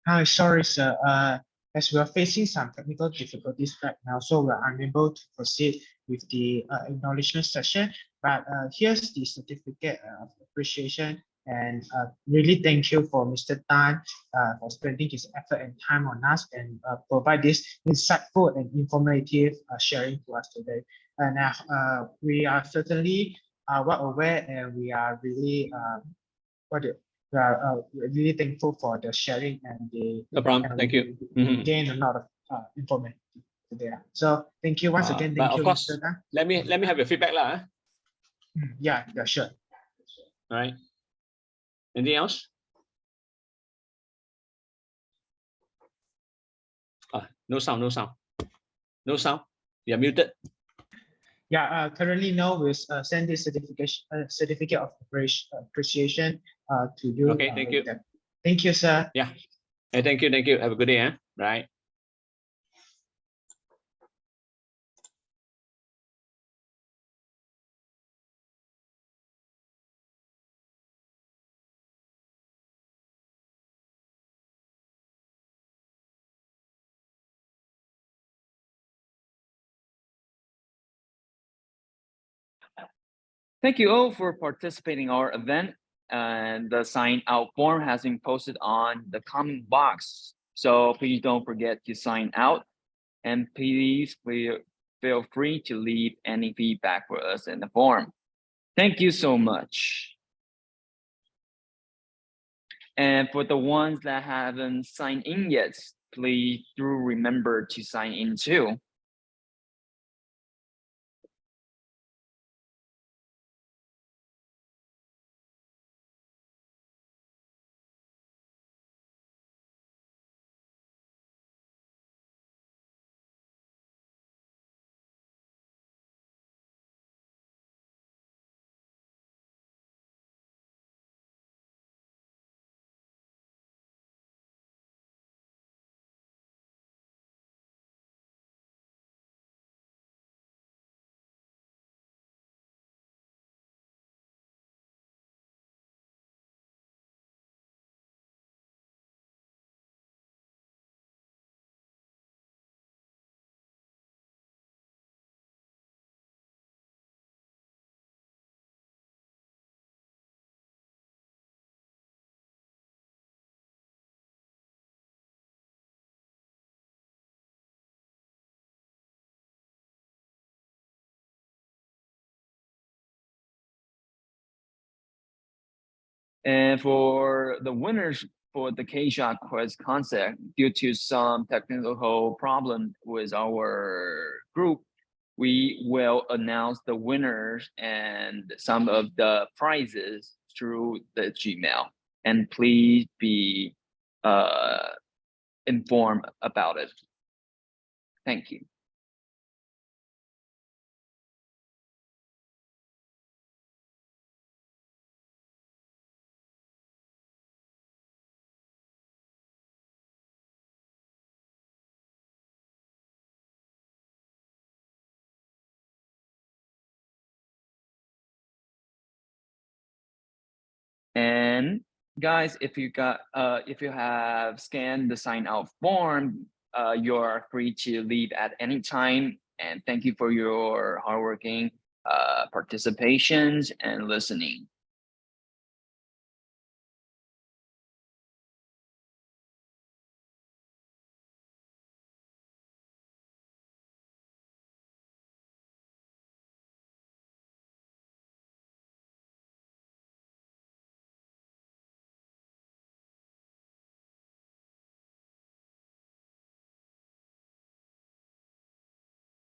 Hi, sorry, sir. As we are facing some technical difficulties right now, so we're unable to proceed with the acknowledgement session. But here's the certificate of appreciation, and really thank you for Mr. Tan for spending his effort and time on us and provide this insightful and informative sharing to us today. And we are certainly well aware, and we are really we are really thankful for the sharing and the No problem. Thank you. gain a lot of information today. So thank you once again. Thank But you, of course, Mr. Tan. let me have your feedback lah. Yeah, sure. All right. Anything else? No sound. No sound. You're muted. Yeah, currently now we'll send this certificate of appreciation to you. Okay, thank you. Thank you, sir. Yeah. Hey, thank you. Have a good day. Right. Thank you all for participating in our event. And the sign out form has been posted on the comment box. So please don't forget to sign out. And please feel free to leave any feedback for us in the form. Thank you so much. And for the ones that haven't signed in yet, please do remember to sign in too. And for the winners for the K-Shot quiz concept, due to some technical problem with our group, we will announce the winners and some of the prizes through the Gmail. And please be informed about it. Thank you. And guys, if you have scanned the sign out form, you're free to leave at any time. And thank you for your hardworking participations and listening.